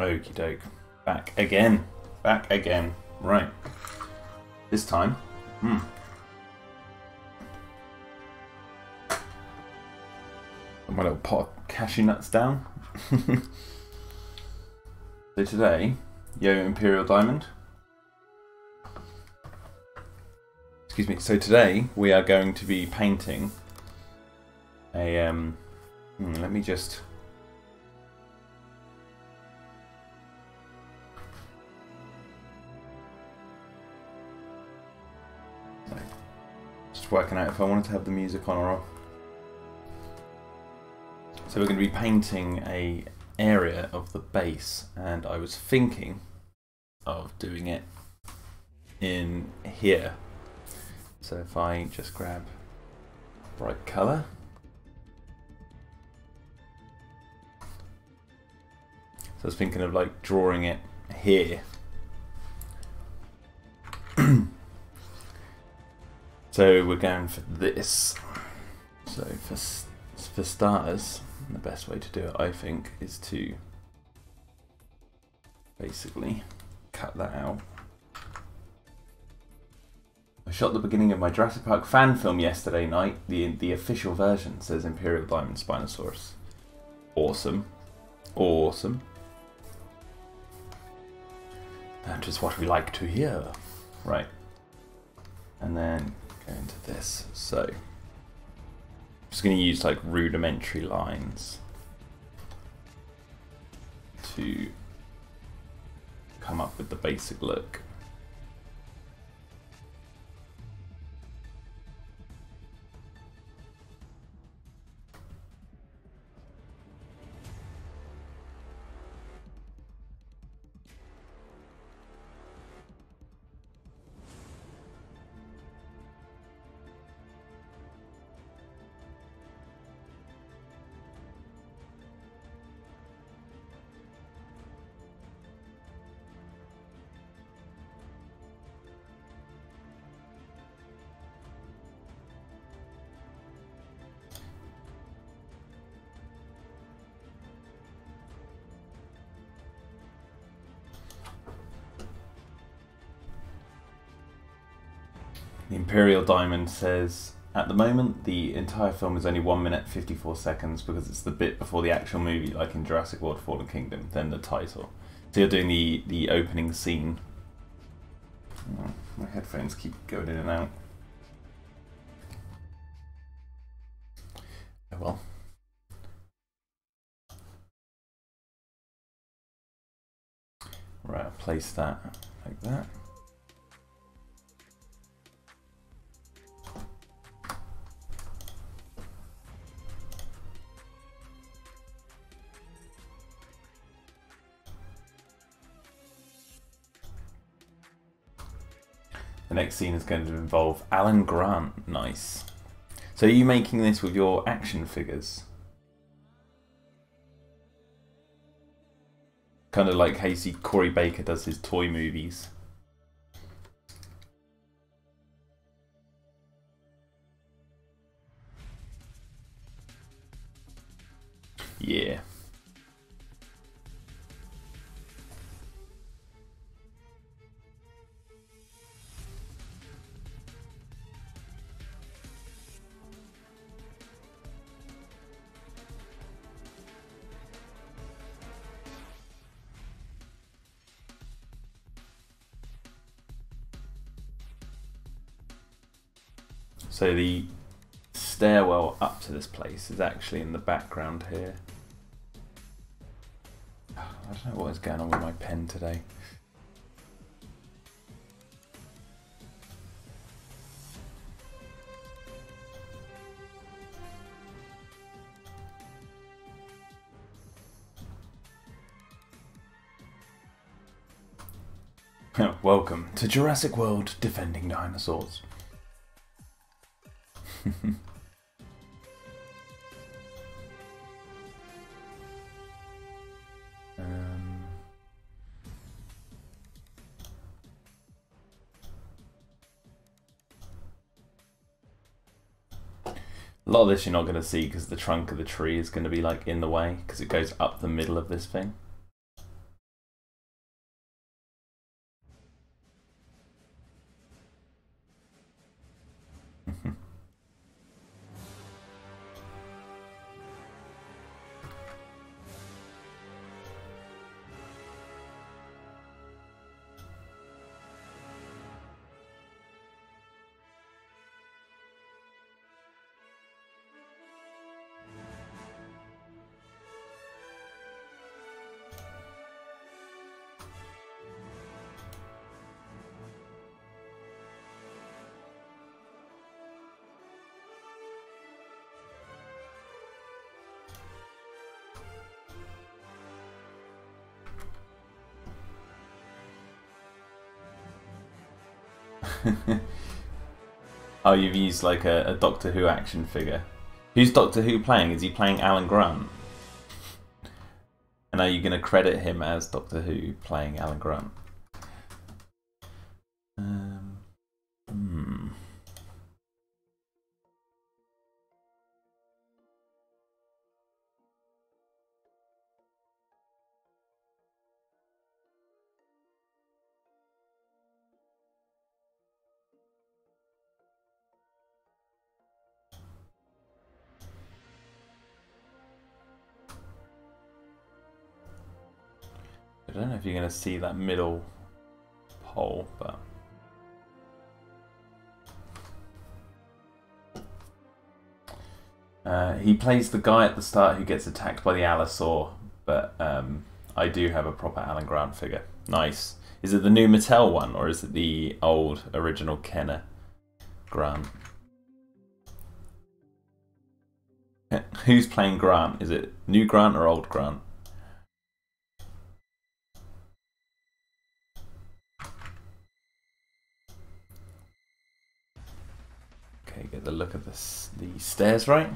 Okie doke. Back again. Back again. Right. This time. Put my little pot of cashew nuts down. So today, Imperial Diamond. Excuse me. So today we are going to be painting a let me just working out if I wanted to have the music on or off. So we're going to be painting a area of the base, and I was thinking of doing it in here. So if I just grab bright colour, so I was thinking of like drawing it here. So we're going for this. So for starters, the best way to do it, I think, is to basically cut that out. I shot the beginning of my Jurassic Park fan film yesterday night. The official version says Imperial Diamond Spinosaurus. Awesome. Awesome. That is what we like to hear. Right. And then go into this. So I'm just going to use like rudimentary lines to come up with the basic look. The Imperial Diamond says, at the moment, the entire film is only 1 minute 54 seconds because it's the bit before the actual movie, like in Jurassic World Fallen Kingdom, then the title. So you're doing the opening scene. Oh, my headphones keep going in and out. Oh well. Right, I'll place that like that. The next scene is going to involve Alan Grant. Nice. So are you making this with your action figures? Kind of like how you see Corey Baker does his toy movies. Yeah. So the stairwell up to this place is actually in the background here. I don't know what is going on with my pen today. Welcome to Jurassic World Defending Dinosaurs. A lot of this you're not going to see because the trunk of the tree is going to be like in the way because it goes up the middle of this thing. Oh, you've used like a Doctor Who action figure. Who's Doctor Who playing? Is he playing Alan Grant? And are you going to credit him as Doctor Who playing Alan Grant? I don't know if you're going to see that middle hole, but... he plays the guy at the start who gets attacked by the Allosaur, but I do have a proper Alan Grant figure. Nice. Is it the new Mattel one, or is it the old original Kenner Grant? Who's playing Grant? Is it new Grant or old Grant? Okay, get the look at the stairs right.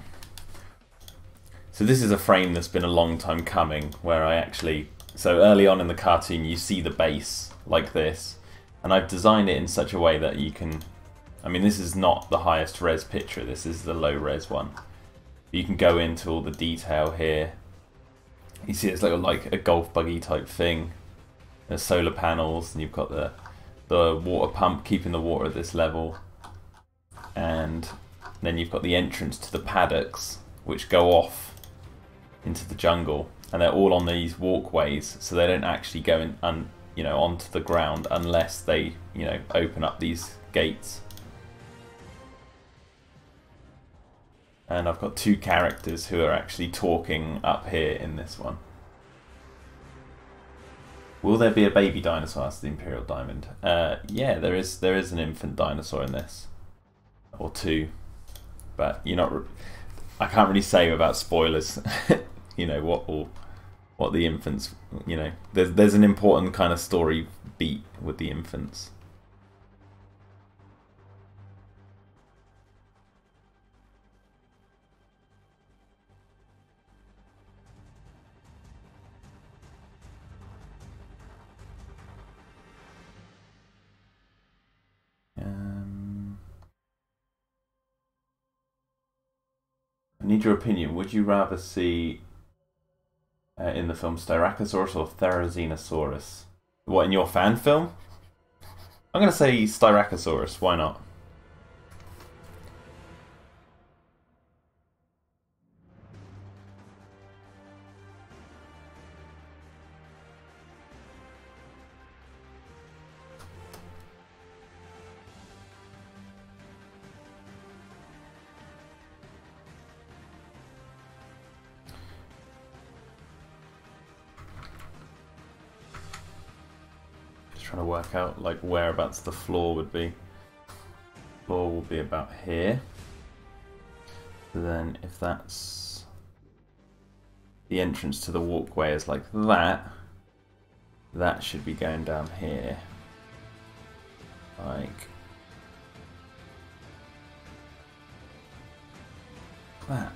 So this is a frame that's been a long time coming, where I actually... So early on in the cartoon you see the base like this, and I've designed it in such a way that you can... I mean, this is not the highest res picture, this is the low res one. You can go into all the detail here. You see it's like a golf buggy type thing. There's solar panels, and you've got the water pump keeping the water at this level. And then you've got the entrance to the paddocks, which go off into the jungle, and they're all on these walkways, so they don't actually go in, onto the ground unless they, open up these gates. And I've got two characters who are actually talking up here in this one. Will there be a baby dinosaur? That's the Imperial Diamond. Yeah, there is an infant dinosaur in this, or two, but I can't really say without spoilers. What the infants, there's an important kind of story beat with the infants. I need your opinion. Would you rather see in the film Styracosaurus or Therizinosaurus? What, in your fan film? I'm going to say Styracosaurus. Why not? Trying to work out like whereabouts the floor would be. The floor will be about here. So then if that's the entrance to the walkway is like that, that should be going down here. Like that.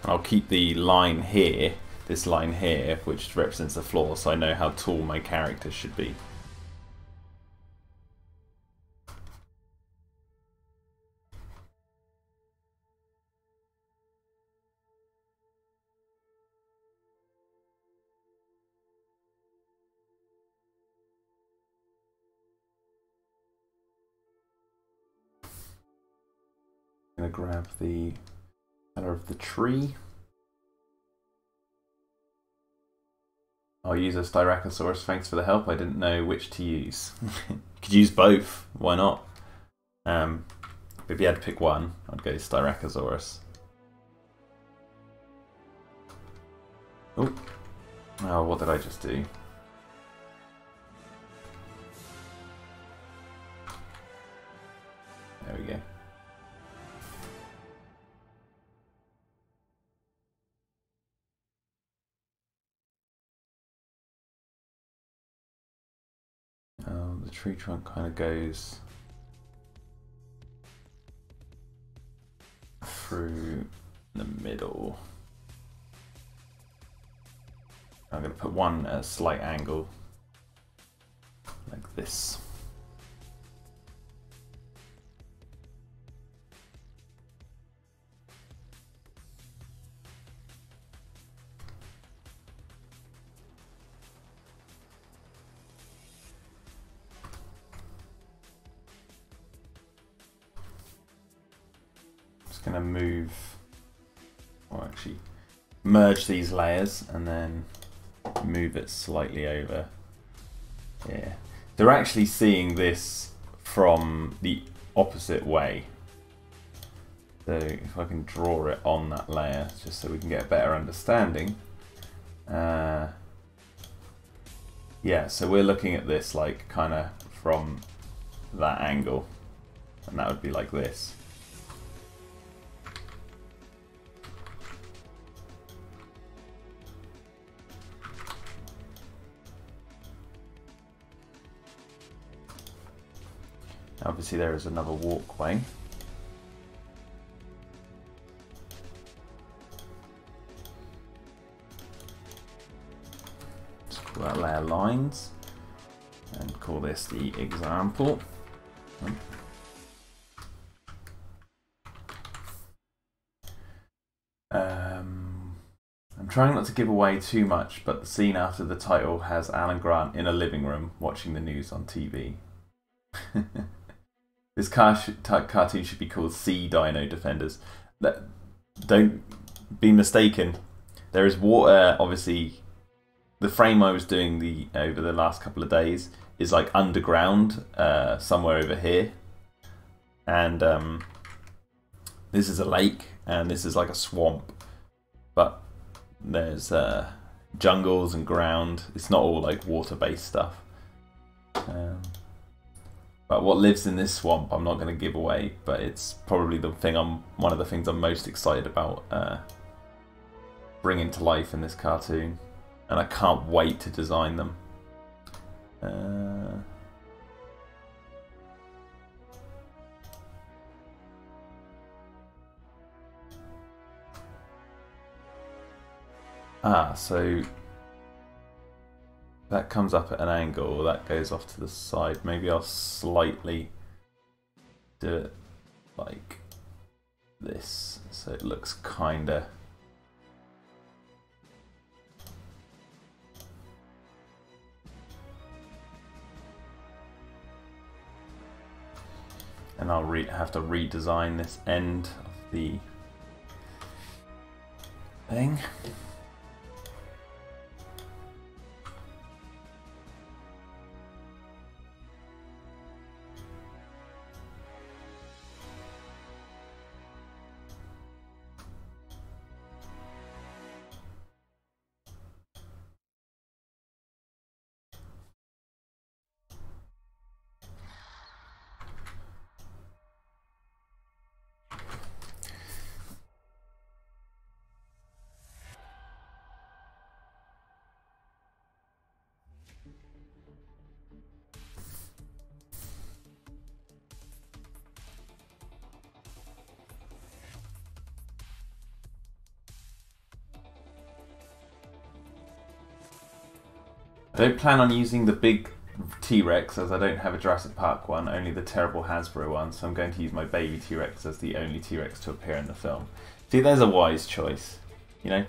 I'll keep the line here, this line here, which represents the floor, so I know how tall my character should be. I'm going to grab the colour of the tree. I'll use a Styracosaurus, thanks for the help. I didn't know which to use. Could use both, why not? If you had to pick one, I'd go Styracosaurus. Oh, what did I just do? There we go. The tree trunk kind of goes through the middle. I'm going to put one at a slight angle, like this. Going to move, or actually merge these layers and then move it slightly over here. They're actually seeing this from the opposite way. So if I can draw it on that layer, just so we can get a better understanding. Yeah, so we're looking at this like kind of from that angle, and that would be like this. Obviously there is another walkway. Just call that layer lines and call this the example. I'm trying not to give away too much, but the scene after the title has Alan Grant in a living room watching the news on TV. This cartoon should be called Sea Dino-Defenders. Don't be mistaken. There is water, obviously. The frame I was doing over the last couple of days is like underground, somewhere over here. And this is a lake, and this is like a swamp. But there's jungles and ground. It's not all like water-based stuff. But what lives in this swamp, I'm not going to give away. But it's probably one of the things I'm most excited about bringing to life in this cartoon, and I can't wait to design them. So that comes up at an angle, that goes off to the side. Maybe I'll slightly do it like this, so it looks kinda... And I'll have to redesign this end of the thing. I don't plan on using the big T-Rex, as I don't have a Jurassic Park one, only the terrible Hasbro one, so I'm going to use my baby T-Rex as the only T-Rex to appear in the film. See, there's a wise choice, you know?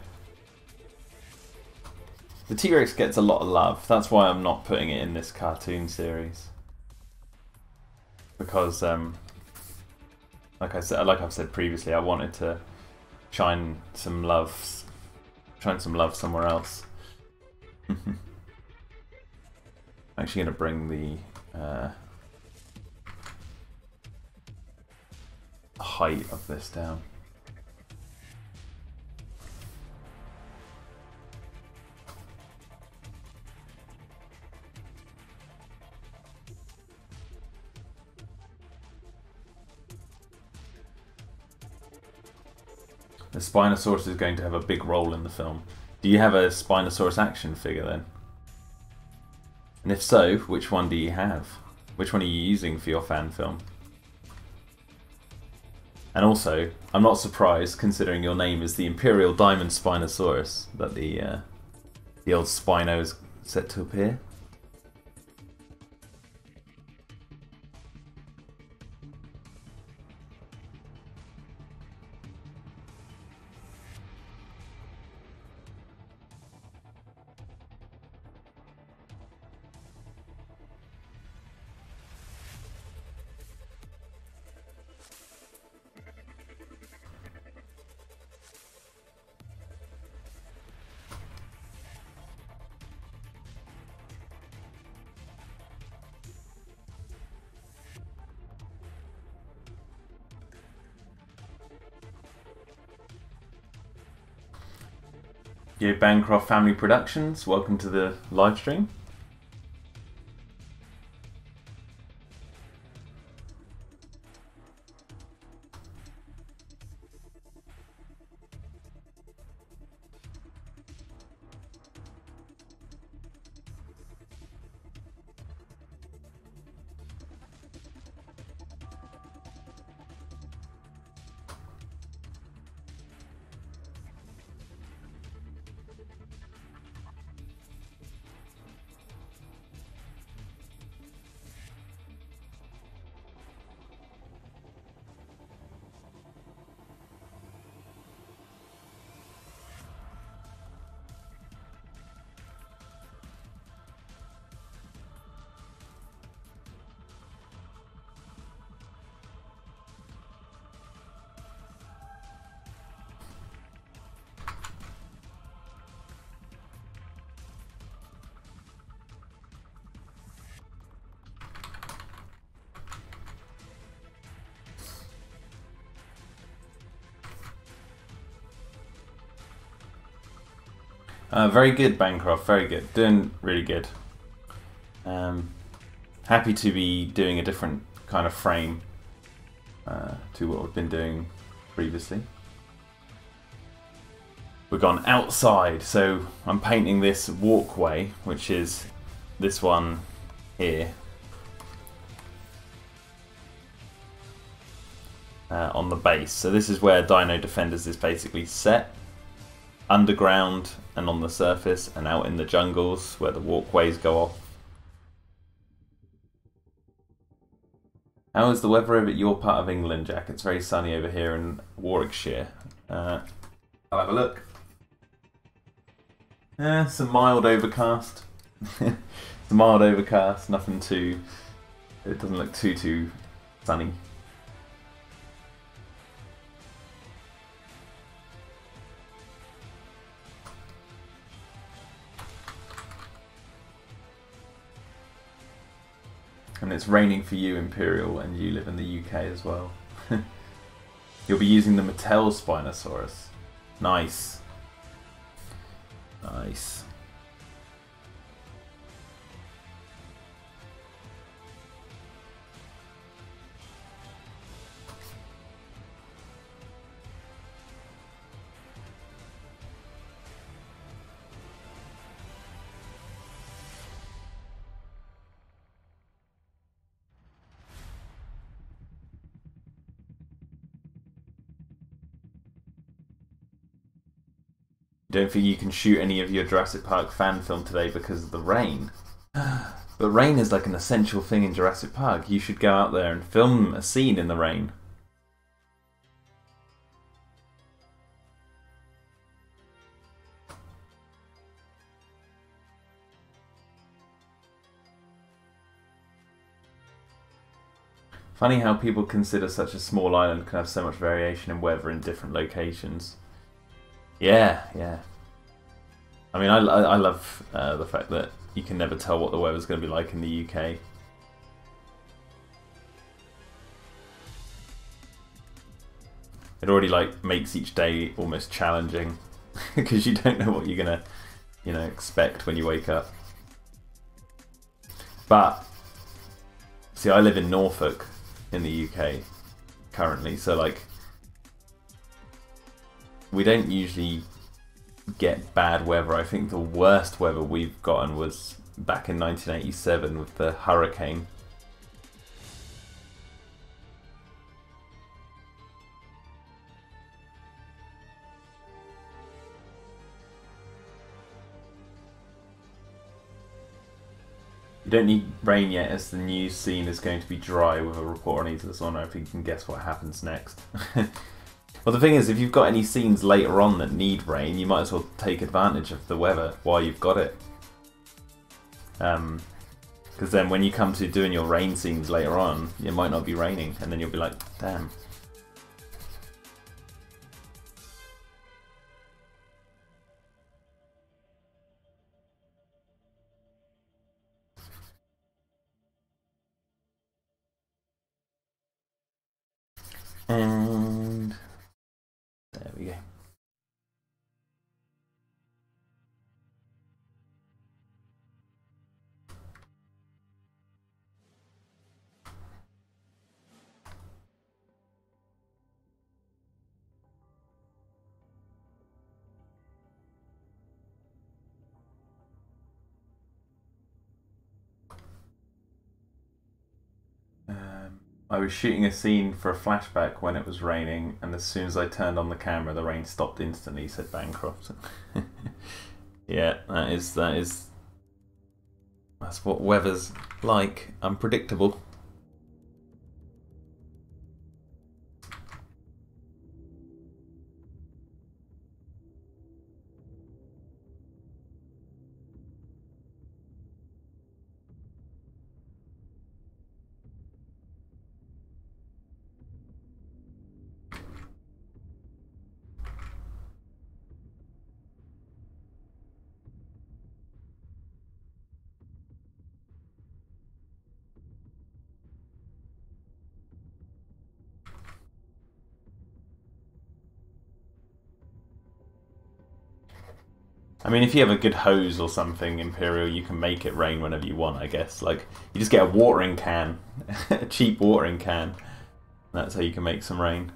The T-Rex gets a lot of love, that's why I'm not putting it in this cartoon series. Because, like I've said previously, I wanted to shine some love somewhere else. I'm actually going to bring the height of this down. The Spinosaurus is going to have a big role in the film. Do you have a Spinosaurus action figure then? And if so, which one do you have? Which one are you using for your fan film? And also, I'm not surprised, considering your name is the Imperial Diamond Spinosaurus, that the old Spino is set to appear. Yo, Bancroft Family Productions, welcome to the live stream. Very good, Bancroft, very good. Doing really good. Happy to be doing a different kind of frame to what we've been doing previously. We've gone outside, so I'm painting this walkway, which is this one here. On the base. So this is where Dino-Defenders is basically set. Underground and on the surface and out in the jungles where the walkways go off. How is the weather over at your part of England, Jack? It's very sunny over here in Warwickshire. I'll have a look. Some mild overcast. Some mild overcast, nothing too... It doesn't look too sunny. And it's raining for you, Imperial, and you live in the UK as well. You'll be using the Mattel Spinosaurus. Nice. Nice. Don't think you can shoot any of your Jurassic Park fan film today because of the rain. But rain is like an essential thing in Jurassic Park. You should go out there and film a scene in the rain. Funny how people consider such a small island can have so much variation in weather in different locations. Yeah, yeah. I mean, I love the fact that you can never tell what the weather's going to be like in the UK. It already like makes each day almost challenging because you don't know what you're gonna, expect when you wake up. But see, I live in Norfolk in the UK currently, so like we don't usually get bad weather. I think the worst weather we've gotten was back in 1987 with the hurricane. You don't need rain yet, as the new scene is going to be dry with a report on either. So I don't know if you can guess what happens next. Well, the thing is, if you've got any scenes later on that need rain, you might as well take advantage of the weather while you've got it. Because then when you come to doing your rain scenes later on, it might not be raining, and then you'll be like, damn. And there we go. I was shooting a scene for a flashback when it was raining, and as soon as I turned on the camera, the rain stopped instantly, said Bancroft. Yeah, that's what weather's like, unpredictable. I mean, if you have a good hose or something, Imperial, you can make it rain whenever you want, I guess. Like, you just get a watering can, a cheap watering can. That's how you can make some rain.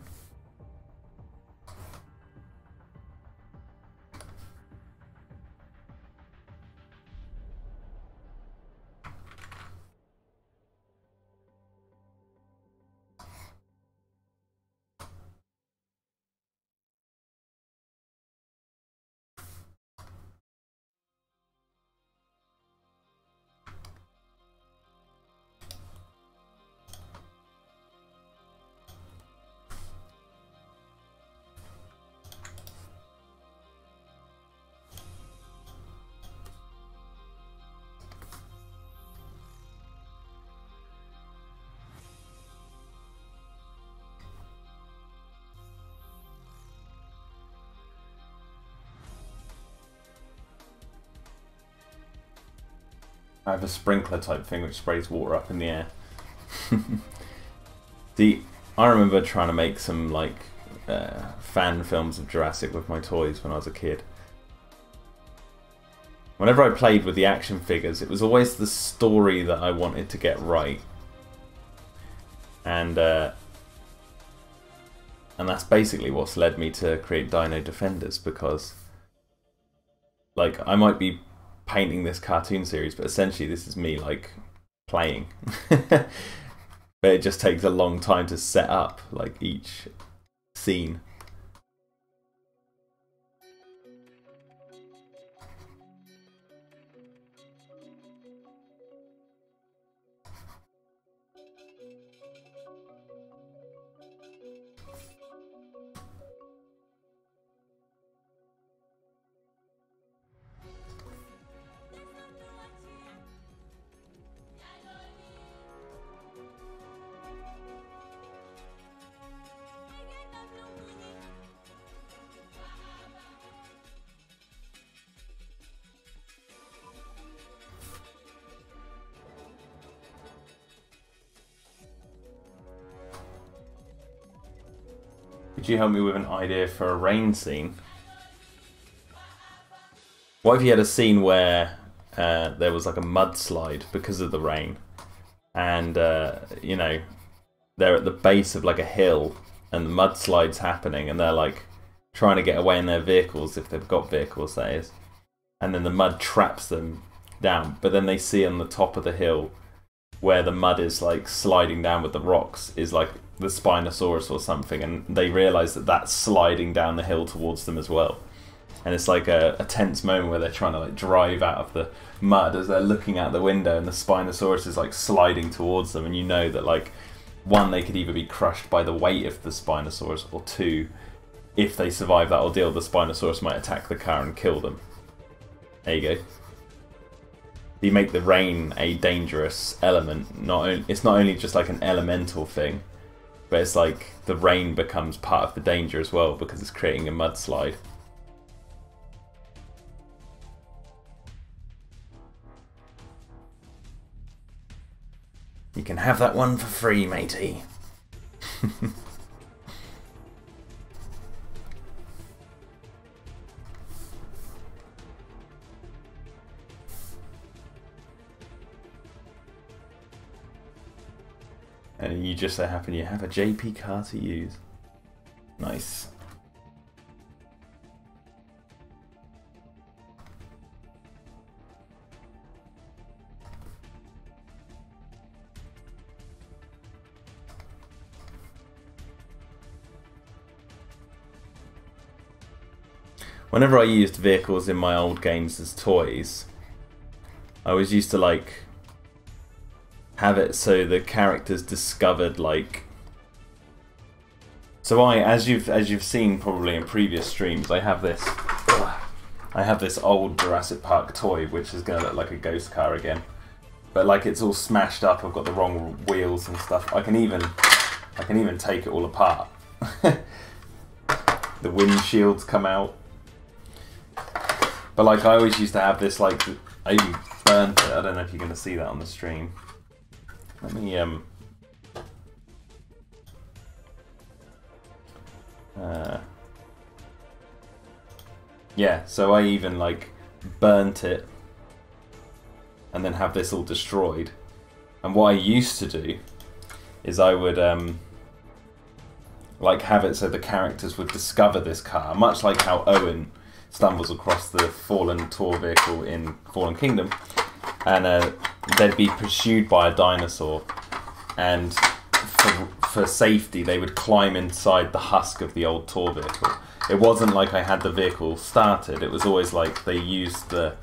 I have a sprinkler type thing which sprays water up in the air. I remember trying to make some like fan films of Jurassic with my toys when I was a kid. Whenever I played with the action figures, it was always the story that I wanted to get right. And that's basically what's led me to create Dino-Defenders, because like I might be painting this cartoon series, but essentially this is me like playing. But it just takes a long time to set up like each scene. Could you help me with an idea for a rain scene? What if you had a scene where there was like a mudslide because of the rain, and you know, they're at the base of like a hill and the mudslide's happening, and they're like trying to get away in their vehicles, if they've got vehicles that is, and then the mud traps them down, but then they see on the top of the hill where the mud is like sliding down with the rocks is like the Spinosaurus or something, and they realise that that's sliding down the hill towards them as well. And it's like a tense moment where they're trying to like drive out of the mud as they're looking out the window, and the Spinosaurus is like sliding towards them, and you know that like, one, they could either be crushed by the weight of the Spinosaurus, or two, if they survive that ordeal, the Spinosaurus might attack the car and kill them. There you go. You make the rain a dangerous element. It's not only just like an elemental thing, but it's like the rain becomes part of the danger as well because it's creating a mudslide. You can have that one for free, matey. And you just so happen you have a JP car to use. Nice. Whenever I used vehicles in my old games as toys, I always used to like have it so the characters discovered like. So as you've seen probably in previous streams, I have this old Jurassic Park toy which is gonna look like a ghost car again, but like it's all smashed up. I've got the wrong wheels and stuff. I can even take it all apart. The windshields come out. But like I always used to have this, like I even burnt it. I don't know if you're going to see that on the stream. Let me yeah, so I even like burnt it and then have this all destroyed. And what I used to do is I would like have it so the characters would discover this car, much like how Owen stumbles across the fallen tour vehicle in Fallen Kingdom, and they'd be pursued by a dinosaur, and for safety they would climb inside the husk of the old tour vehicle. It wasn't like I had the vehicle started, it was always like they used the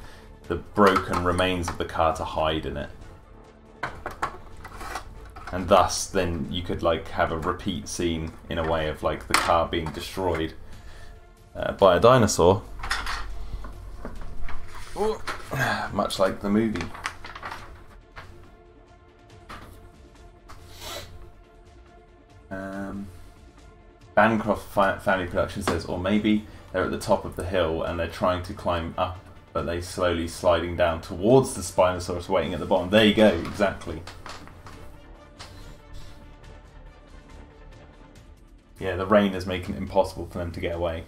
broken remains of the car to hide in it. And thus then you could like have a repeat scene in a way of like the car being destroyed by a dinosaur. Much like the movie. Bancroft Family Production says, or maybe they're at the top of the hill and they're trying to climb up, but they're slowly sliding down towards the Spinosaurus waiting at the bottom. There you go, exactly. Yeah, the rain is making it impossible for them to get away.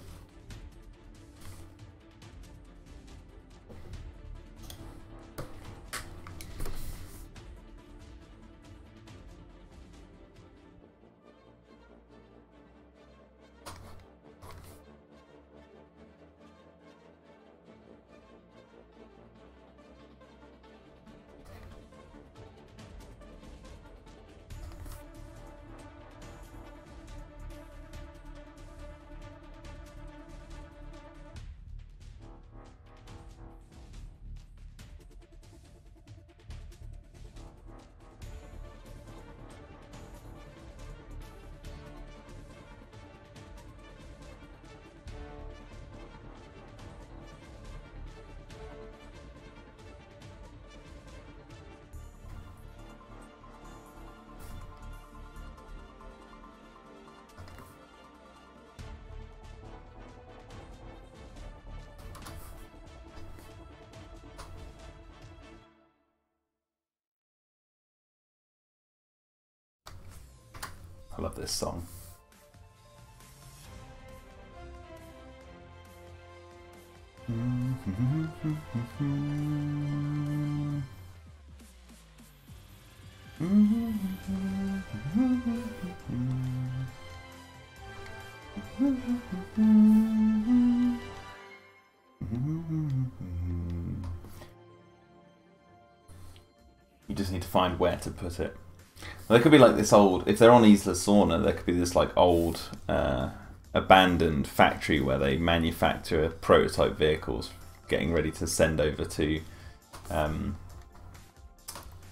I love this song. You just need to find where to put it. Well, there could be like this old, if they're on Isla Sorna, there could be this like old abandoned factory where they manufacture prototype vehicles, getting ready to send over to Isla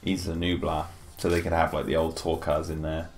Nublar, so they could have like the old tour cars in there.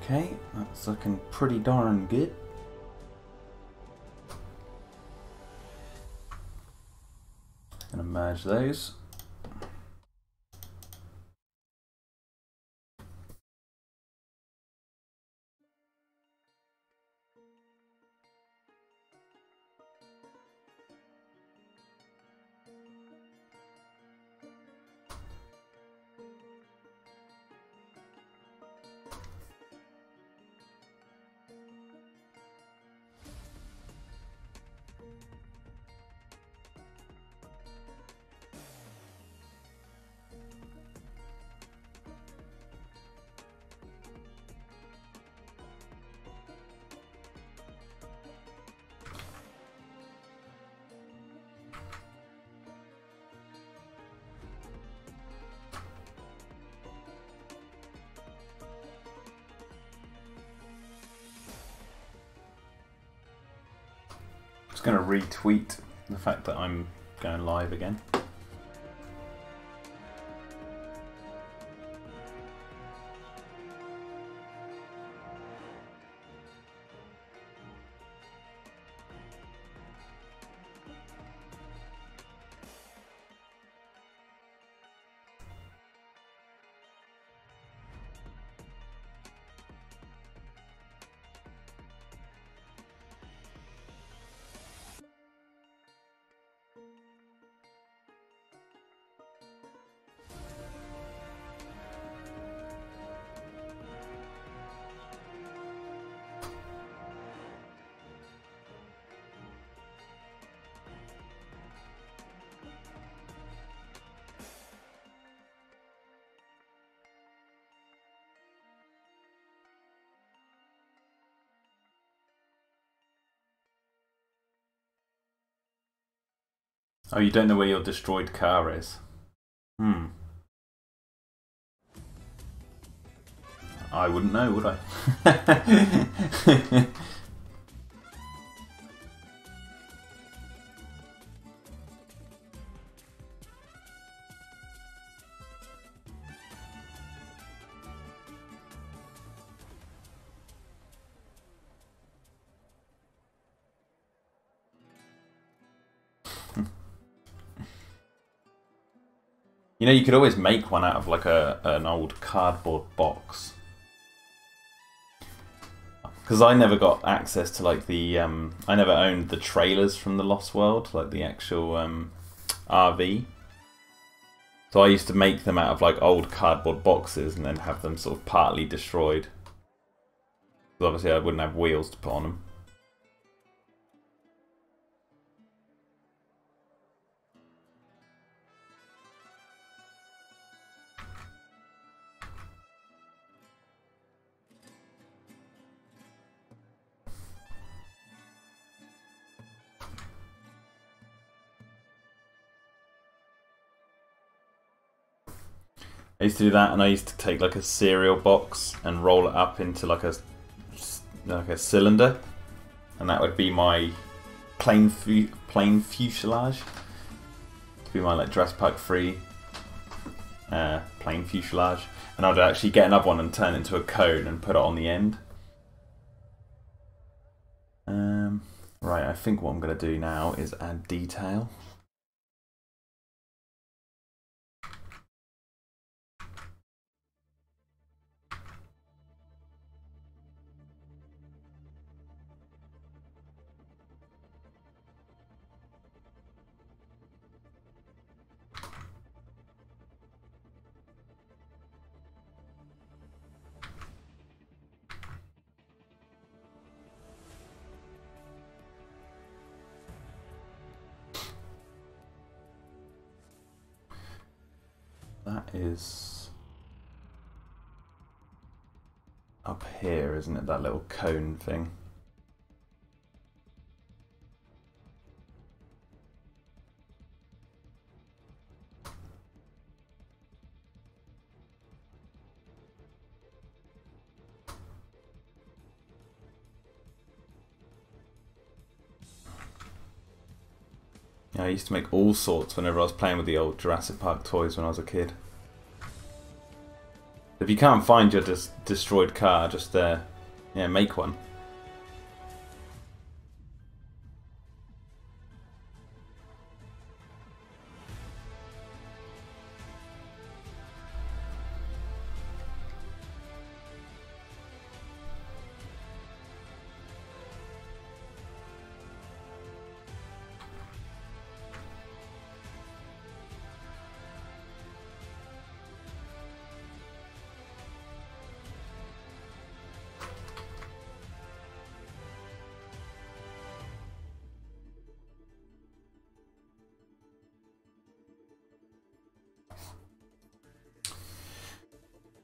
Okay, that's looking pretty darn good. Gonna merge those. Just going to retweet the fact that I'm going live again. Oh, you don't know where your destroyed car is? Hmm. I wouldn't know, would I? You know, you could always make one out of like an old cardboard box. Because I never got access to like the I never owned the trailers from the Lost World, like the actual RV. So I used to make them out of like old cardboard boxes and then have them sort of partly destroyed. Because obviously I wouldn't have wheels to put on them. I used to do that, and I used to take like a cereal box and roll it up into like a cylinder, and that would be my plain fuselage. To be my like Jurassic Park 3 plain fuselage, and I'd actually get another one and turn it into a cone and put it on the end. Right, I think what I'm going to do now is add detail. That is up here, isn't it? That little cone thing. Yeah, I used to make all sorts whenever I was playing with the old Jurassic Park toys when I was a kid. If you can't find your destroyed car, just yeah, make one.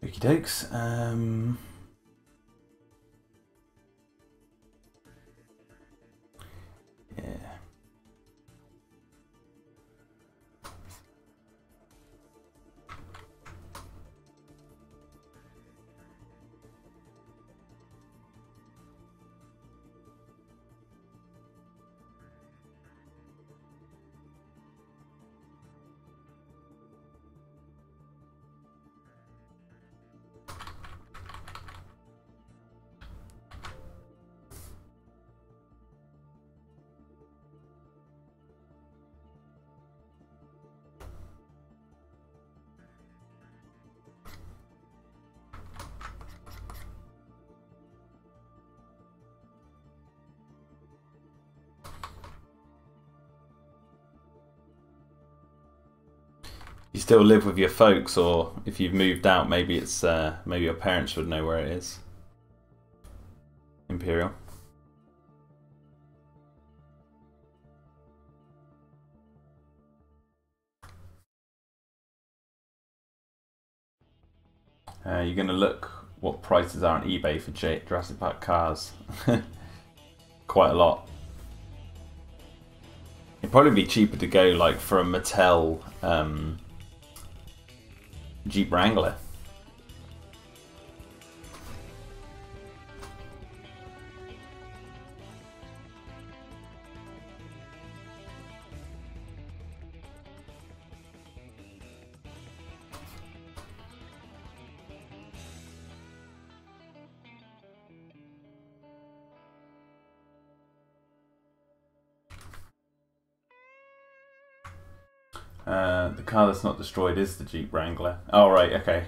Okie dokes. Yeah. You still live with your folks, or if you've moved out, maybe it's maybe your parents would know where it is. Imperial. You're going to look what prices are on eBay for Jurassic Park cars. Quite a lot. It'd probably be cheaper to go like for a Mattel Jeep Wrangler. The car that's not destroyed is the Jeep Wrangler. Oh, right, okay.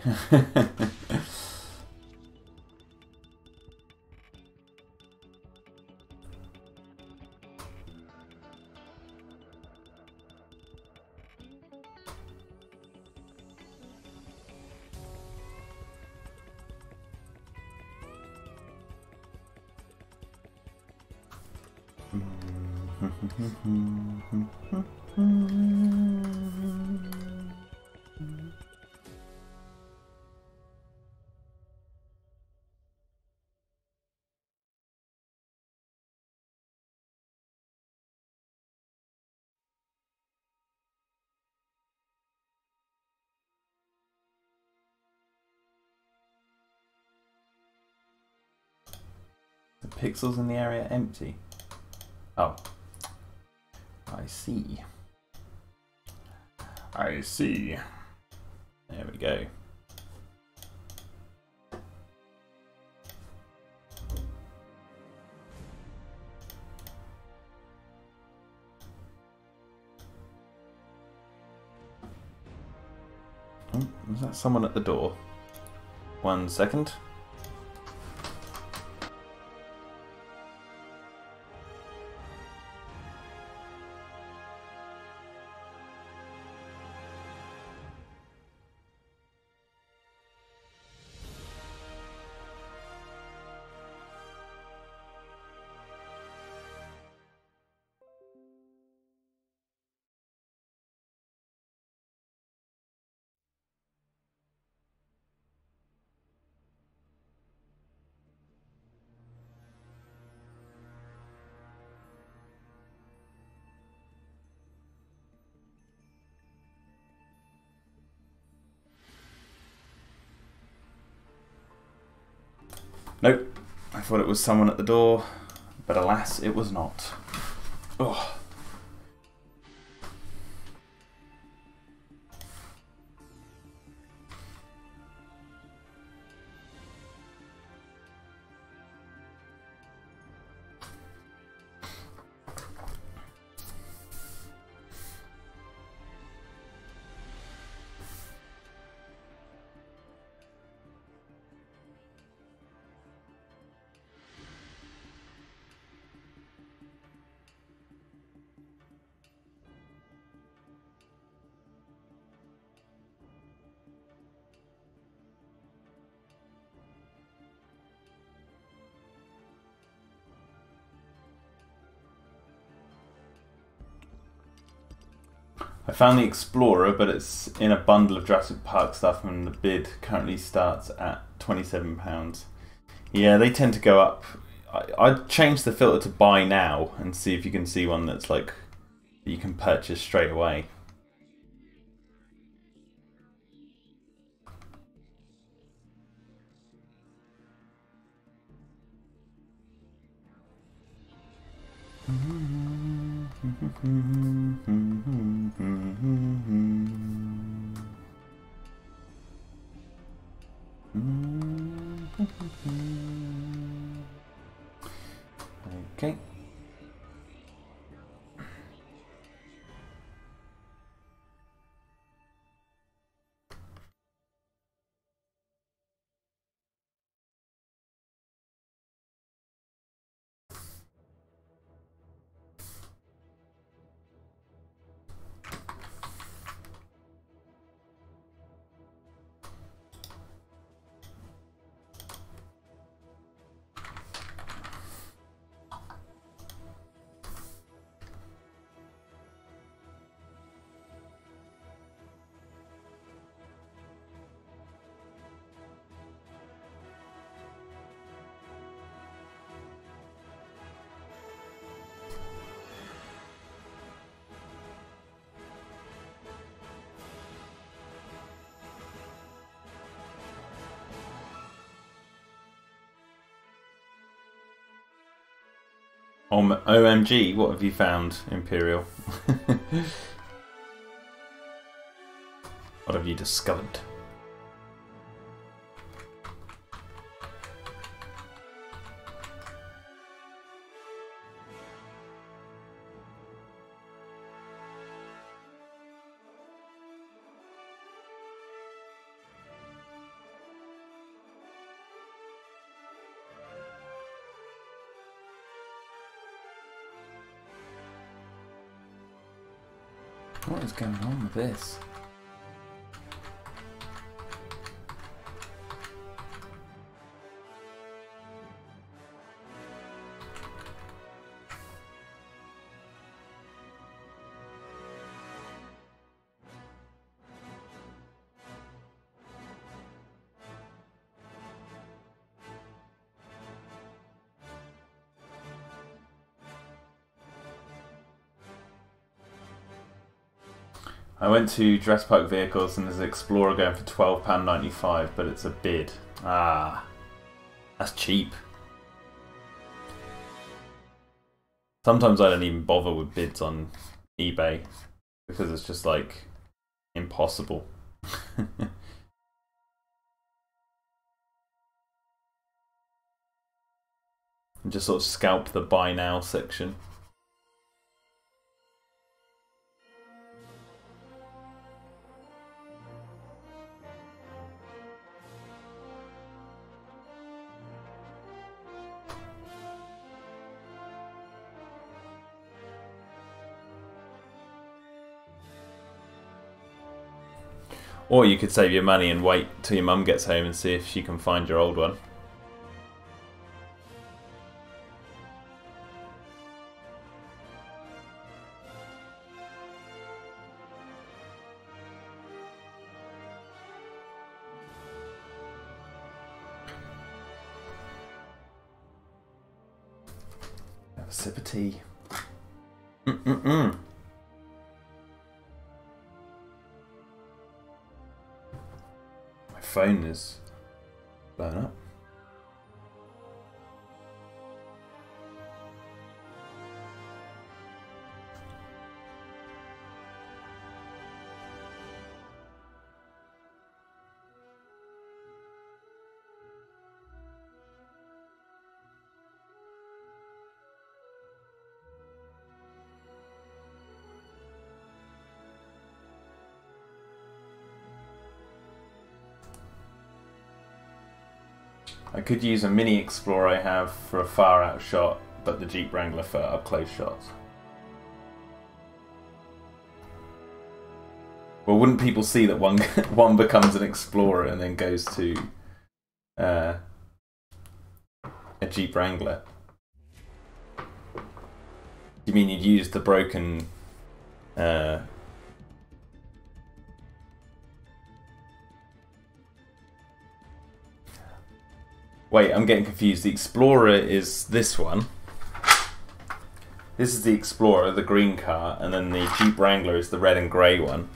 The pixels in the area empty. Oh. I see. I see. There we go. Oh, was that someone at the door? 1 second. Nope, I thought it was someone at the door, but alas, it was not. Oh. I found the Explorer, but it's in a bundle of Jurassic Park stuff, and the bid currently starts at £27. Yeah, they tend to go up. I'd change the filter to buy now and see if you can see one that's like that you can purchase straight away. Okay. OMG, what have you found, Imperial? What have you discovered? What is going on with this? I went to Jurassic Park Vehicles and there's an Explorer going for £12.95, but it's a bid. Ah, that's cheap. Sometimes I don't even bother with bids on eBay because it's just like impossible. And just sort of scalp the buy now section. Or you could save your money and wait till your mum gets home and see if she can find your old one. Have a sip of tea. Phone is blown up. I could use a mini Explorer I have for a far out shot, but the Jeep Wrangler for up close shots. Well, wouldn't people see that one becomes an Explorer and then goes to a Jeep Wrangler? You mean you'd use the broken Wait, I'm getting confused. The Explorer is this one. This is the Explorer, the green car, and then the Jeep Wrangler is the red and grey one.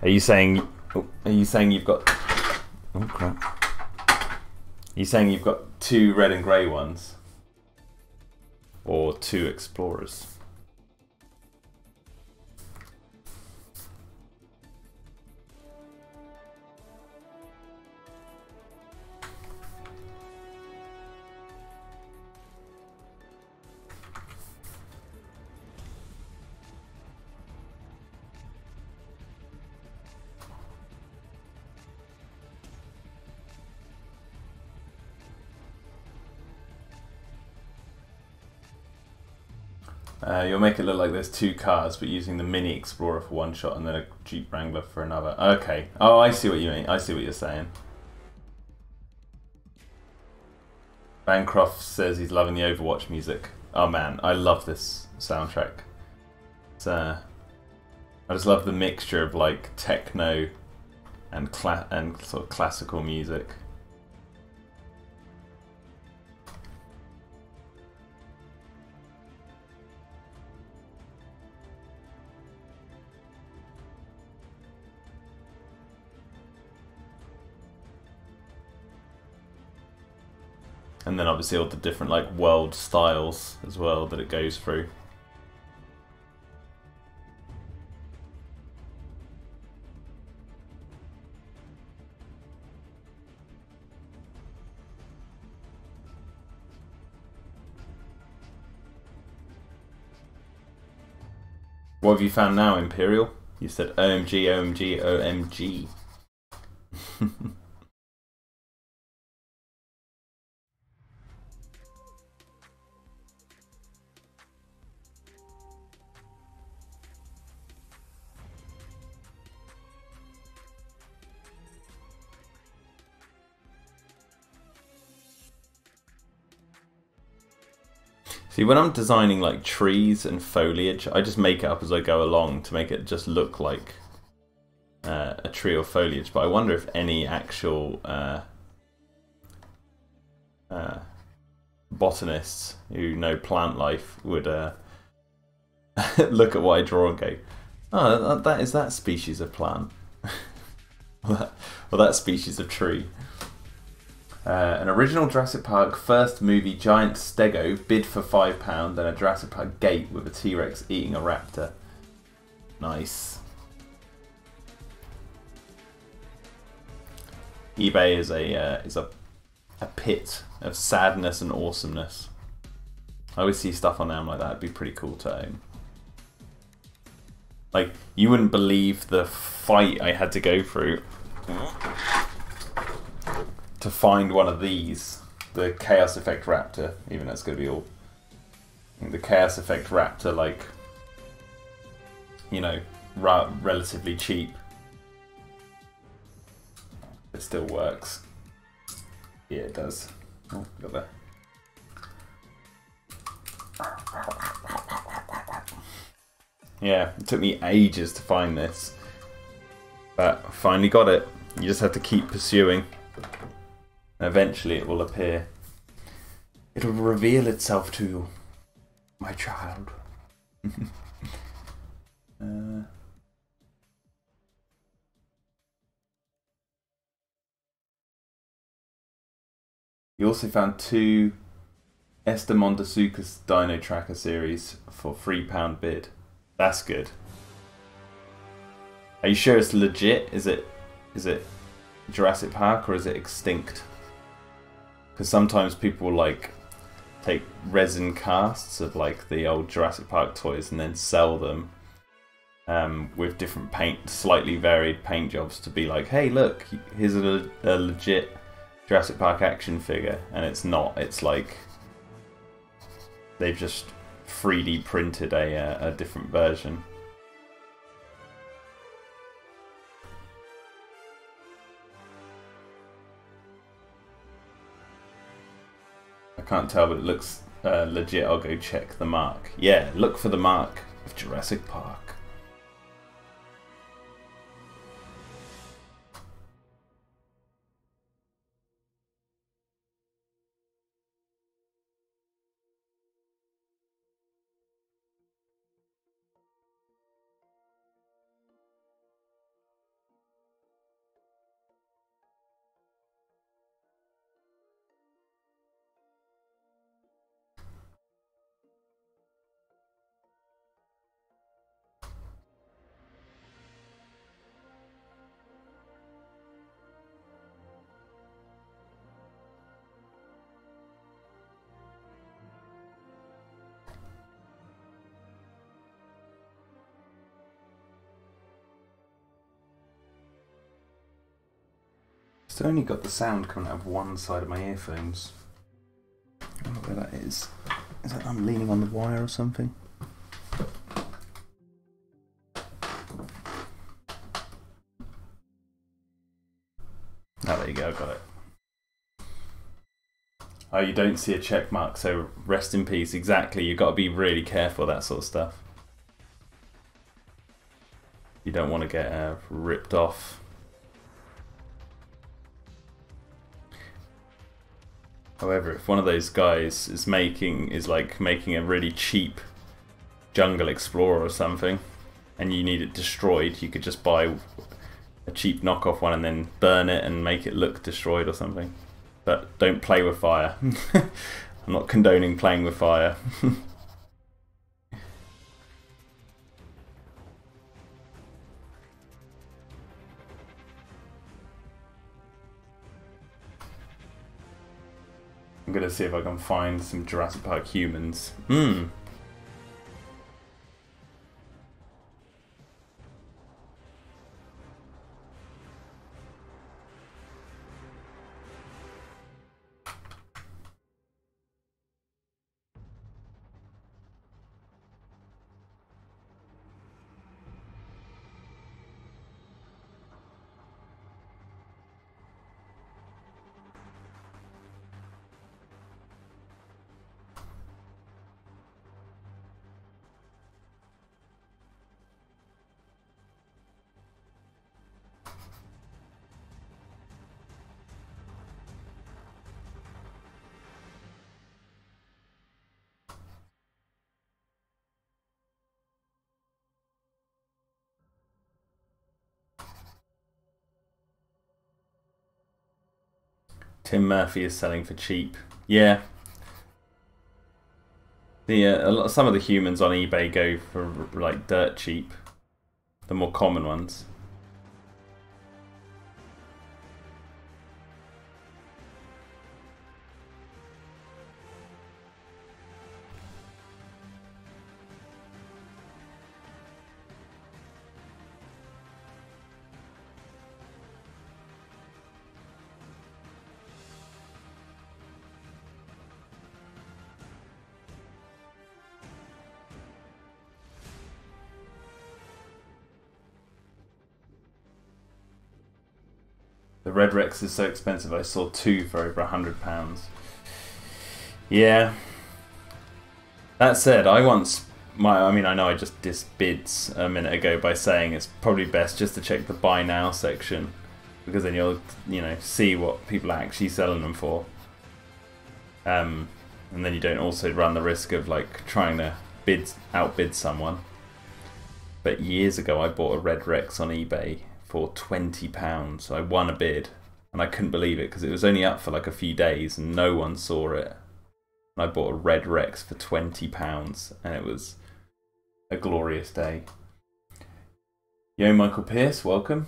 Are you saying you've got... Oh crap. Are you saying you've got two red and grey ones? Or two Explorers? You'll make it look like there's two cars, but using the Mini Explorer for one shot and then a Jeep Wrangler for another. Okay. Oh, I see what you mean. I see what you're saying. Bancroft says he's loving the Overwatch music. Oh man, I love this soundtrack. It's, I just love the mixture of like techno and sort of classical music. And then obviously all the different like world styles as well that it goes through. What have you found now, Imperial? You said OMG, OMG, OMG. See, when I'm designing like trees and foliage, I just make it up as I go along to make it just look like a tree or foliage. But I wonder if any actual botanists who know plant life would look at what I draw and go, oh, that is that species of plant. Or that species of tree. An original Jurassic Park first movie giant stego bid for £5 and a Jurassic Park gate with a T-Rex eating a raptor. Nice. eBay is a pit of sadness and awesomeness. I always see stuff on there, I'm like, that'd be pretty cool to own. Like, you wouldn't believe the fight I had to go through to find one of these, the Chaos Effect Raptor, even though it's going to be all... The Chaos Effect Raptor, like, you know, relatively cheap. It still works. Yeah, it does. Oh, got that. Yeah, it took me ages to find this, but I finally got it. You just have to keep pursuing. Eventually it will appear. It'll reveal itself to you, my child. You also found 2 Esther Mondasukas Dino Tracker series for £3 bid. That's good. Are you sure it's legit? Is it Jurassic Park or is it extinct? Because sometimes people like take resin casts of like the old Jurassic Park toys and then sell them with different paint, slightly varied paint jobs to be like, hey, look, here's a legit Jurassic Park action figure, and it's not. It's like they've just 3D printed a different version. I can't tell, but it looks legit. I'll go check the mark. Yeah, look for the mark of Jurassic Park. It's only got the sound coming out of one side of my earphones. I don't know where that is. Is that I'm leaning on the wire or something? Oh, there you go, got it. Oh, you don't see a check mark, so rest in peace. Exactly, you've got to be really careful, that sort of stuff. You don't want to get ripped off. However, if one of those guys is making a really cheap Jungle Explorer or something, and you need it destroyed, you could just buy a cheap knockoff one and then burn it and make it look destroyed or something. but don't play with fire. I'm not condoning playing with fire. I'm gonna see if I can find some Jurassic Park humans. Tim Murphy is selling for cheap. Yeah. Some of the humans on eBay go for like dirt cheap. The more common ones. The Red Rex is so expensive. I saw 2 for over £100. Yeah. That said, I know I just dissed bids a minute ago by saying it's probably best just to check the buy now section, because then you'll see what people are actually selling them for. And then you don't also run the risk of like trying to outbid someone. But years ago, I bought a Red Rex on eBay for £20. I won a bid, and I couldn't believe it because it was only up for like a few days and no one saw it. And I bought a Red Rex for £20, and it was a glorious day. Yo, Michael Pierce, welcome.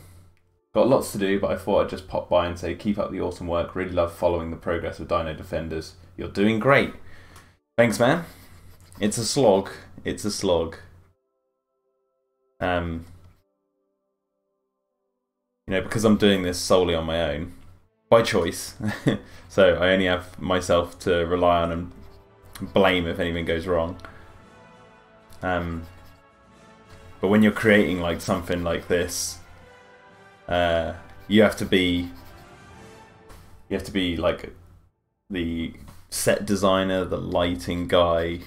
Got lots to do, but I thought I'd just pop by and say keep up the awesome work. Really love following the progress of Dino-Defenders. You're doing great. Thanks, man. It's a slog. It's a slog. Because I'm doing this solely on my own, by choice, so I only have myself to rely on and blame if anything goes wrong. But when you're creating like something like this, you have to be like the set designer, the lighting guy,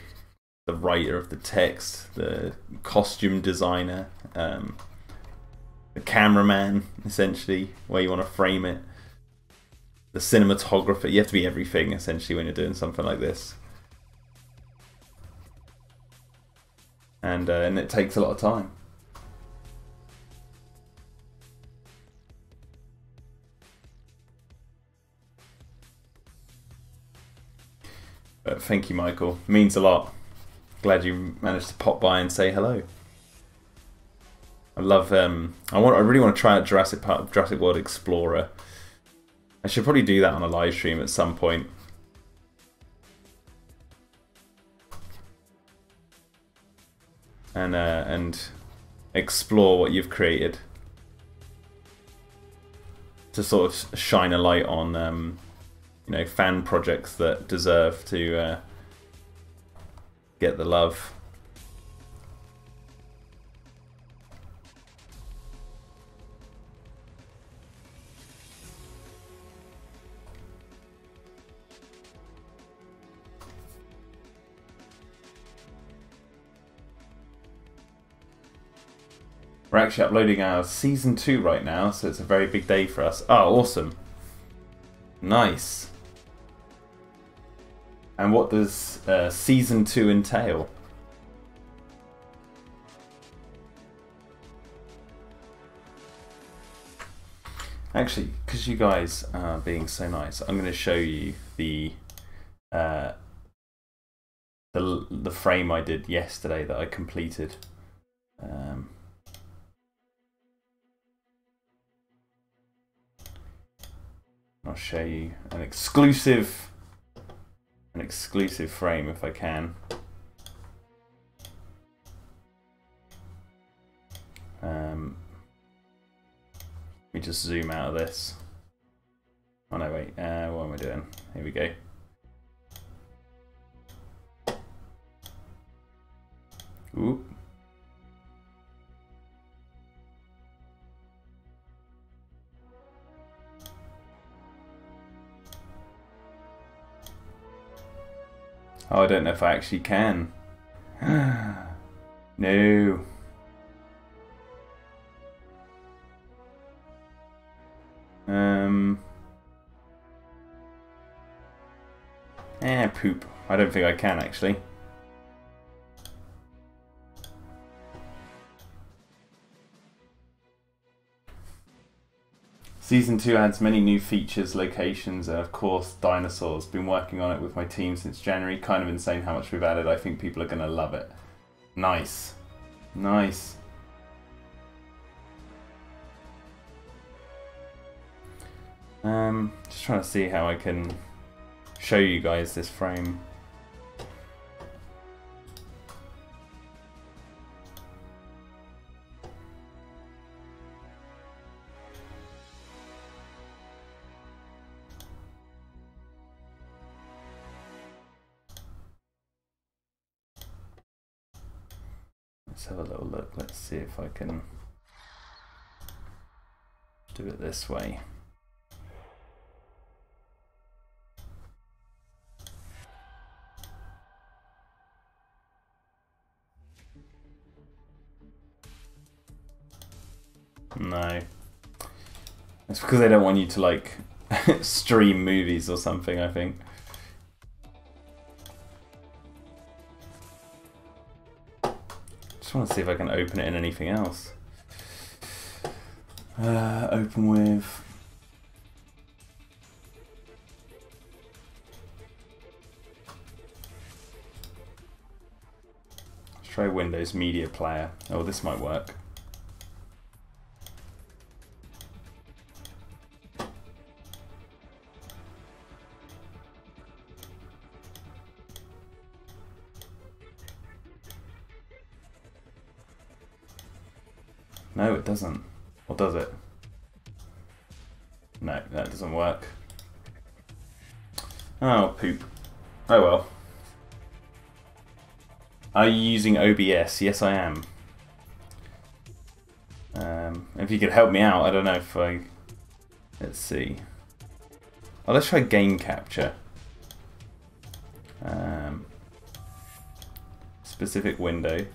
the writer of the text, the costume designer, the cameraman, essentially, where you want to frame it, the cinematographer. You have to be everything, essentially, when you're doing something like this. And it takes a lot of time. But thank you, Michael. It means a lot. Glad you managed to pop by and say hello. I love. I really want to try out Jurassic World Explorer. I should probably do that on a live stream at some point. And explore what you've created to sort of shine a light on fan projects that deserve to get the love. We're actually uploading our Season 2 right now, so it's a very big day for us. Oh, awesome. Nice. And what does Season 2 entail? Actually, because you guys are being so nice, I'm going to show you the frame I did yesterday that I completed. I'll show you an exclusive frame if I can. Let me just zoom out of this. Oh no, wait, what am I doing? Here we go. Oop. Oh, I don't know if I actually can. No. Poop. I don't think I can actually. Season 2 adds many new features, locations, and of course dinosaurs. Been working on it with my team since January. Kind of insane how much we've added. I think people are going to love it. Nice. Nice. Just trying to see how I can show you guys this frame. Let's have a little look. Let's see if I can do it this way. No. It's because they don't want you to like stream movies or something, I think. Just want to see if I can open it in anything else. Open with... Let's try Windows Media Player. Oh, this might work. No, it doesn't. Or does it? No, that doesn't work. Oh, poop. Oh well. Are you using OBS? Yes, I am. If you could help me out, I don't know if I... Let's see. Oh, let's try game capture. Specific window.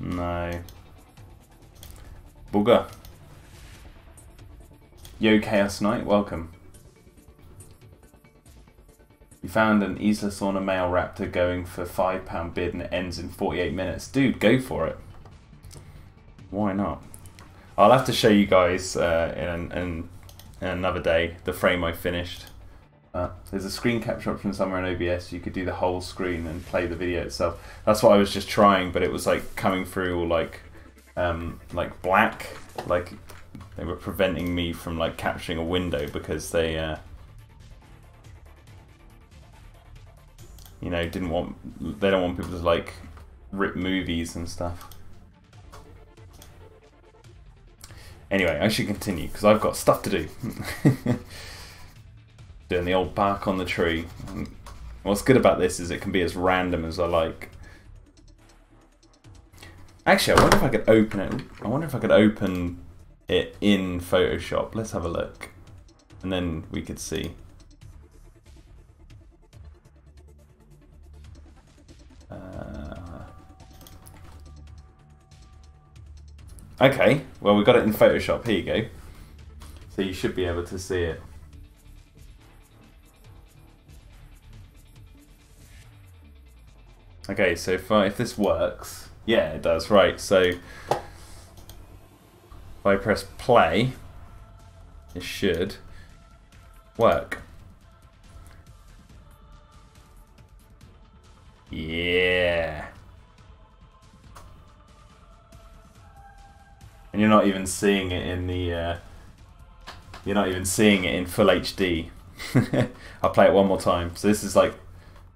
No. Booger. Yo, Chaos Knight, welcome. You found an Isla Sauna male raptor going for £5 bid and it ends in 48 minutes. Dude, go for it. Why not? I'll have to show you guys in another day the frame I finished. There's a screen capture option somewhere in OBS. You could do the whole screen and play the video itself. That's what I was just trying, but it was like coming through all like black, like they were preventing me from like capturing a window because they, you know, they don't want people to like rip movies and stuff. Anyway, I should continue because I've got stuff to do. Doing the old bark on the tree. And what's good about this is it can be as random as I like. Actually, I wonder if I could open it. I wonder if I could open it in Photoshop. Let's have a look. And then we could see. Okay, well we got it in Photoshop. Here you go. So you should be able to see it. Okay, so if this works, Yeah, it does. Right, so if I press play, it should work. Yeah. And you're not even seeing it in the you're not even seeing it in full HD. I'll play it one more time. So this is like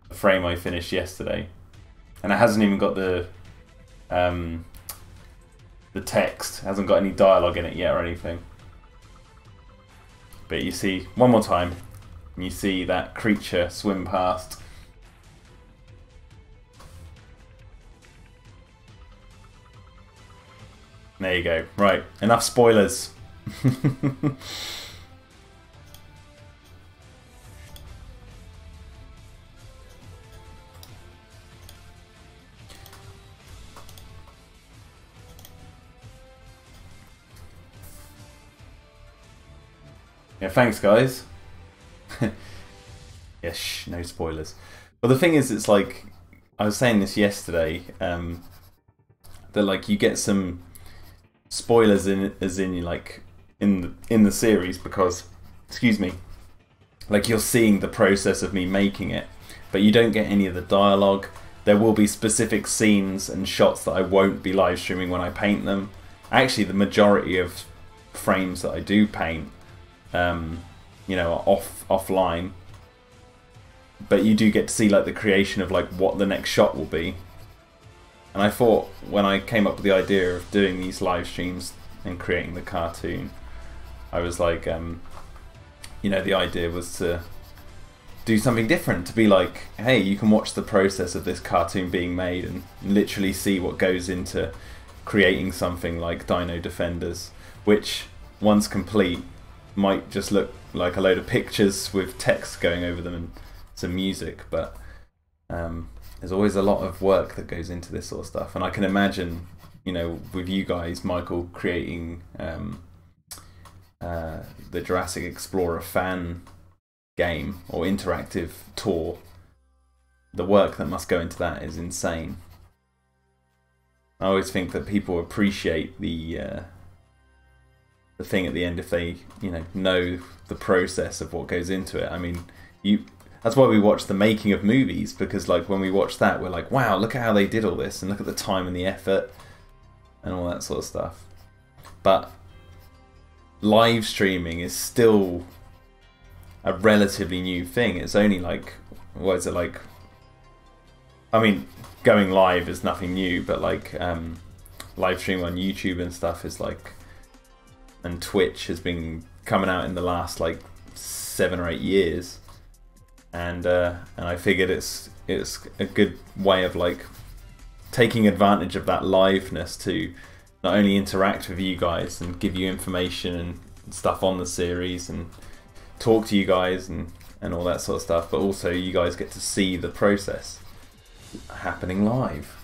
the frame I finished yesterday, and it hasn't even got the text. It hasn't got any dialogue in it yet or anything. But you see one more time, and you see that creature swim past. There you go. Right, enough spoilers. Yeah, thanks guys. Yeah, shh, no spoilers. But the thing is, it's like, I was saying this yesterday, that like you get some spoilers in, as in like in the series, because, excuse me, like you're seeing the process of me making it, but you don't get any of the dialogue. There will be specific scenes and shots that I won't be live streaming when I paint them. Actually, the majority of frames that I do paint, you know, are offline. But you do get to see like the creation of like what the next shot will be. And I thought when I came up with the idea of doing these live streams and creating the cartoon, I was like, you know, the idea was to do something different, to be like, hey, you can watch the process of this cartoon being made and literally see what goes into creating something like Dino-Defenders, which once complete might just look like a load of pictures with text going over them and some music, but there's always a lot of work that goes into this sort of stuff. And I can imagine, you know, with you guys, Michael, creating the Jurassic Explorer fan game or interactive tour, the work that must go into that is insane. I always think that people appreciate the thing at the end if they, you know the process of what goes into it. I mean, that's why we watch the making of movies, because like when we watch that, we're like, wow, look at how they did all this, and look at the time and the effort and all that sort of stuff. But live streaming is still a relatively new thing. It's only like, what is it like? I mean, going live is nothing new, but like live streaming on YouTube and stuff is like, and Twitch has been coming out in the last like 7 or 8 years. And I figured it's a good way of like taking advantage of that liveness to not only interact with you guys and give you information and stuff on the series and talk to you guys and all that sort of stuff, but also you guys get to see the process happening live.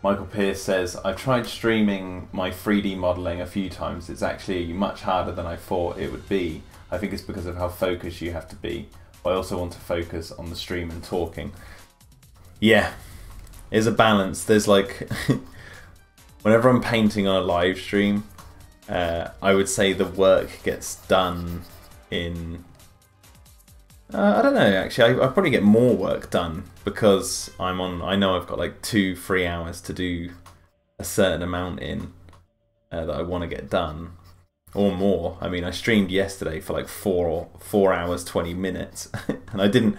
Michael Pierce says, I've tried streaming my 3D modelling a few times. It's actually much harder than I thought it would be. I think it's because of how focused you have to be. I also want to focus on the stream and talking. Yeah, there's a balance. There's like, whenever I'm painting on a live stream, I would say the work gets done in... I don't know, actually, I probably get more work done because I know I've got like 2-3 hours to do a certain amount in that I want to get done, or more. I mean, I streamed yesterday for like 4 hours 20 minutes, and I didn't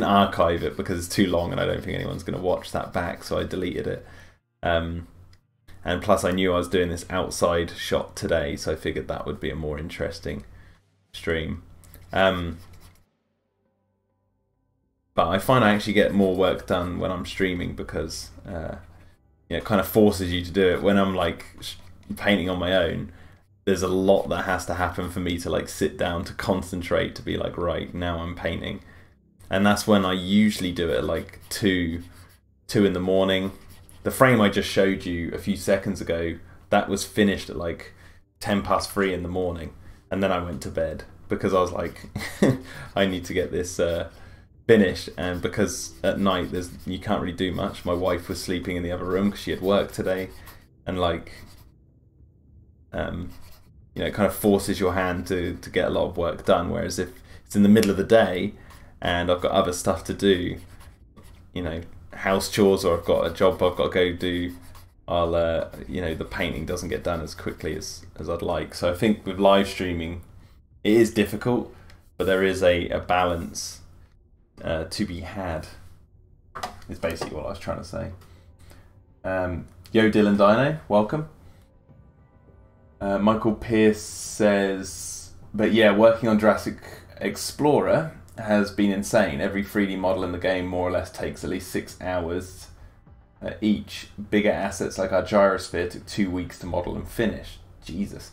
archive it because it's too long, and I don't think anyone's going to watch that back, so I deleted it. And plus, I knew I was doing this outside shot today, so I figured that would be a more interesting stream. But I find I actually get more work done when I'm streaming because it kind of forces you to do it. When I'm like painting on my own, there's a lot that has to happen for me to like sit down to concentrate, to be like, right, now I'm painting. And that's when I usually do it at like 2 in the morning. The frame I just showed you a few seconds ago, that was finished at like 3:10 in the morning, and then I went to bed. because I was like, I need to get this finished, and because at night you can't really do much. My wife was sleeping in the other room because she had work today, and like, you know, it kind of forces your hand to get a lot of work done. Whereas if it's in the middle of the day and I've got other stuff to do, you know, house chores, or I've got a job I've got to go do, I'll you know, the painting doesn't get done as quickly as I'd like. So I think with live streaming, it is difficult, but there is a balance to be had, is basically what I was trying to say. Yo, Dylan Dino, welcome. Michael Pierce says, but yeah, working on Jurassic Explorer has been insane. Every 3D model in the game more or less takes at least 6 hours each. Bigger assets like our gyrosphere took 2 weeks to model and finish. Jesus.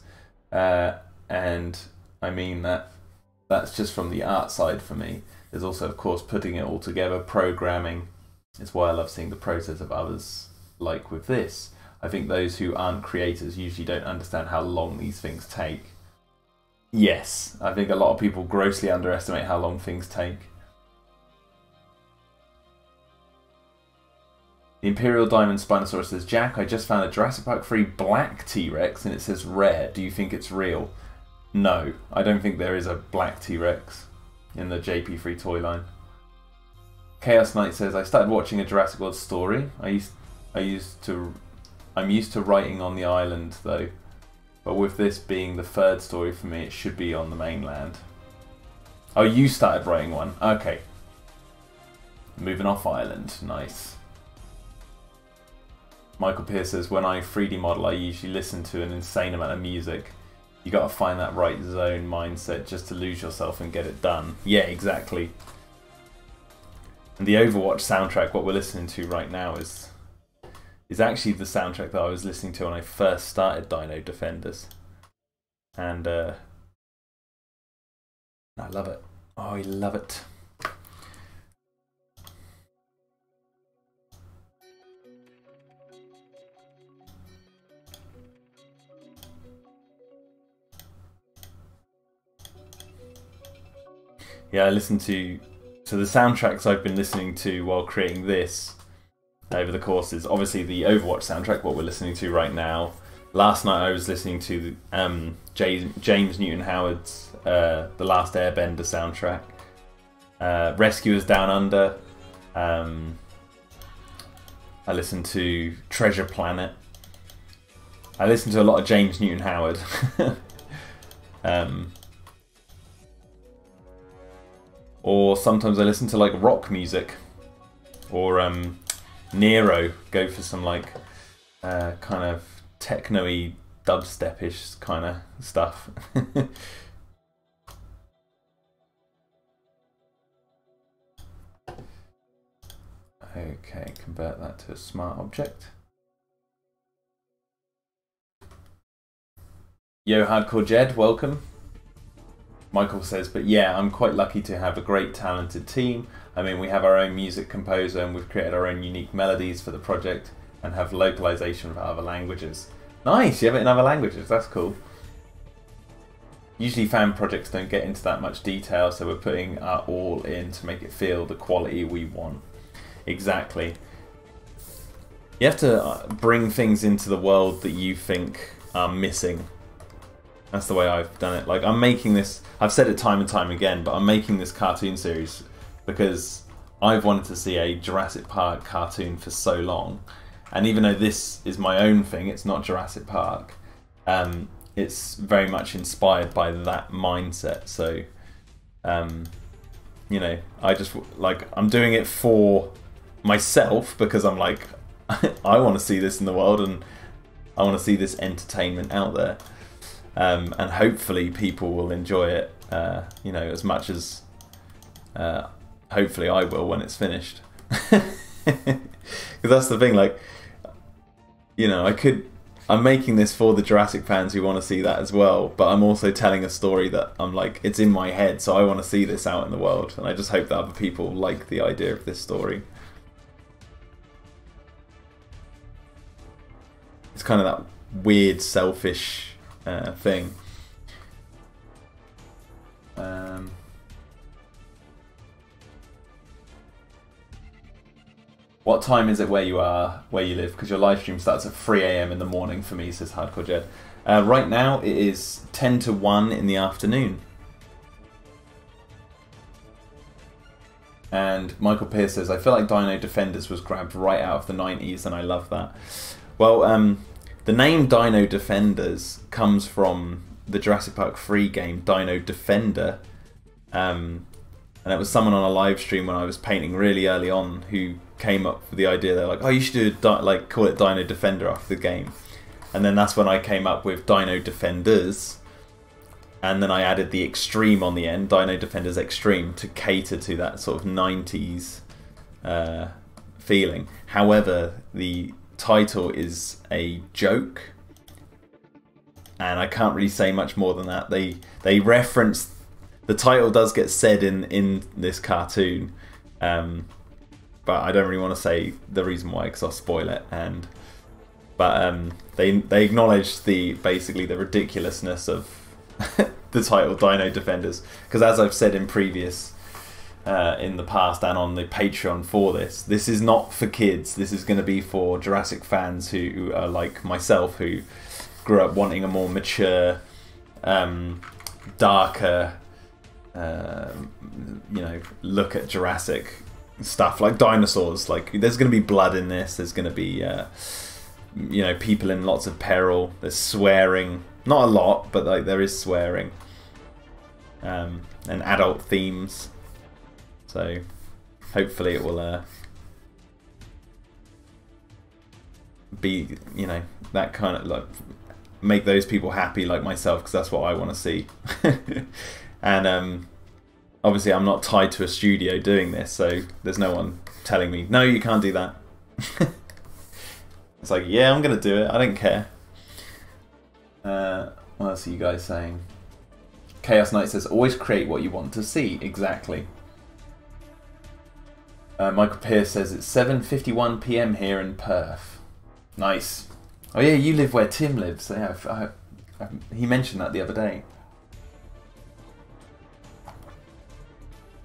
And I mean, that's just from the art side for me. There's also, of course, putting it all together, programming. It's why I love seeing the process of others, like with this. I think those who aren't creators usually don't understand how long these things take. Yes, I think a lot of people grossly underestimate how long things take. The Imperial Diamond Spinosaurus says, Jack, I just found a Jurassic Park 3 black T-Rex and it says rare. Do you think it's real? No, I don't think there is a black T-Rex in the JP3 toy line. Chaos Knight says, I started watching a Jurassic World story. I'm used to writing on the island though, but with this being the third story for me, it should be on the mainland. Oh, you started writing one. Okay. Moving off island. Nice. Michael Pierce says, when I 3D model, I usually listen to an insane amount of music. You got to find that right zone mindset just to lose yourself and get it done. Yeah, exactly. And the Overwatch soundtrack, what we're listening to right now, is actually the soundtrack that I was listening to when I first started Dino-Defenders. And I love it. Oh, I love it. Yeah, I listen to... So the soundtracks I've been listening to while creating this over the course is obviously the Overwatch soundtrack, what we're listening to right now. Last night I was listening to James Newton Howard's The Last Airbender soundtrack. Rescuers Down Under. I listened to Treasure Planet. I listened to a lot of James Newton Howard. Or sometimes I listen to like rock music. Or Nero, go for some like kind of techno-y, dubstep-ish kind of stuff. Okay, convert that to a smart object. Yo, Hardcore Jed, welcome. Michael says, but yeah, I'm quite lucky to have a great talented team. I mean, we have our own music composer and we've created our own unique melodies for the project and have localization for other languages. Nice, you have it in other languages, that's cool. Usually fan projects don't get into that much detail, so we're putting our all in to make it feel the quality we want. Exactly. You have to bring things into the world that you think are missing. That's the way I've done it. Like, I'm making this, I've said it time and time again, but I'm making this cartoon series because I've wanted to see a Jurassic Park cartoon for so long. And even though this is my own thing, it's not Jurassic Park, it's very much inspired by that mindset. So, you know, I just, like, I'm doing it for myself because I'm like, I want to see this in the world and I want to see this entertainment out there. And hopefully people will enjoy it, you know, as much as hopefully I will when it's finished. Because that's the thing, like, you know, I'm making this for the Jurassic fans who want to see that as well, but I'm also telling a story that I'm like, it's in my head, so I want to see this out in the world, and I just hope that other people like the idea of this story. It's kind of that weird, selfish thing. What time is it where you live? Because your live stream starts at 3 AM in the morning for me, says Hardcore Jed. Right now it is 10 to 1 in the afternoon. And Michael Pierce says, I feel like Dino-Defenders was grabbed right out of the 90s and I love that. Well, the name Dino-Defenders comes from the Jurassic Park 3 game, Dino-Defender. And it was someone on a live stream when I was painting really early on who came up with the idea. They're like, oh, you should do call it Dino-Defender after the game. And then that's when I came up with Dino-Defenders. And then I added the Extreme on the end, Dino-Defenders Extreme, to cater to that sort of 90s feeling. However, the title is a joke. And I can't really say much more than that. They reference... The title does get said in this cartoon. But I don't really want to say the reason why, because I'll spoil it. But they acknowledge basically the ridiculousness of the title Dino-Defenders, because as I've said in previous in the past and on the Patreon for this is not for kids. This is going to be for Jurassic fans who are like myself, who grew up wanting a more mature, darker, look at Jurassic stuff, like dinosaurs. Like, there's going to be blood in this. There's going to be people in lots of peril. There's swearing, not a lot, but like there is swearing, and adult themes. So hopefully it will be that kind of, like, make those people happy like myself, because that's what I want to see. And obviously I'm not tied to a studio doing this, so there's no one telling me, no, you can't do that. It's like, yeah, I'm going to do it. I don't care. What else are you guys saying? Chaos Knight says, always create what you want to see. Exactly. Michael Pierce says, it's 7:51 PM here in Perth. Nice. Oh yeah, you live where Tim lives. Yeah, he mentioned that the other day.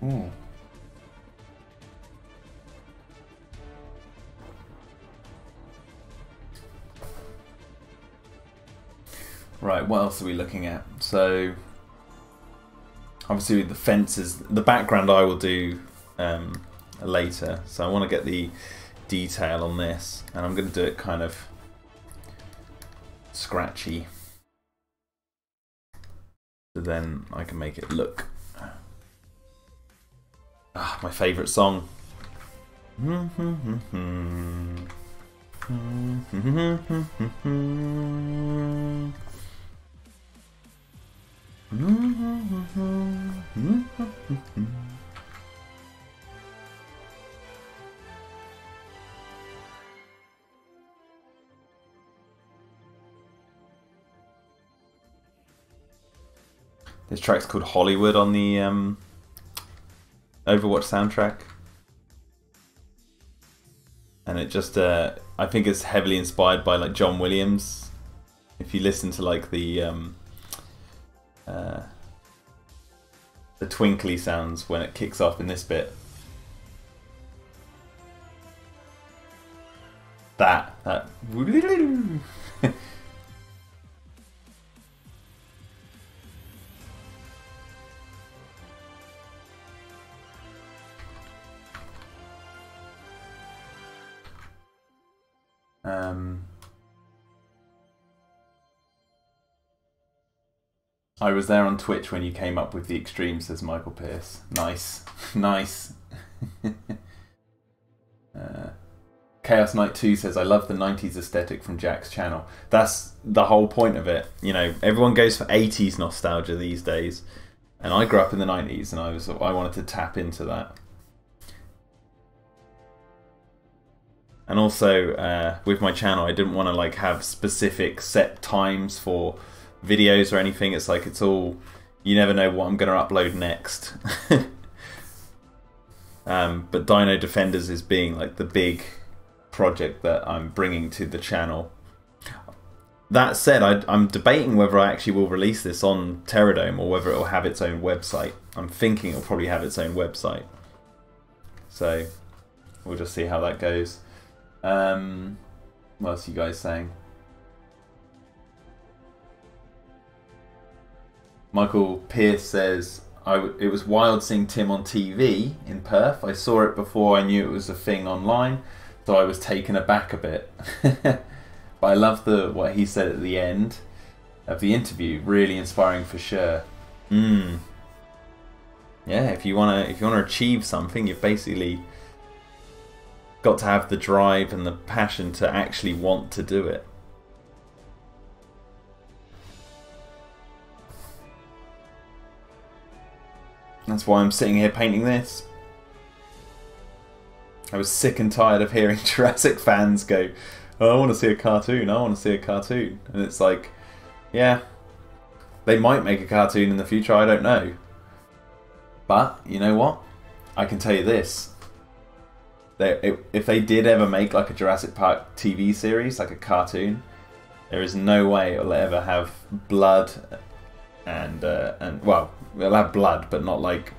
Ooh. Right, what else are we looking at? So, obviously the fences, the background I will do later. So I want to get the detail on this, and I'm going to do it kind of scratchy, so then I can make it look. Ah, my favourite song. This track's called Hollywood on the Overwatch soundtrack, and it just I think it's heavily inspired by like John Williams. If you listen to like the twinkly sounds when it kicks off in this bit, that I was there on Twitch when you came up with the Extreme, says Michael Pierce. Nice. Nice. Chaos Knight 2 says, I love the 90s aesthetic from Jack's channel. That's the whole point of it. Everyone goes for 80s nostalgia these days. And I grew up in the 90s, and I wanted to tap into that. And also, with my channel, I didn't want to like have specific set times for videos or anything. It's like, it's all, you never know what I'm going to upload next. But Dino-Defenders is being like the big project that I'm bringing to the channel. That said, I'm debating whether I actually will release this on Terradome or whether it will have its own website. I'm thinking it'll probably have its own website. So we'll just see how that goes. What else are you guys saying? Michael Pierce says, it was wild seeing Tim on TV in Perth. I saw it before I knew it was a thing online, so I was taken aback a bit. But I love what he said at the end of the interview. Really inspiring for sure. Yeah, if you wanna achieve something, you've basically got to have the drive and the passion to actually want to do it. That's why I'm sitting here painting this. I was sick and tired of hearing Jurassic fans go, oh, I want to see a cartoon, I want to see a cartoon. And it's like, yeah, they might make a cartoon in the future, I don't know. But, you know what? I can tell you this. If they did ever make like a Jurassic Park TV series, like a cartoon, there is no way it'll ever have blood and well, it'll have blood, but not like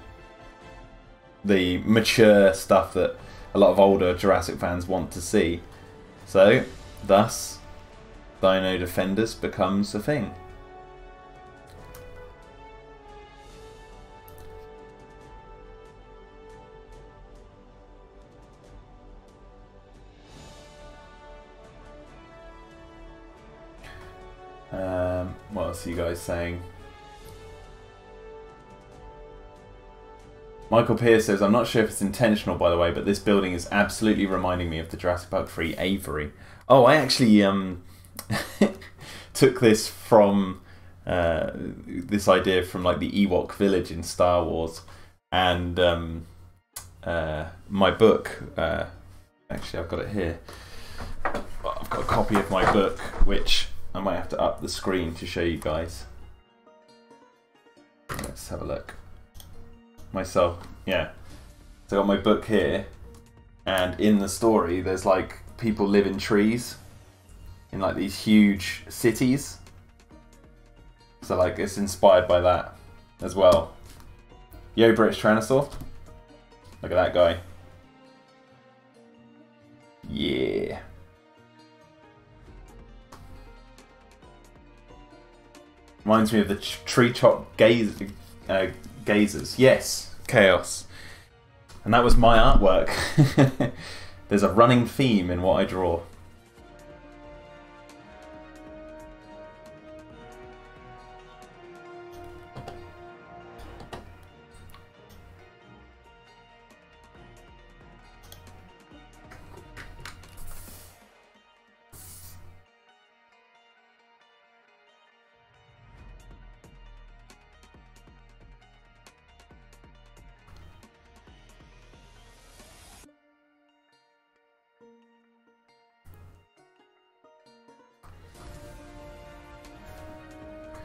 the mature stuff that a lot of older Jurassic fans want to see. So, thus, Dino-Defenders becomes a thing. What else are you guys saying? Michael Pierce says, I'm not sure if it's intentional, by the way, but this building is absolutely reminding me of the Jurassic Park 3 Avery. Oh, I actually took this from this idea from like the Ewok village in Star Wars, and my book. Actually, I've got it here. I've got a copy of my book, which I might have to up the screen to show you guys. Let's have a look. Myself, yeah. So I got my book here, and in the story there's like people live in trees in like these huge cities. So like it's inspired by that as well. Yo, British Tyrannosaur. Look at that guy. Yeah. Reminds me of the tree top gazers. Yes, Chaos. And that was my artwork. There's a running theme in what I draw.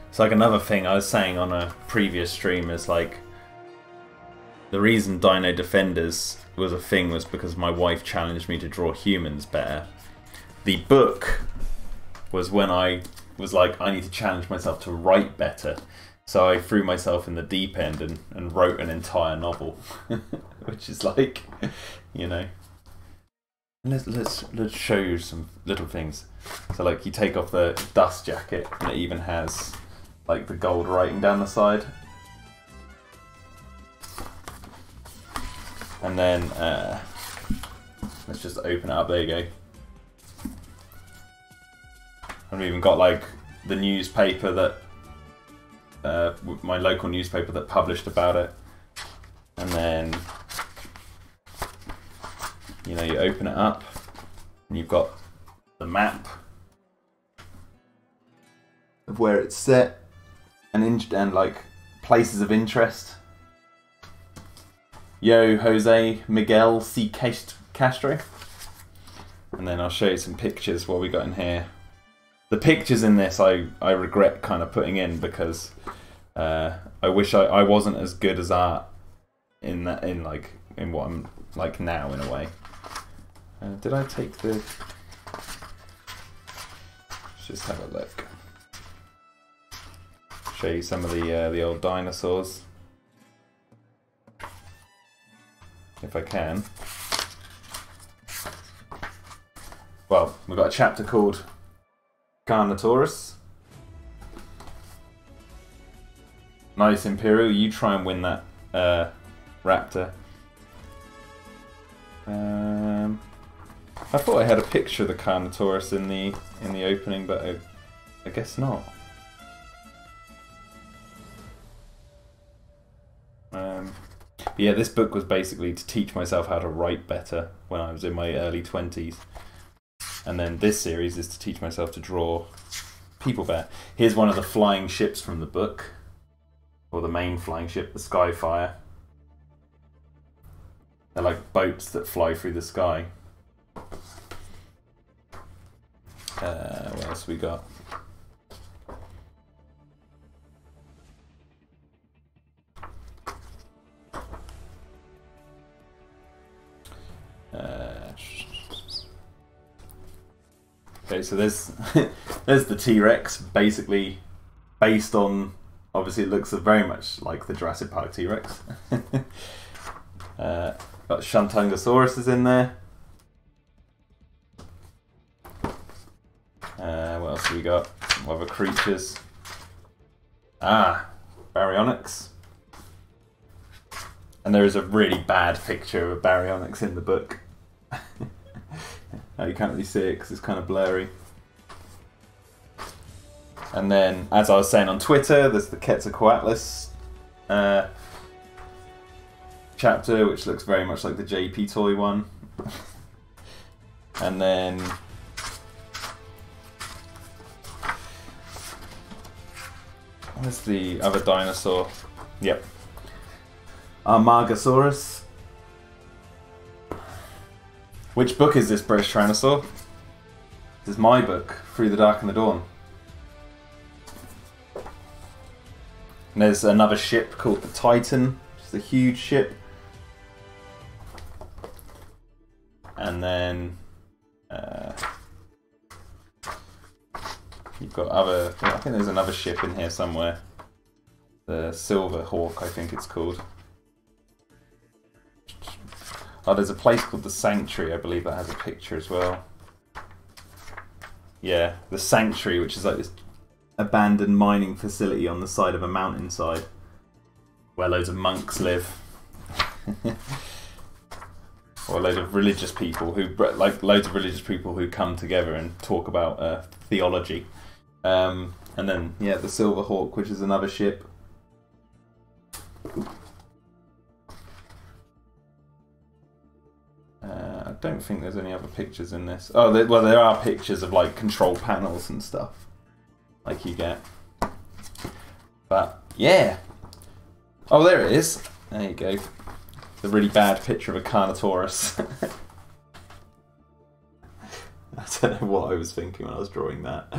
It's like another thing I was saying on a previous stream is like the reason Dino-Defenders was a thing was because my wife challenged me to draw humans better. The book was when I was like, I need to challenge myself to write better. So I threw myself in the deep end and wrote an entire novel, which is like, you know. Let's show you some little things. So like you take off the dust jacket and it even has like the gold writing down the side. And then let's just open it up, there you go. And we've even got like the newspaper that my local newspaper that published about it. And then you know, you open it up and you've got the map of where it's set and like places of interest. Yo, Jose Miguel C. Castro. And then I'll show you some pictures. What we got in here. The pictures in this I regret kind of putting in because I wish I wasn't as good as art in what I'm like now in a way. Did I take the? Let's just have a look. Show you some of the old dinosaurs, if I can. well, we've got a chapter called Carnotaurus. Nice, Imperial, you try and win that raptor. I thought I had a picture of the Carnotaurus in the opening, but I guess not. Yeah, this book was basically to teach myself how to write better when I was in my early 20s. And then this series is to teach myself to draw people better. Here's one of the flying ships from the book. Or the main flying ship, the Skyfire. They're like boats that fly through the sky. What else we got? Okay, so there's there's the T-Rex, basically based on, obviously it looks very much like the Jurassic Park T-Rex. Got Shuntungosaurus is in there. What else have we got? What other creatures? Baryonyx. And there is a really bad picture of a Baryonyx in the book. You can't really see it because it's kind of blurry. And then, as I was saying on Twitter, there's the Quetzalcoatlus chapter, which looks very much like the JP toy one. And then where's the other dinosaur? Yep. Amargasaurus. Which book is this, British Tyrannosaur? This is my book, Through the Dark and the Dawn. And there's another ship called the Titan, which is a huge ship. And then you've got other, I think there's another ship in here somewhere. The Silver Hawk, I think it's called. Oh, there's a place called the Sanctuary, I believe that has a picture as well. Yeah, the Sanctuary, which is like this abandoned mining facility on the side of a mountainside where loads of monks live. Or a load of religious people who come together and talk about theology. And then, yeah, the Silver Hawk, which is another ship. I don't think there's any other pictures in this. Oh, well, there are pictures of like control panels and stuff, like you get. But yeah. Oh, there it is. There you go. The really bad picture of a Carnotaurus. I don't know what I was thinking when I was drawing that.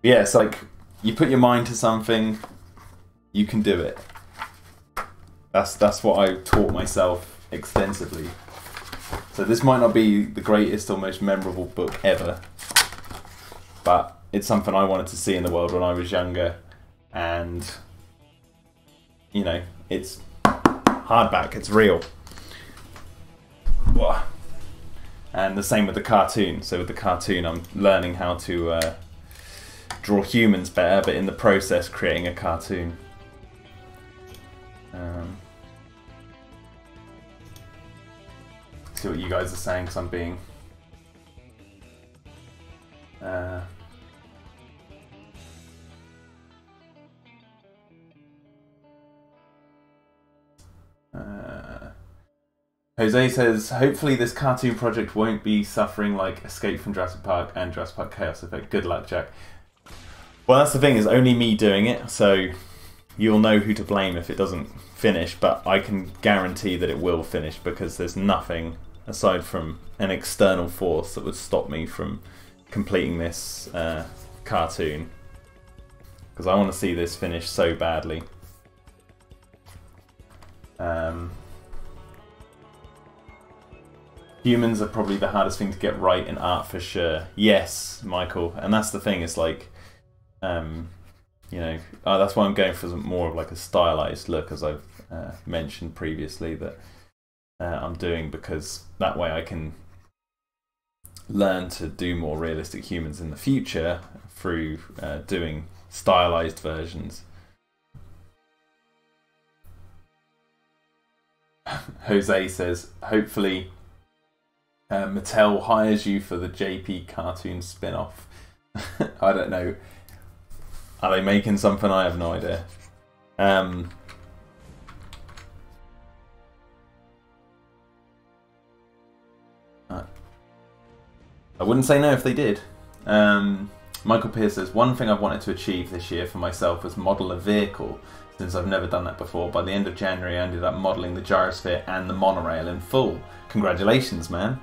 Yeah, it's like you put your mind to something, you can do it. That's what I taught myself extensively. So this might not be the greatest or most memorable book ever, but it's something I wanted to see in the world when I was younger, and you know, it's hardback, it's real. And the same with the cartoon. So with the cartoon I'm learning how to draw humans better, but in the process creating a cartoon. See what you guys are saying, because I'm being Jose says, hopefully this cartoon project won't be suffering like Escape from Jurassic Park and Jurassic Park Chaos Effect. Good luck, Jack. Well, that's the thing, is only me doing it, so you'll know who to blame if it doesn't finish, but I can guarantee that it will finish, because there's nothing aside from an external force that would stop me from completing this cartoon, because I want to see this finish so badly. Humans are probably the hardest thing to get right in art, for sure. Yes, Michael, and that's the thing, it's like you know, that's why I'm going for more of like a stylized look, as I've mentioned previously, that I'm doing, because that way I can learn to do more realistic humans in the future through doing stylized versions. Jose says, hopefully Mattel hires you for the JP cartoon spin-off. I don't know. Are they making something? I have no idea. I wouldn't say no if they did. Michael Pierce says, one thing I've wanted to achieve this year for myself was model a vehicle, since I've never done that before. By the end of January, I ended up modelling the gyrosphere and the monorail in full. Congratulations, man.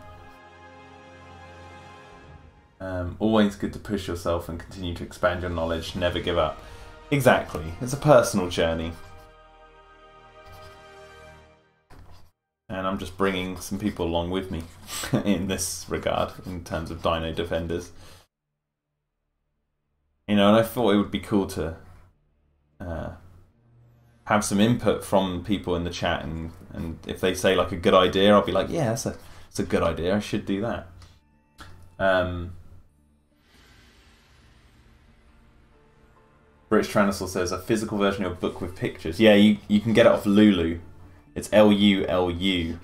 Always good to push yourself and continue to expand your knowledge. Never give up. Exactly. It's a personal journey. And I'm just bringing some people along with me in this regard, in terms of Dino-Defenders. You know, and I thought it would be cool to have some input from people in the chat, and if they say like a good idea, I'll be like, yeah, that's a good idea, I should do that. British Tyrannosaur says, a physical version of a book with pictures. Yeah, you can get it off Lulu. It's Lulu.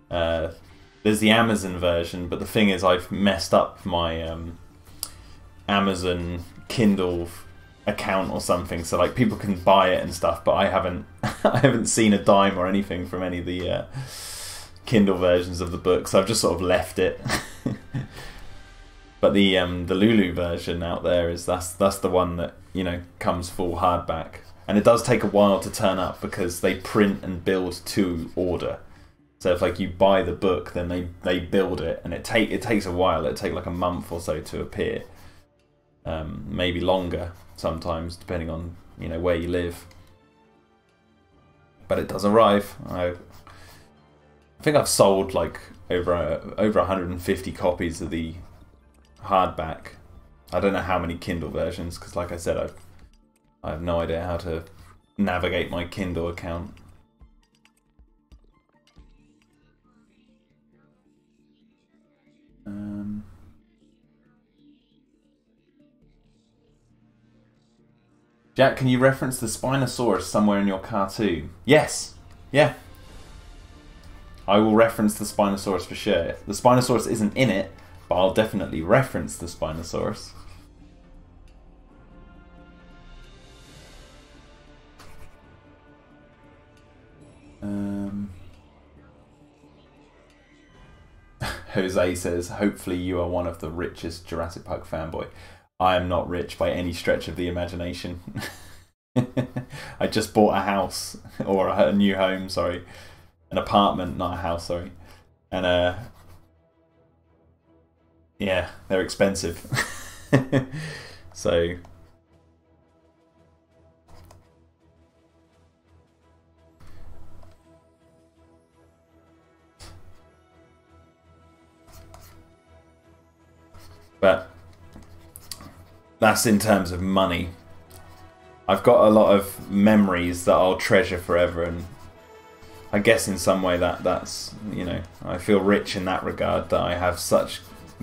There's the Amazon version, but the thing is, I've messed up my Amazon Kindle account or something, so like people can buy it and stuff, but I haven't seen a dime or anything from any of the Kindle versions of the book, so I've just sort of left it. But the Lulu version out there that's the one that, you know, comes full hardback. And it does take a while to turn up because they print and build to order. So if like you buy the book, then they build it, and it takes a while. It takes like a month or so to appear, maybe longer sometimes, depending on, you know, where you live. But it does arrive. I think I've sold like over 150 copies of the hardback. I don't know how many Kindle versions, because like I said, I have no idea how to navigate my Kindle account. Jack, can you reference the Spinosaurus somewhere in your cartoon? Yes. Yeah. I will reference the Spinosaurus for sure. The Spinosaurus isn't in it, but I'll definitely reference the Spinosaurus. Jose says, hopefully you are one of the richest Jurassic Park fanboy. I am not rich by any stretch of the imagination. I just bought a house, or a new home, sorry. An apartment, not a house, sorry. And yeah, they're expensive. So but that's in terms of money. I've got a lot of memories that I'll treasure forever, and I guess in some way that's, you know, I feel rich in that regard, that I have such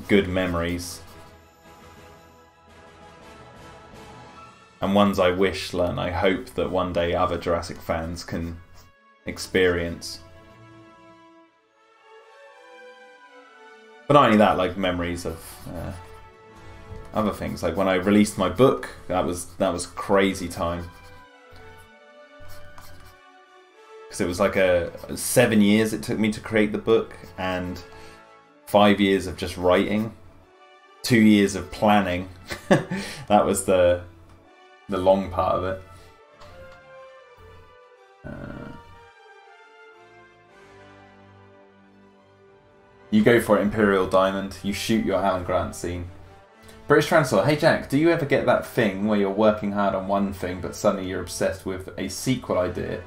good memories. And ones I wish and I hope that one day other Jurassic fans can experience. But not only that, like memories of other things. Like when I released my book, that was crazy time. Because it was like 7 years it took me to create the book, and 5 years of just writing, 2 years of planning. That was the long part of it. You go for it, Imperial Diamond. You shoot your Alan Grant scene. British Translator, hey Jack, do you ever get that thing where you're working hard on one thing but suddenly you're obsessed with a sequel idea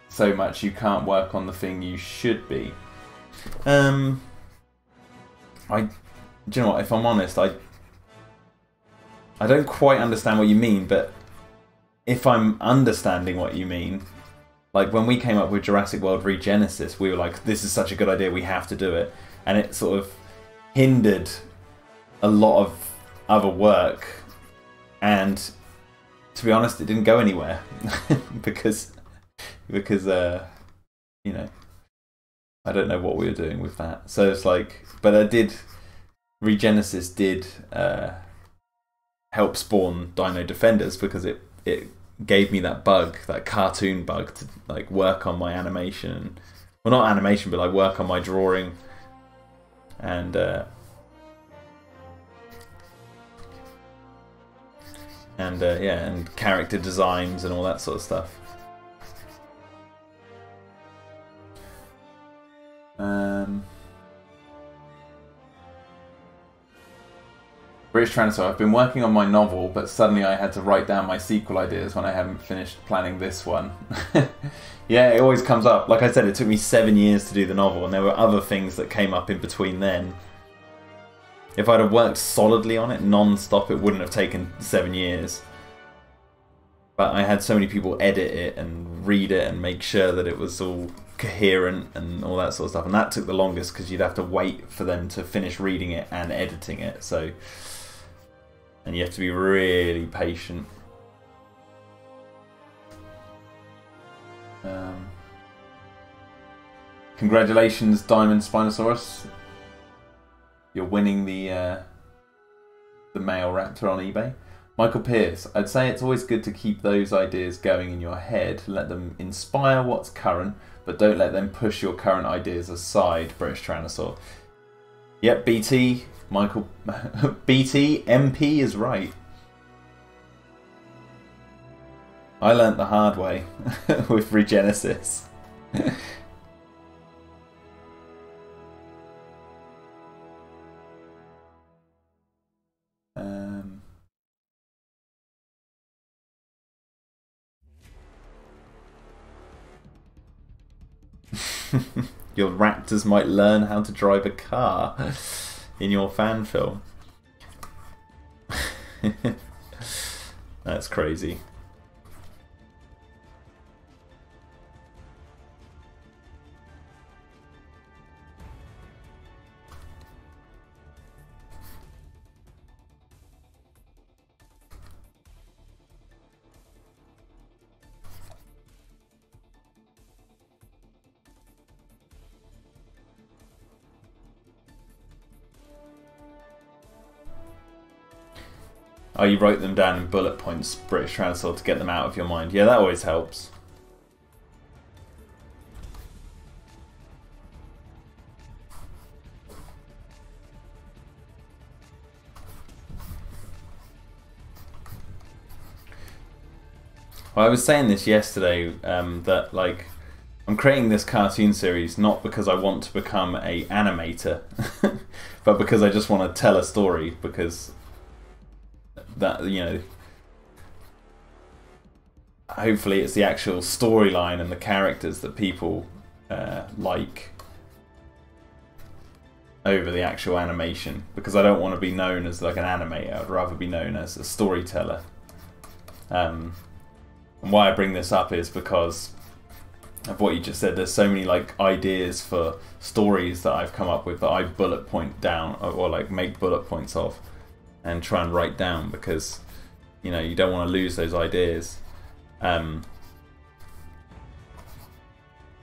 so much you can't work on the thing you should be? Do you know what, if I'm honest, I don't quite understand what you mean, but if I'm understanding what you mean, Like when we came up with Jurassic World Regenesis, we were like, this is such a good idea, we have to do it. And it sort of hindered a lot of other work. And to be honest, it didn't go anywhere because you know, I don't know what we were doing with that. So it's like, but Regenesis did help spawn Dino-Defenders because it gave me that bug, that cartoon bug, to like work on my animation. Well, not animation, but like work on my drawing and yeah, and character designs and all that sort of stuff. British Tyrannosaur, I've been working on my novel, but suddenly I had to write down my sequel ideas when I haven't finished planning this one. Yeah, it always comes up. Like I said, it took me 7 years to do the novel, and there were other things that came up in between then. If I'd have worked solidly on it, non-stop, it wouldn't have taken 7 years. But I had so many people edit it and read it and make sure that it was all coherent and all that sort of stuff. And that took the longest because you'd have to wait for them to finish reading it and editing it. So, and you have to be really patient. Congratulations, Diamond Spinosaurus. You're winning the male raptor on eBay. Michael Pierce, I'd say it's always good to keep those ideas going in your head. Let them inspire what's current, but don't let them push your current ideas aside, British Tyrannosaur. Yep, BT, Michael, BT, MP is right. I learnt the hard way with Regenesis. Your raptors might learn how to drive a car in your fan film. That's crazy. Oh, you wrote them down in bullet points, British Tyrannosaur, to get them out of your mind. Yeah, that always helps. Well, I was saying this yesterday, that like I'm creating this cartoon series not because I want to become an animator, but because I just want to tell a story, because that, you know, hopefully it's the actual storyline and the characters that people like over the actual animation, because I don't want to be known as like an animator. I'd rather be known as a storyteller. And why I bring this up is because of what you just said. There's so many like ideas for stories that I've come up with that I bullet point down, or like make bullet points of and try and write down, because, you know, you don't want to lose those ideas. So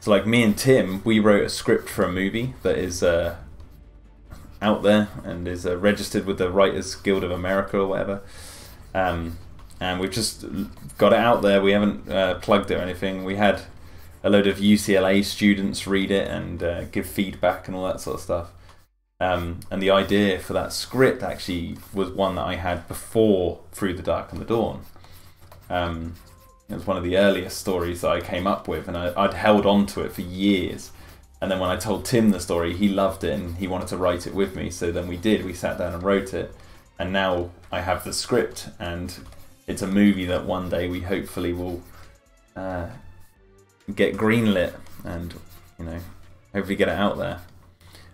like me and Tim, we wrote a script for a movie that is out there and is registered with the Writers Guild of America or whatever. And we've just got it out there. We haven't plugged it or anything. We had a load of UCLA students read it and give feedback and all that sort of stuff. And the idea for that script actually was one that I had before Through the Dark and the Dawn. It was one of the earliest stories that I came up with, and I'd held on to it for years. And then when I told Tim the story, he loved it and he wanted to write it with me. So then we sat down and wrote it. And now I have the script, and it's a movie that one day we hopefully will get greenlit and, you know, hopefully get it out there.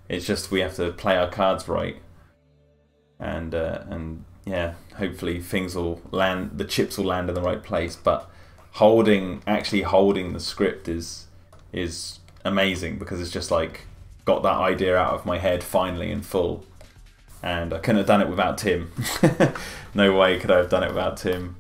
It's just we have to play our cards right, and yeah, hopefully things will land, the chips will land in the right place. But actually holding the script is amazing, because it's just like got that idea out of my head finally in full, and I couldn't have done it without Tim. No way could I have done it without Tim.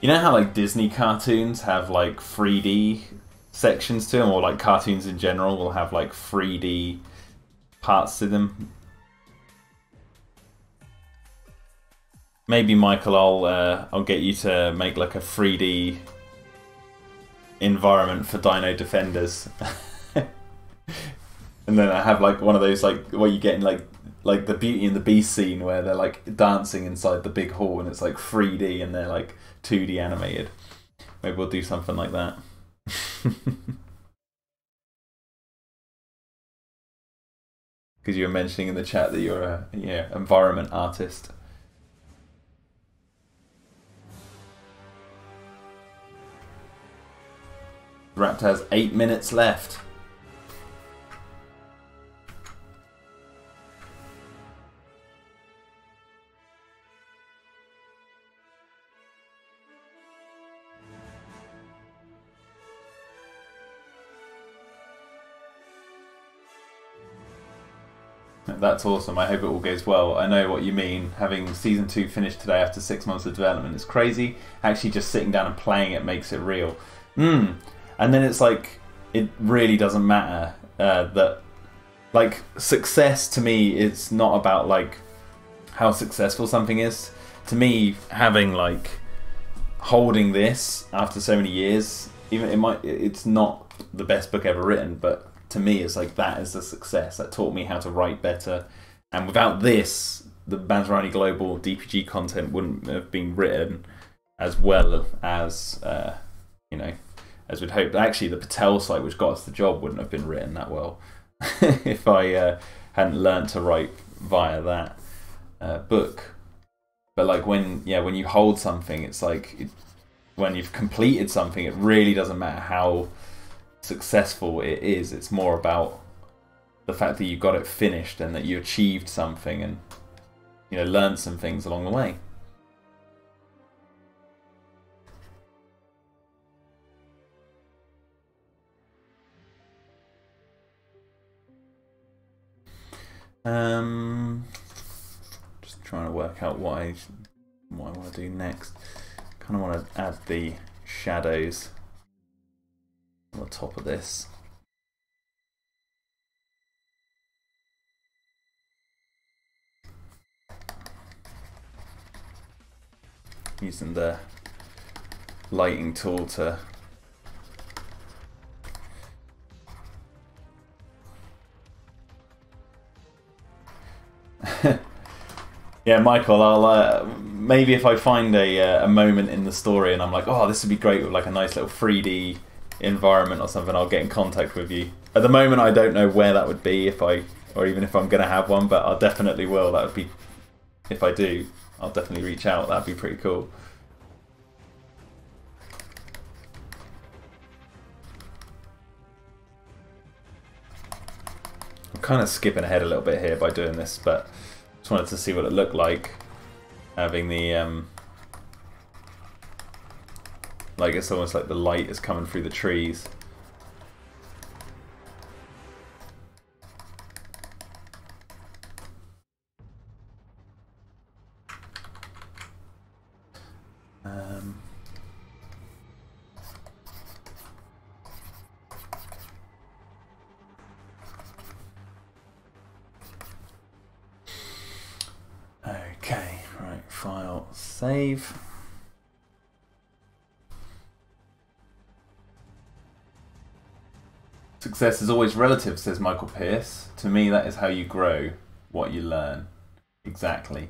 You know how like Disney cartoons have like 3D sections to them, or like cartoons in general will have like 3D parts to them? Maybe Michael, I'll get you to make like a 3D environment for Dino-Defenders. And then I have like one of those like what you get in like the Beauty and the Beast scene where they're like dancing inside the big hall and it's like 3D and they're like 2D animated. Maybe we'll do something like that. Because you were mentioning in the chat that you're a environment artist. Raptor has 8 minutes left. That's awesome. I hope it all goes well. I know what you mean. Having season 2 finished today after 6 months of development is crazy. Actually, just sitting down and playing it makes it real. And then it's like, it really doesn't matter that, like, success to me, it's not about like how successful something is. To me, having like holding this after so many years, even it's not the best book ever written, but to me, it's like that is a success. That taught me how to write better. And without this, the Mazrani Global DPG content wouldn't have been written as well as, as we'd hoped. Actually, the Patel site, which got us the job, wouldn't have been written that well if I hadn't learned to write via that book. But like when you hold something, it's like when you've completed something, it really doesn't matter how successful it is. It's more about the fact that you got it finished and that you achieved something and learned some things along the way. Just trying to work out what I want to do next. Kind of want to add the shadows on the top of this. Using the lighting tool to yeah, Michael, I'll maybe if I find a moment in the story and I'm like, oh, this would be great with like a nice little 3D environment or something, I'll get in contact with you. At the moment, I don't know where that would be, or even if I'm gonna have one, but I definitely will. That would be, if I do, I'll definitely reach out. That'd be pretty cool. I'm kind of skipping ahead a little bit here by doing this, but just wanted to see what it looked like having the like it's almost like the light is coming through the trees. Okay, right, file, save. Success is always relative, says Michael Pierce. To me, that is how you grow. what you learn. Exactly.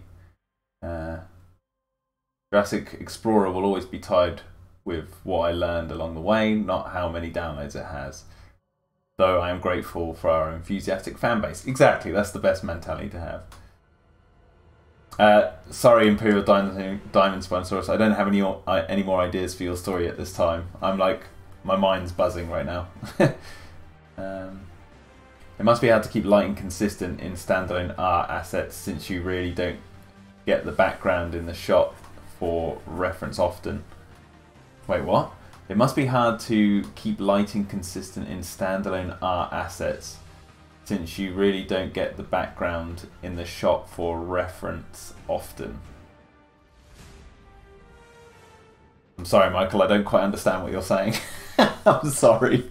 Jurassic Explorer will always be tied with what I learned along the way, not how many downloads it has. Though I am grateful for our enthusiastic fan base. Exactly, that's the best mentality to have. Sorry, Imperial Diamond Spinosaurus, I don't have any more ideas for your story at this time. I'm like, my mind's buzzing right now. It must be hard to keep lighting consistent in standalone art assets since you really don't get the background in the shot for reference often. Wait, what? It must be hard to keep lighting consistent in standalone art assets since you really don't get the background in the shot for reference often. I'm sorry, Michael, I don't quite understand what you're saying. I'm sorry.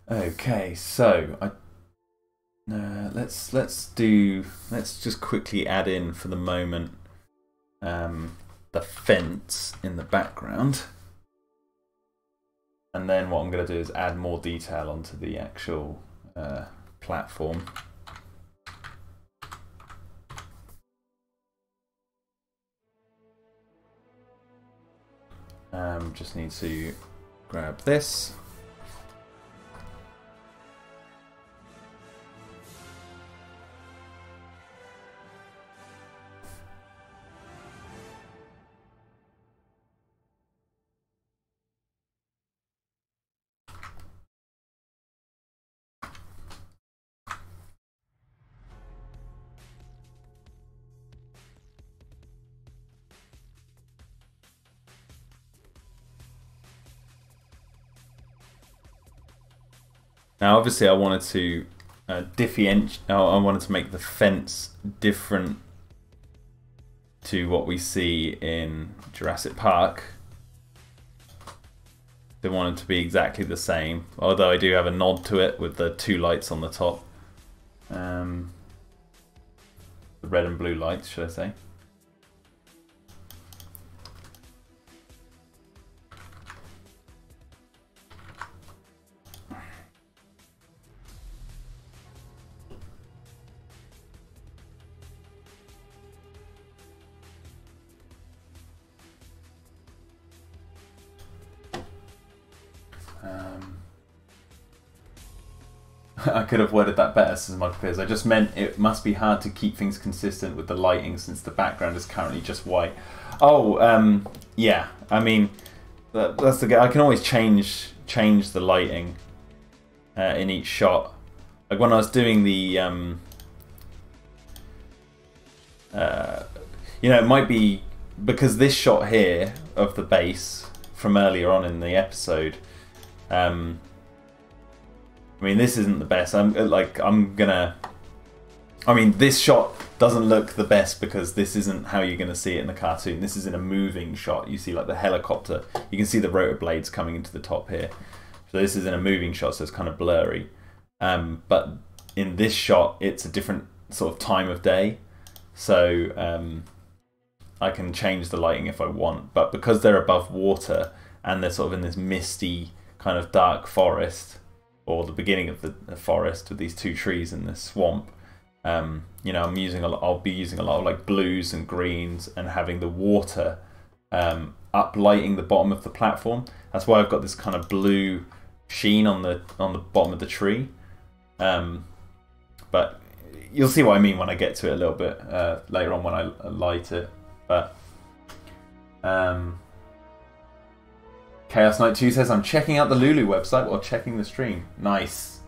Okay, so let's just quickly add in for the moment the fence in the background, and then what I'm going to do is add more detail onto the actual platform. Just need to grab this. Now, obviously, I wanted to I wanted to make the fence different to what we see in Jurassic Park. They want it to be exactly the same, although I do have a nod to it with the two lights on the top. The red and blue lights, should I say. I could have worded that better, says Michael Pierce. I just meant it must be hard to keep things consistent with the lighting since the background is currently just white. Oh, yeah. I mean, that's the. I can always change the lighting in each shot. Like when I was doing the, you know, it might be because this shot here of the base from earlier on in the episode. I mean, this isn't the best. I mean, this shot doesn't look the best because this isn't how you're gonna see it in the cartoon. This is in a moving shot. You see like the helicopter. You can see the rotor blades coming into the top here. So this is in a moving shot, so it's kind of blurry. But in this shot, it's a different sort of time of day. So I can change the lighting if I want. But because they're above water and they're sort of in this misty kind of dark forest, or the beginning of the forest with these two trees in this swamp, you know, I'll be using a lot of like blues and greens and having the water uplighting the bottom of the platform. That's why I've got this kind of blue sheen on the bottom of the tree. But you'll see what I mean when I get to it a little bit later on when I light it. But Chaos Knight 2 says, I'm checking out the Lulu website while checking the stream. Nice.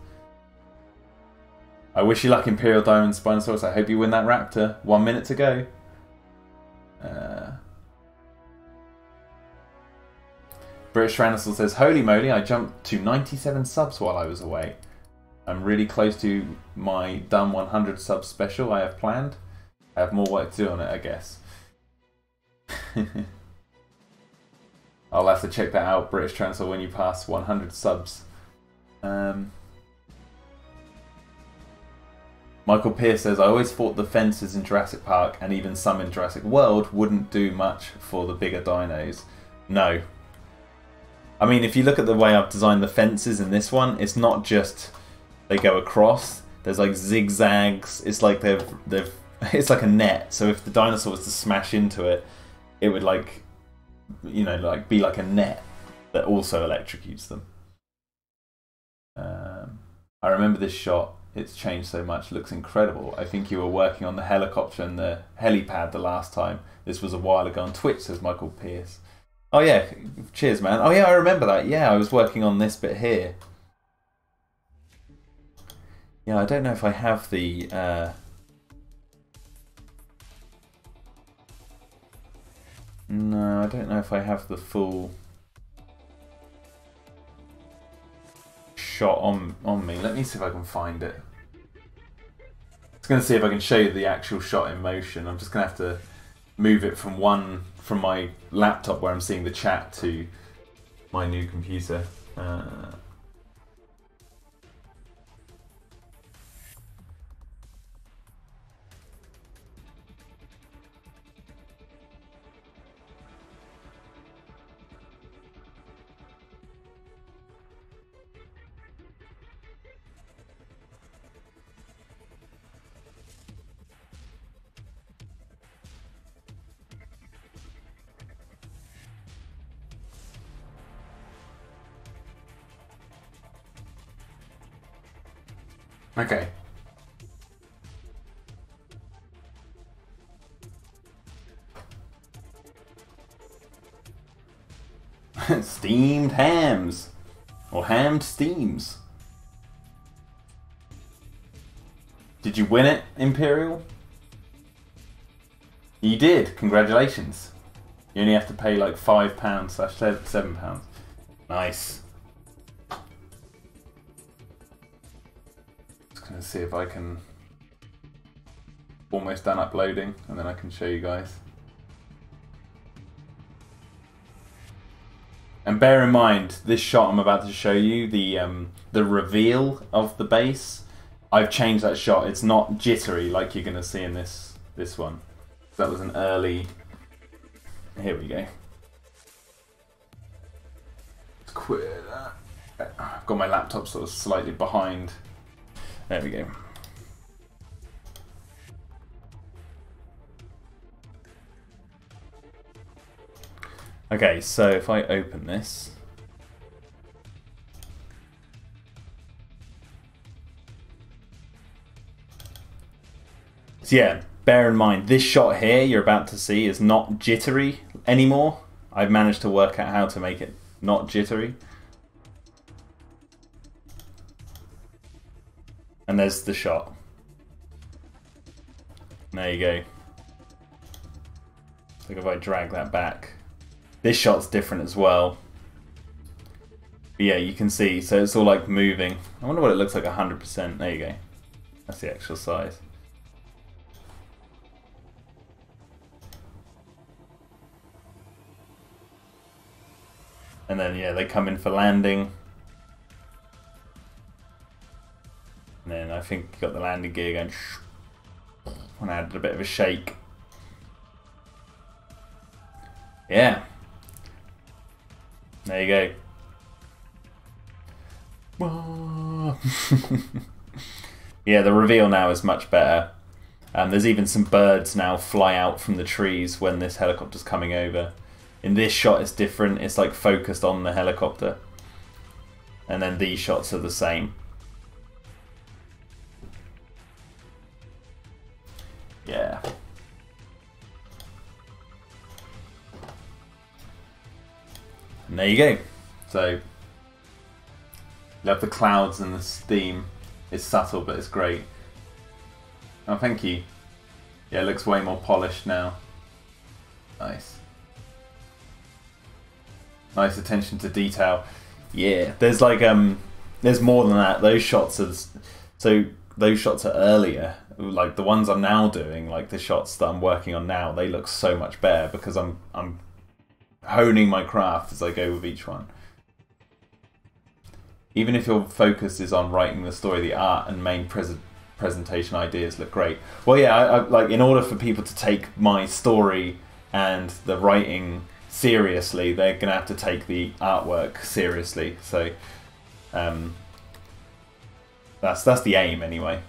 I wish you luck, Imperial Diamond Spinosaurus. I hope you win that raptor. 1 minute to go. British Tyrannosaur says, holy moly, I jumped to 97 subs while I was away. I'm really close to my done 100 subs special I have planned. I have more work to do on it, I guess. I'll have to check that out, British Tyrannosaur, when you pass 100 subs. Michael Pearce says, I always thought the fences in Jurassic Park and even some in Jurassic World wouldn't do much for the bigger dinos. No. I mean, if you look at the way I've designed the fences in this one, it's not just they go across. There's like zigzags. It's like it's like a net. So if the dinosaur was to smash into it, it would like, you know, like be like a net that also electrocutes them. I remember this shot. It's changed so much. Looks incredible. I think you were working on the helicopter and the helipad the last time. This was a while ago on Twitch, says Michael Pearce. Oh yeah, cheers man. Oh yeah, I remember that. Yeah, I was working on this bit here. Yeah, I don't know if I have the... No, I don't know if I have the full shot on me. Let me see if I can find it. I was going to see if I can show you the actual shot in motion. I'm just going to have to move it from my laptop where I'm seeing the chat to my new computer. Okay. Steamed hams. Or hammed steams. Did you win it, Imperial? You did. Congratulations. You only have to pay like £5/7. Nice. Going to see if I can... Almost done uploading, and then I can show you guys. And bear in mind, this shot I'm about to show you, the reveal of the base, I've changed that shot. It's not jittery like you're going to see in this one. That was an early... Here we go. Let's quit that. I've got my laptop sort of slightly behind. There we go. Okay, so if I open this, so yeah, bear in mind this shot here you're about to see is not jittery anymore. I've managed to work out how to make it not jittery. And there's the shot. There you go. Look if I drag that back. This shot's different as well. But yeah, you can see, so it's all like moving. I wonder what it looks like 100%. There you go. That's the actual size. And then yeah, they come in for landing. And then I think you got the landing gear going, and I added a bit of a shake. Yeah. There you go. Yeah, the reveal now is much better. There's even some birds now fly out from the trees when this helicopter's coming over. In this shot it's different, it's like focused on the helicopter. And then these shots are the same. Yeah. And there you go. So, you have the clouds and the steam. It's subtle, but it's great. Oh, thank you. Yeah, it looks way more polished now. Nice. Nice attention to detail. Yeah, there's like there's more than that. Those shots are earlier. Like the ones I'm now doing, like the shots that I'm working on now, they look so much better because I'm honing my craft as I go with each one. Even if your focus is on writing the story, the art and main presentation ideas look great. Well, yeah, I like in order for people to take my story and the writing seriously, they're gonna have to take the artwork seriously. So that's the aim anyway.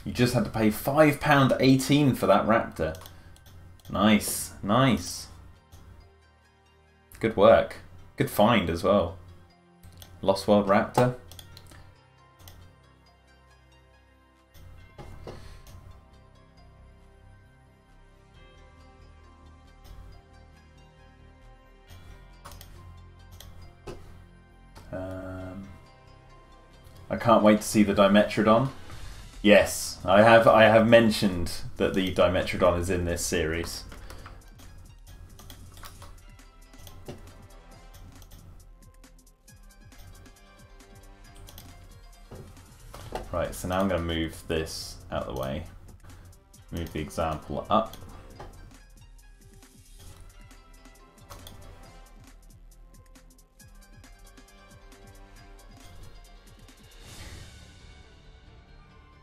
You just had to pay £5.18 for that raptor. Nice, nice. Good work. Good find as well. Lost World Raptor. I can't wait to see the Dimetrodon. Yes, I have mentioned that the Dimetrodon is in this series. Right, so now I'm going to move this out of the way. Move the example up.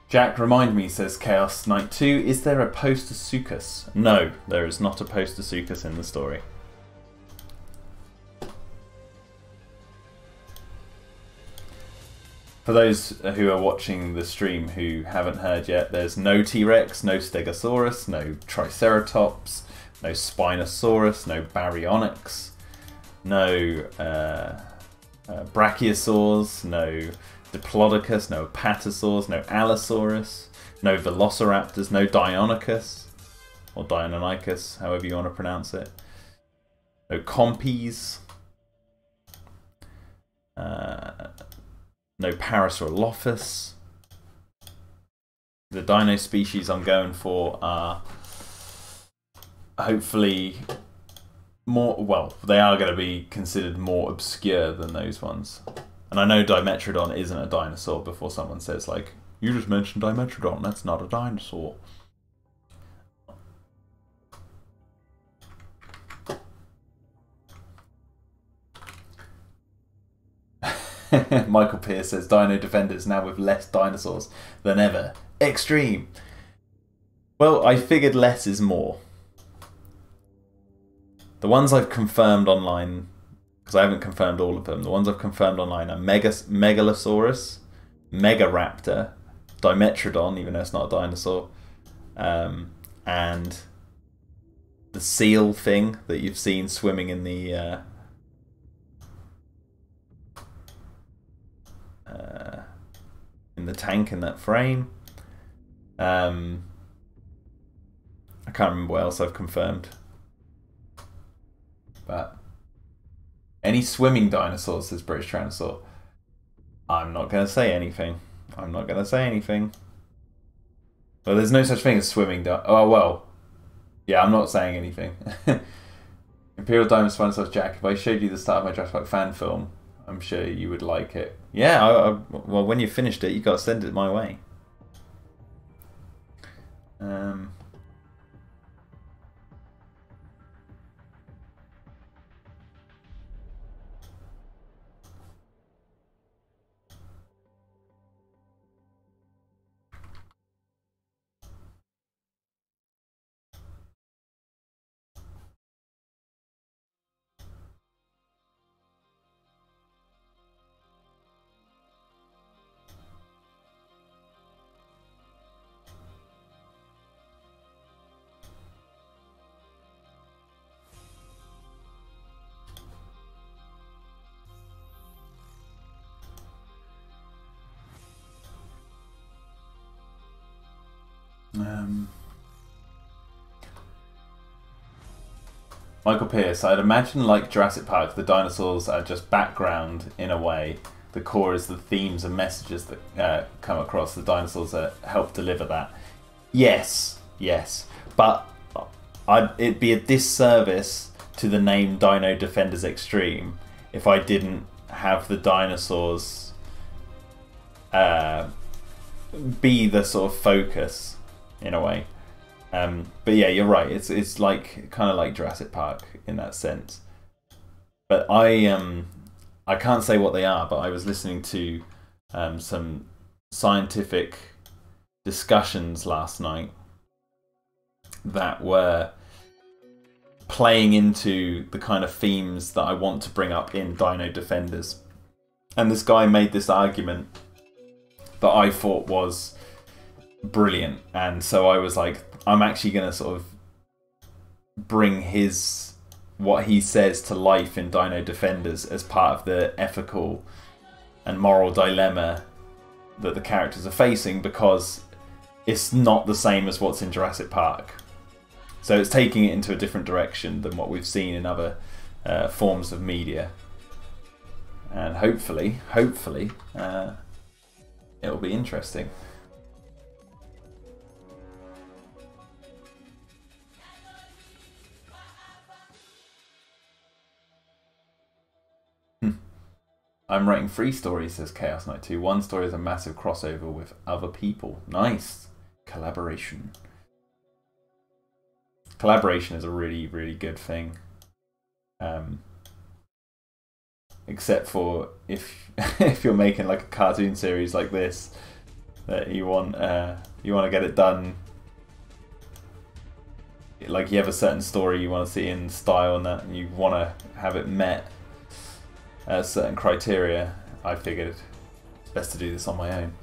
Jack, remind me, says Chaos Knight 2, is there a post-Asukas? No, there is not a post-Asukas in the story. For those who are watching the stream who haven't heard yet, there's no T-Rex, no Stegosaurus, no Triceratops, no Spinosaurus, no Baryonyx, no Brachiosaurs, no Diplodocus, no Apatosaurs, no Allosaurus, no Velociraptors, no Deinonychus, or Deinonychus, however you want to pronounce it. No Compies, no Parasaurolophus. The dino species I'm going for are hopefully more, well, they are going to be considered more obscure than those ones. And I know Dimetrodon isn't a dinosaur before someone says, like, you just mentioned Dimetrodon, that's not a dinosaur. Michael Pierce says, Dino-Defenders now with less dinosaurs than ever. Extreme! Well, I figured less is more. The ones I've confirmed online, because I haven't confirmed all of them, the ones I've confirmed online are Megalosaurus, Megaraptor, Dimetrodon, even though it's not a dinosaur, and the seal thing that you've seen swimming in the tank in that frame. I can't remember what else I've confirmed. But any swimming dinosaurs, says British Tyrannosaur. I'm not going to say anything. I'm not going to say anything. Well, there's no such thing as swimming oh, well. Yeah, I'm not saying anything. Imperial Diamond Spinosaurus Jack, if I showed you the start of my Jurassic Park fan film, I'm sure you would like it. Yeah, well, when you finished it, you got to send it my way. Michael Pierce, I'd imagine like Jurassic Park, the dinosaurs are just background in a way. The core is the themes and messages that come across. The dinosaurs help deliver that. Yes, yes. But it'd be a disservice to the name Dino-Defenders Extreme if I didn't have the dinosaurs be the sort of focus in a way. But yeah, you're right. It's like kind of like Jurassic Park in that sense. But I can't say what they are. But I was listening to some scientific discussions last night that were playing into the kind of themes that I want to bring up in Dino-Defenders. And this guy made this argument that I thought was brilliant, and so I was like, I'm actually going to sort of bring what he says to life in Dino-Defenders as part of the ethical and moral dilemma that the characters are facing, because it's not the same as what's in Jurassic Park. So it's taking it into a different direction than what we've seen in other forms of media. And hopefully, it'll be interesting. I'm writing 3 stories, says Chaos Knight 2. One story is a massive crossover with other people. Nice. Collaboration. Collaboration is a really, really good thing. Except for if you're making like a cartoon series like this, that you want to get it done. Like you have a certain story you want to see in style and that, and you want to have it met certain criteria. I figured it's best to do this on my own.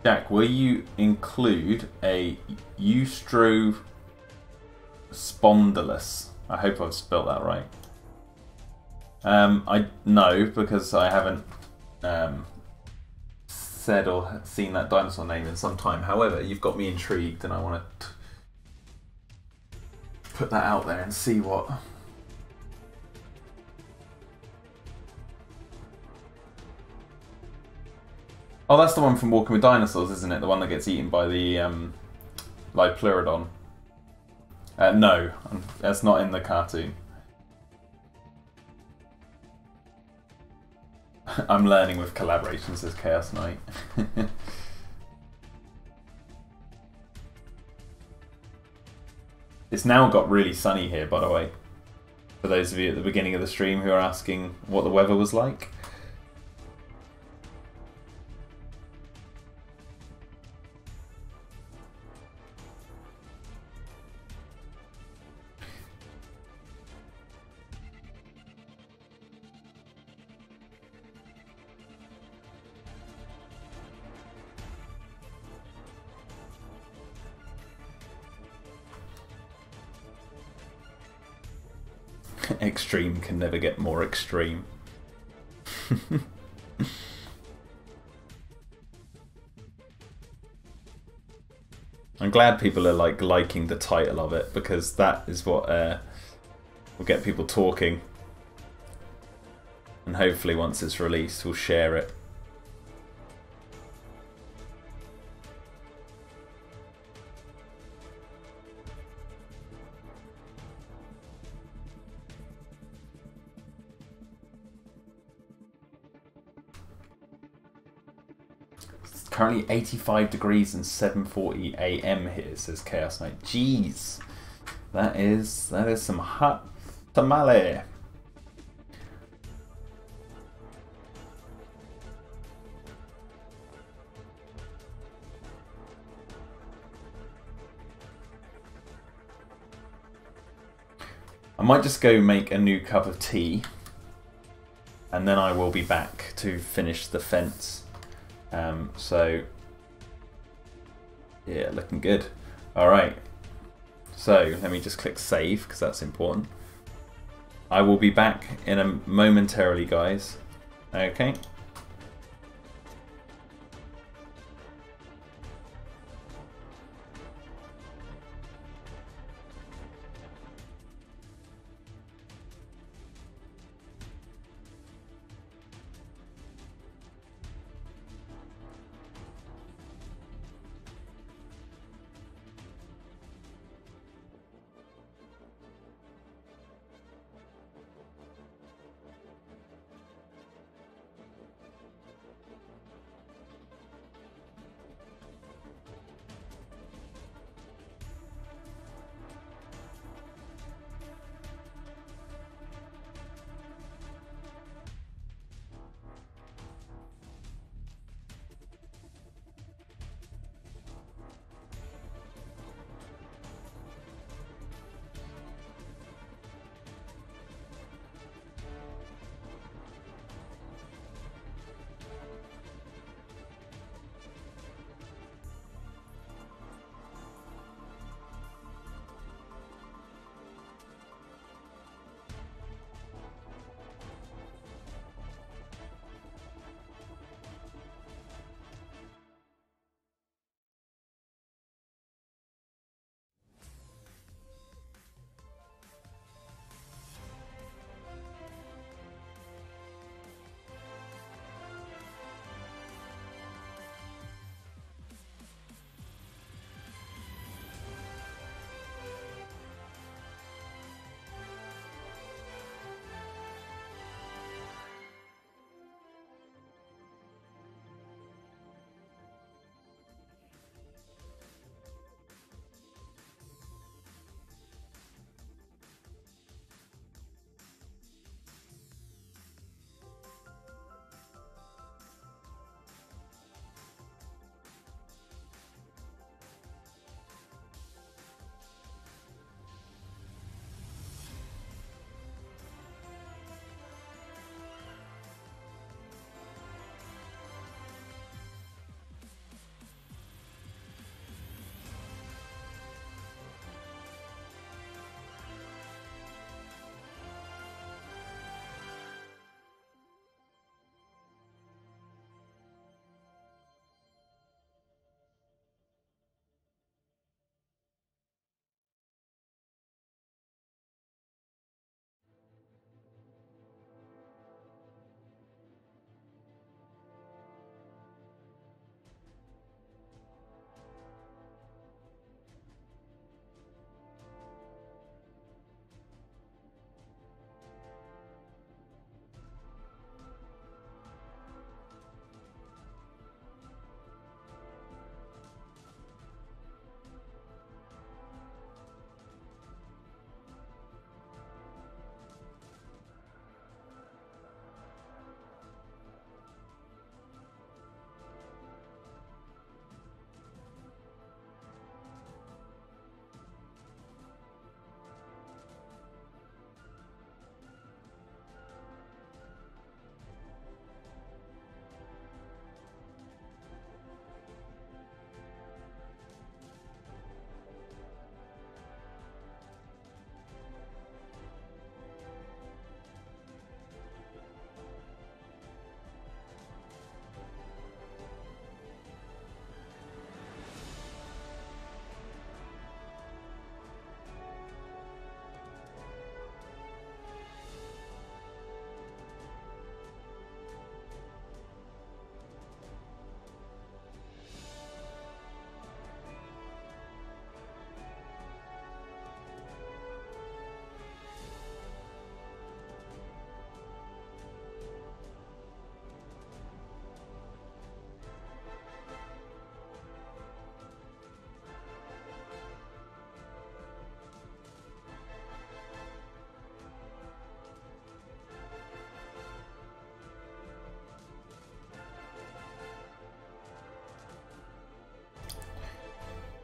Jack, will you include a Eustrospondylus? I hope I've spelled that right. No, because I haven't said or seen that dinosaur name in some time. However, you've got me intrigued, and I want to put that out there and see what. Oh, that's the one from Walking with Dinosaurs, isn't it? The one that gets eaten by the Liopleurodon. No, that's not in the cartoon. I'm learning with collaborations, says Chaos Knight. It's now got really sunny here, by the way. For those of you at the beginning of the stream who are asking what the weather was like. Extreme can never get more extreme. I'm glad people are liking the title of it, because that is what will get people talking. And hopefully once it's released, we'll share it. Currently 85 degrees and 7:40 AM here, says Chaos Knight. Jeez, that is some hot tamale. I might just go make a new cup of tea, and then I will be back to finish the fence. So yeah, looking good. All right, so let me just click save, because that's important. I will be back in a momentarily, guys. Okay.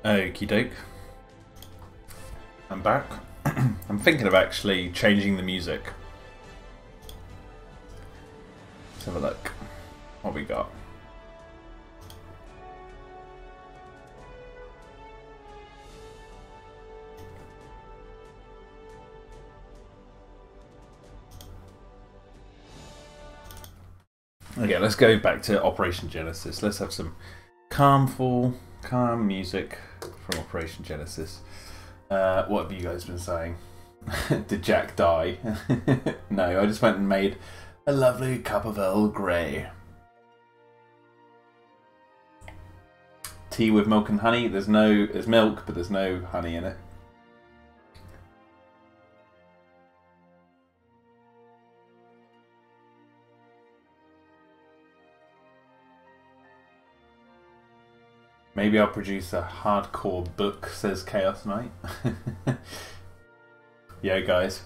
Okie doke. I'm back. I'm thinking of actually changing the music. Let's have a look. What we got? Okay, let's go back to Operation Genesis. Let's have some calm music from Operation Genesis. What have you guys been saying? Did Jack die? No, I just went and made a lovely cup of Earl Grey. Tea with milk and honey. There's milk, but there's no honey in it. Maybe I'll produce a hardcore book, says Chaos Knight. Yo guys,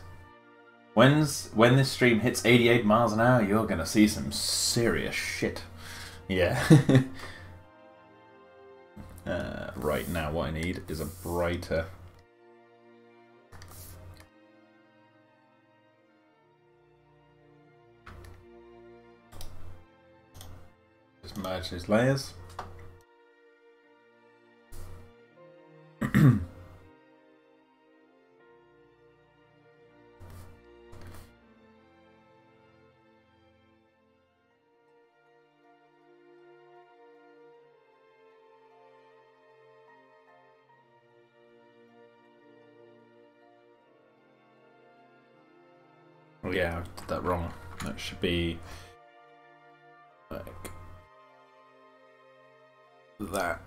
when this stream hits 88 miles an hour, you're gonna see some serious shit. Yeah. Right now what I need is a brighter. Just merge those layers. Oh yeah, I did that wrong. That should be like that.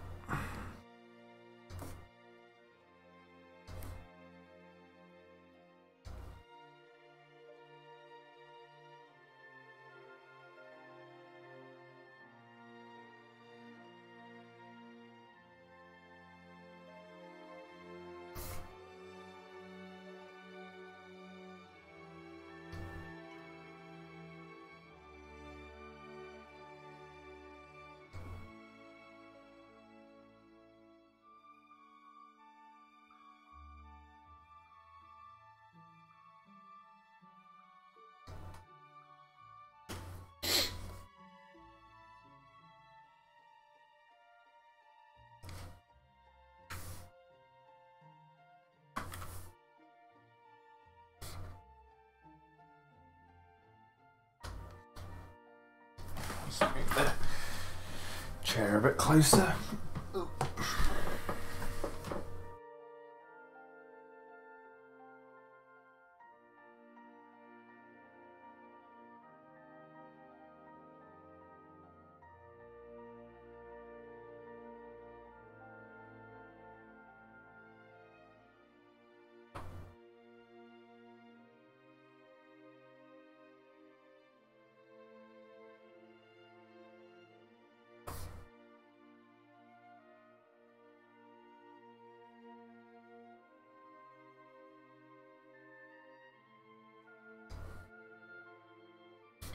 Just move the chair a bit closer.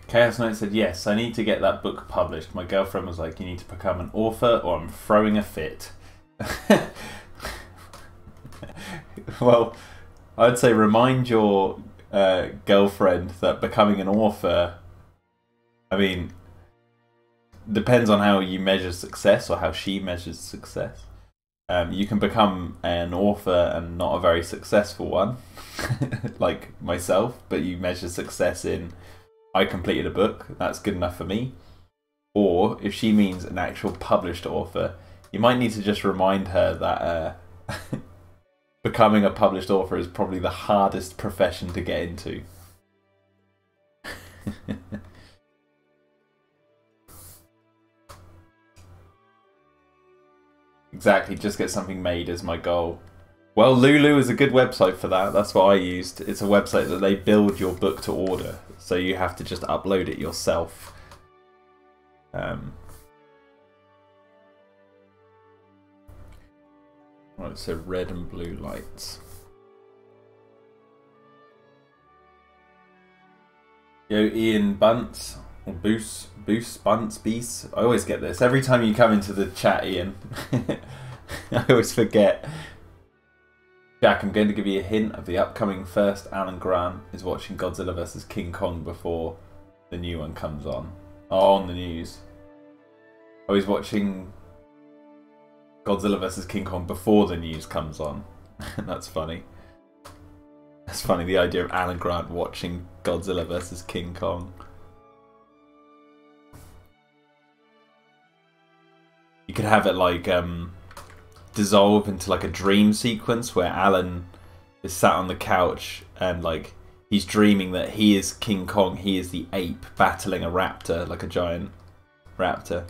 Chaos Knight said, yes, I need to get that book published. My girlfriend was like, you need to become an author or I'm throwing a fit. Well, I'd say remind your girlfriend that becoming an author, I mean, depends on how you measure success or how she measures success. You can become an author and not a very successful one, like myself, but you measure success in I completed a book, that's good enough for me. Or if she means an actual published author, you might need to just remind her that becoming a published author is probably the hardest profession to get into. Exactly, just get something made is my goal. Well, Lulu is a good website for that. That's what I used. It's a website that they build your book to order. So you have to just upload it yourself. Right, so red and blue lights. Yo, Ian Bunce. Or Boos, Bunce, Beast. I always get this. Every time you come into the chat, Ian. I always forget. Jack, I'm going to give you a hint of the upcoming first Alan Grant is watching Godzilla vs. King Kong before the new one comes on. Oh, on the news. Oh, he's watching Godzilla vs. King Kong before the news comes on. That's funny. That's funny, the idea of Alan Grant watching Godzilla vs. King Kong. You could have it like dissolve into like a dream sequence where Alan is sat on the couch and like he's dreaming that he is King Kong, he is the ape battling a raptor, like a giant raptor.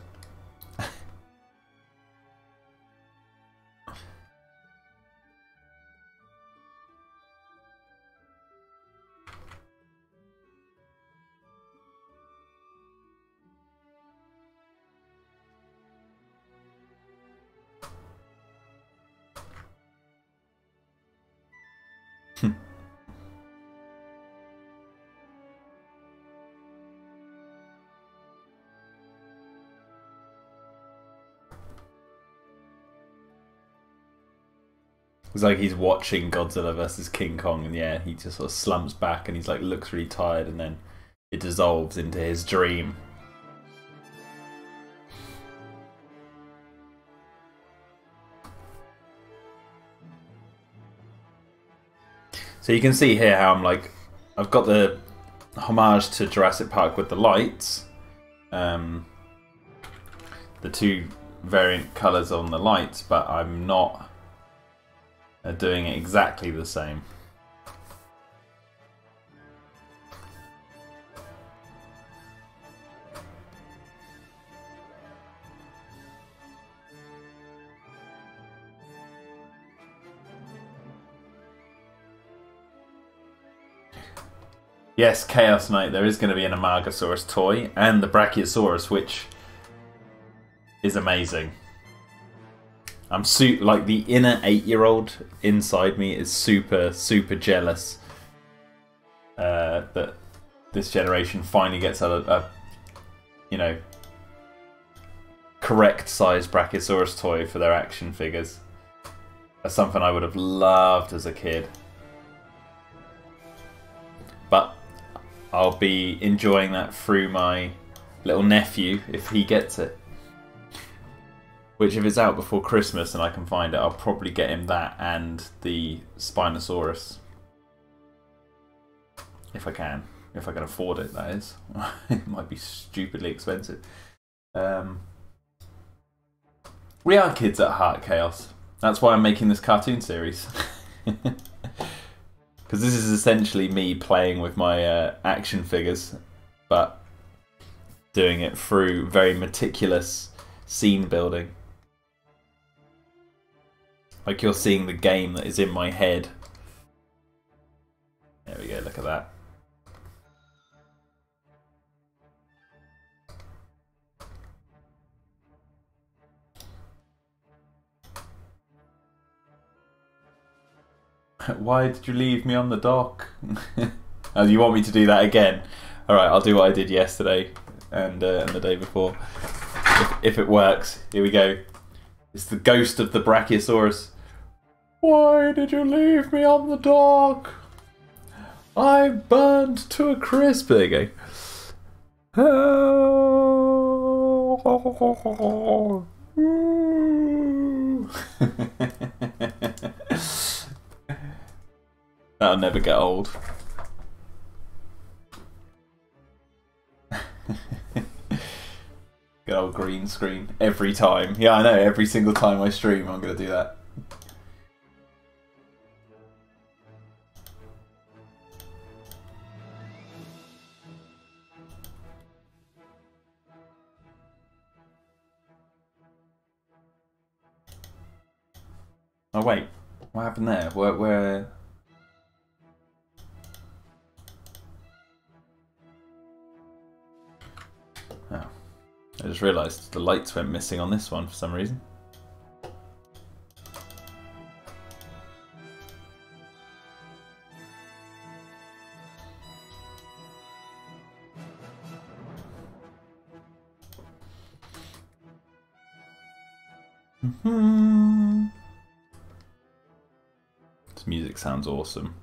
It's like he's watching Godzilla versus King Kong, and yeah, he just sort of slumps back and he's like looks really tired, and then it dissolves into his dream. So you can see here how I'm like, I've got the homage to Jurassic Park with the lights, the two variant colours on the lights, but I'm not doing it exactly the same. Yes, Chaos Knight, there is going to be an Amargasaurus toy and the Brachiosaurus, which is amazing. I'm like the inner 8-year-old inside me is super jealous that this generation finally gets a you know, correct size Brachiosaurus toy for their action figures. That's something I would have loved as a kid. But I'll be enjoying that through my little nephew if he gets it. Which, if it's out before Christmas and I can find it, I'll probably get him that and the Spinosaurus. If I can. If I can afford it, that is. It might be stupidly expensive. We are kids at heart, Chaos. That's why I'm making this cartoon series. Because this is essentially me playing with my action figures, but doing it through very meticulous scene building. Like you're seeing the game that is in my head. There we go, look at that. Why did you leave me on the dock? Oh, you want me to do that again? Alright, I'll do what I did yesterday and the day before. If it works, here we go. It's the ghost of the Brachiosaurus. Why did you leave me on the dock? I burned to a crisp. There you go. That'll never get old. Good old green screen. Every time. Yeah, I know. Every single time I stream, I'm going to do that. Oh, wait. What happened there? Where... Oh. I just realised the lights went missing on this one for some reason. This music sounds awesome.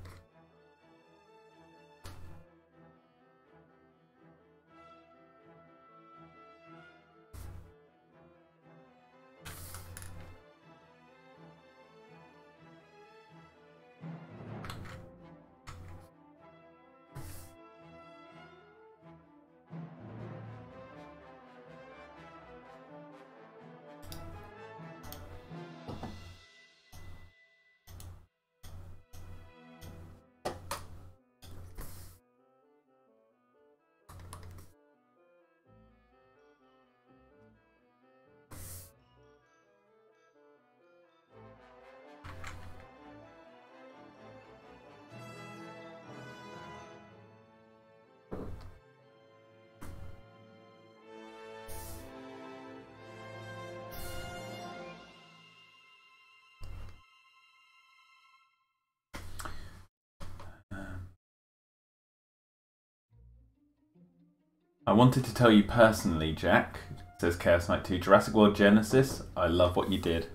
I wanted to tell you personally, Jack, says Chaos Knight 2, Jurassic World Genesis, I love what you did.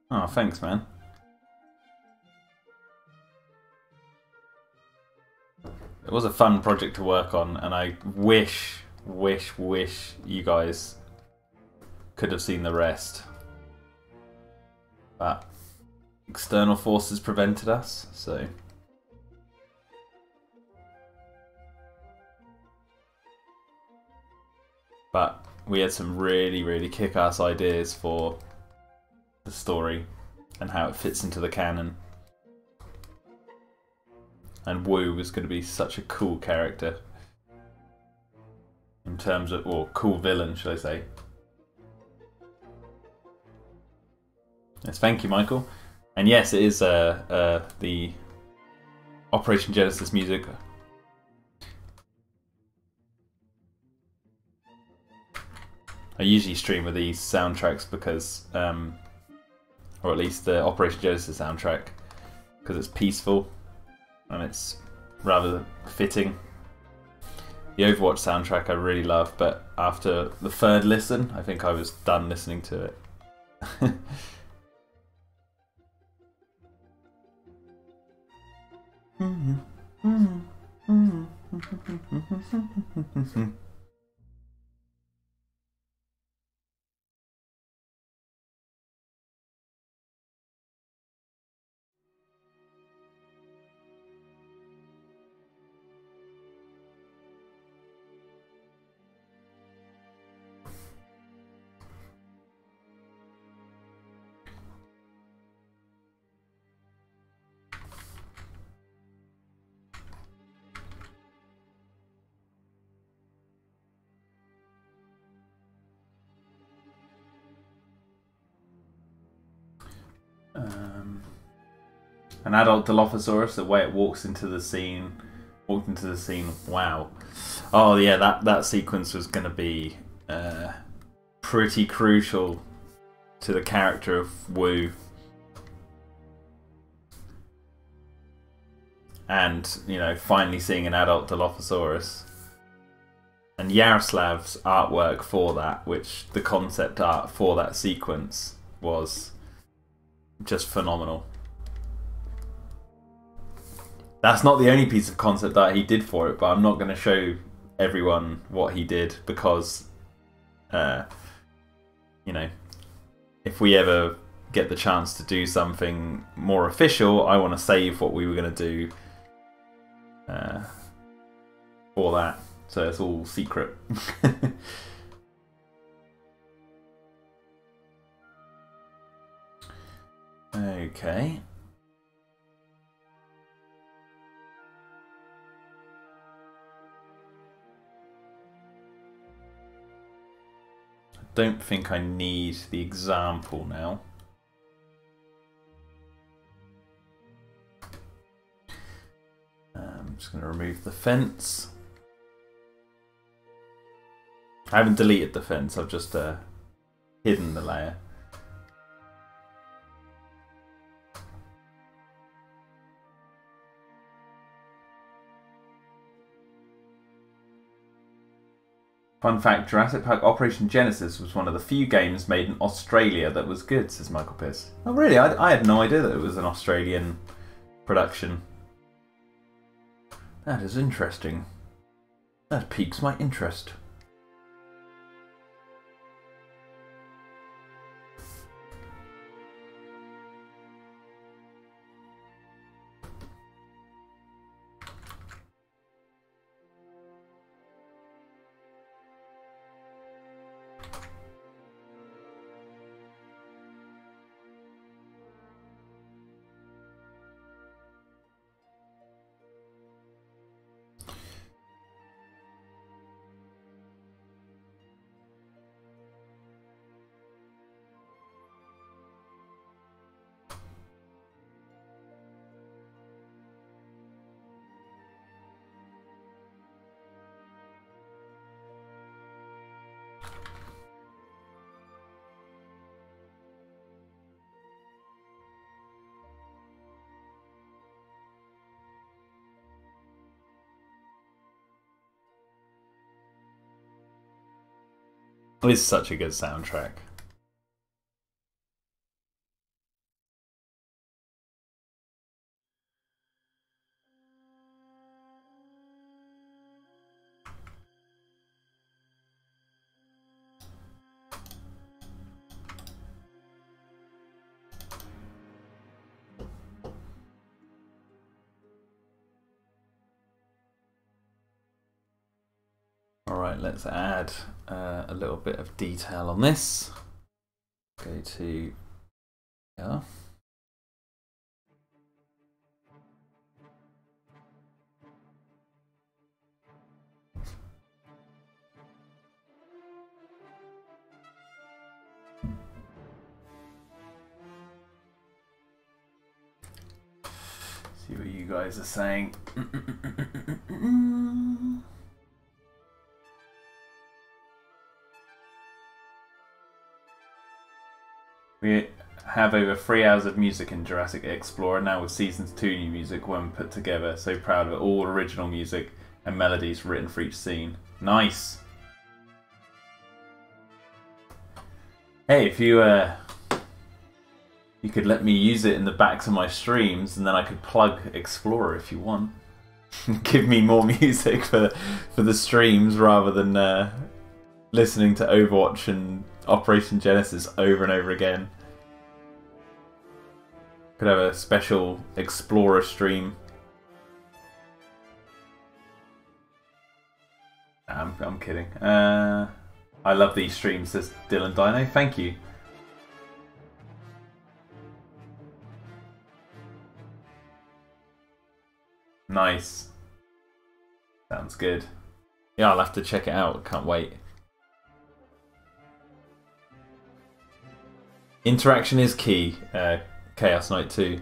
Oh, thanks, man. It was a fun project to work on, and I wish you guys could have seen the rest. But external forces prevented us, so... But we had some really kick-ass ideas for the story and how it fits into the canon. And Wu was going to be such a cool character. In terms of... or cool villain, should I say. Yes, thank you, Michael. And yes, it is the Operation Genesis music. I usually stream with these soundtracks because, or at least the Operation Genesis soundtrack, because it's peaceful and it's rather fitting. The Overwatch soundtrack I really love, but after the third listen, I think I was done listening to it. An adult Dilophosaurus, the way it walked into the scene, wow. Oh yeah, that sequence was going to be pretty crucial to the character of Wu. And, you know, finally seeing an adult Dilophosaurus. And Yaroslav's artwork for that, which the concept art for that sequence was just phenomenal. That's not the only piece of concept art he did for it, but I'm not going to show everyone what he did because, you know, if we ever get the chance to do something more official, I want to save what we were going to do for that. So it's all secret. Okay. I don't think I need the example now. I'm just going to remove the fence. I haven't deleted the fence, I've just hidden the layer. Fun fact, Jurassic Park Operation Genesis was one of the few games made in Australia that was good, says Michael Pierce. Oh really? I had no idea that it was an Australian production. That is interesting. That piques my interest. It's such a good soundtrack. Alright, let's add a little bit of detail on this. Go to here. See what you guys are saying. We have over 3 hours of music in Jurassic Explorer now with Seasons 2 new music when put together. So proud of it. All original music and melodies written for each scene. Nice! Hey, if you could let me use it in the backs of my streams and then I could plug Explorer if you want. Give me more music for the streams rather than listening to Overwatch and Operation Genesis over and over again. Could have a special Explorer stream. I'm kidding. I love these streams, says Dylan Dino. Thank you. Nice. Sounds good. Yeah, I'll have to check it out. Can't wait. Interaction is key, Chaos Knight 2.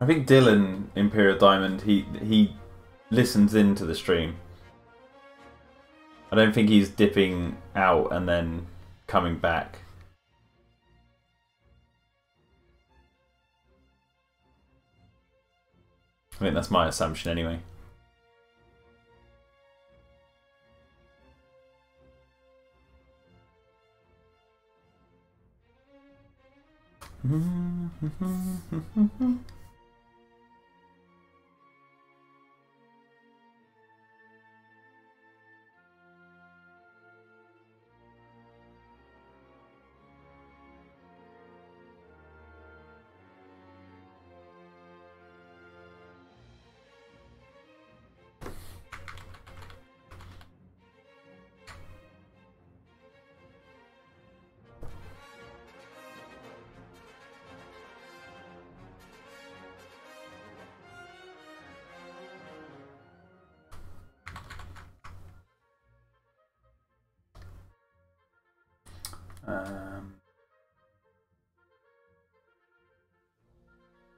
I think Dylan, Imperial Diamond, he listens into the stream. I don't think he's dipping out and then coming back. I think that's my assumption anyway.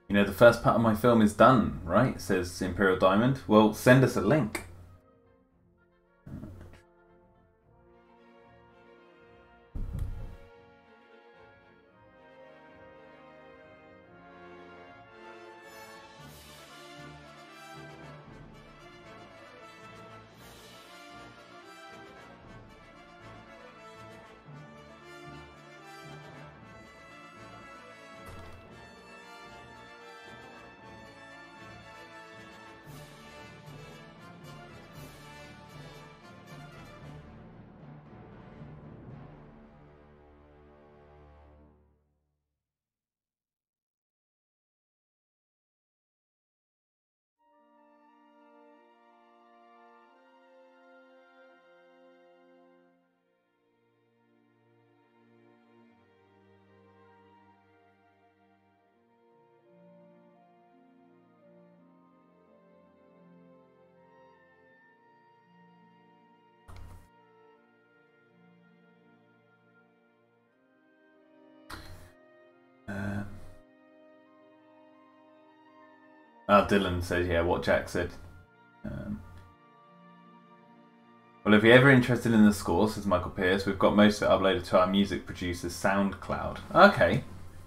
You know, the first part of my film is done, right? Says Imperial Diamond. Well, send us a link. Dylan says, yeah, what Jack said. Well, if you're ever interested in the score, says Michael Pierce, we've got most of it uploaded to our music producer's SoundCloud. Okay.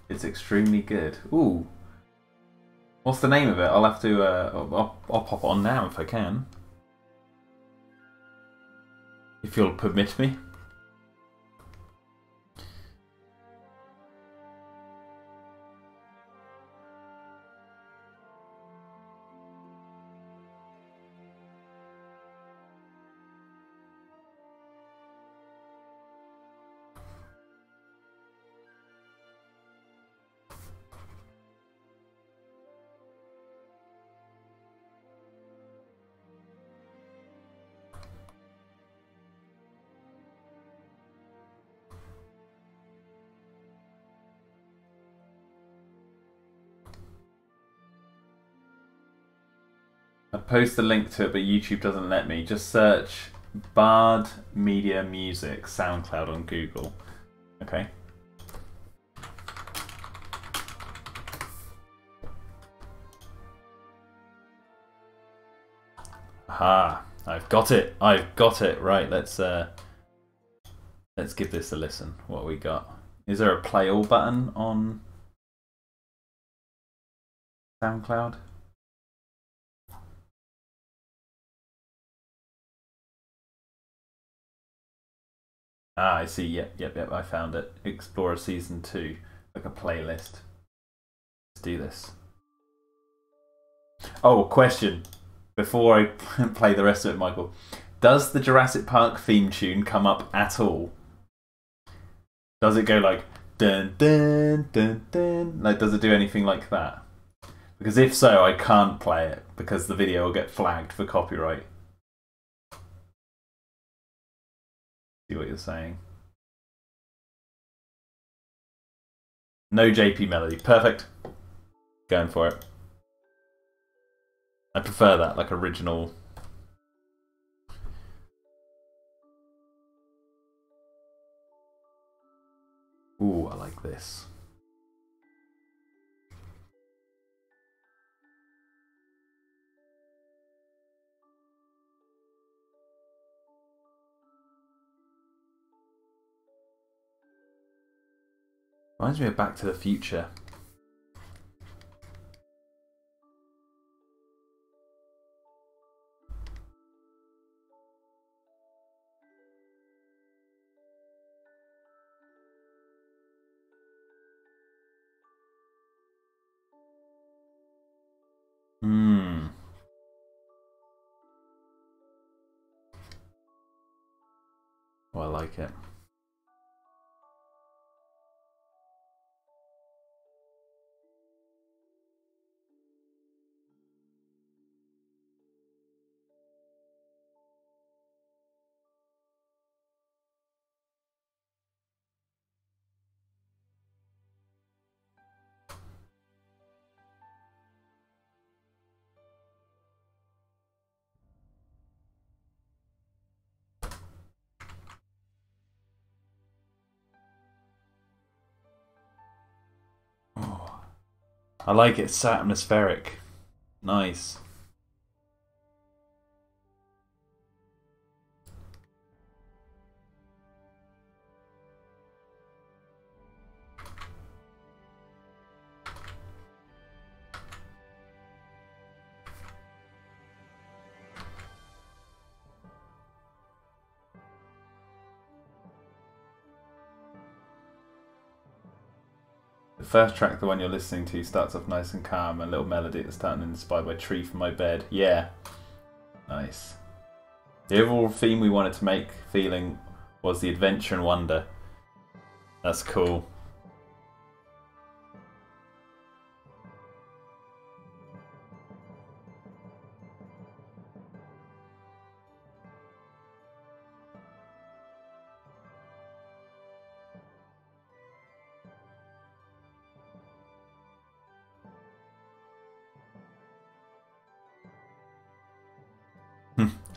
It's extremely good. Ooh. What's the name of it? I'll have to, I'll pop it on now if I can. If you'll permit me. I post the link to it, but YouTube doesn't let me. Just search Bard Media Music SoundCloud on Google. Okay. Aha! I've got it. I've got it. Right. Let's give this a listen. What we got? Is there a play all button on SoundCloud? Ah, I see. Yep. I found it. Explorer Season 2. Like a playlist. Let's do this. Oh, question. Before I play the rest of it, Michael. Does the Jurassic Park theme tune come up at all? Does it go like dun dun dun dun? Like, does it do anything like that? Because if so, I can't play it because the video will get flagged for copyright. See what you're saying. No JP melody. Perfect. Going for it. I prefer that, like original. Ooh, I like this. Reminds me of Back to the Future. Oh, I like it. Oh, I like it. It's so atmospheric. Nice. The first track, the one you're listening to, starts off nice and calm, a little melody at the start, and inspired by Tree from My Bed. Yeah. Nice. The overall theme we wanted to make feeling was the adventure and wonder. That's cool.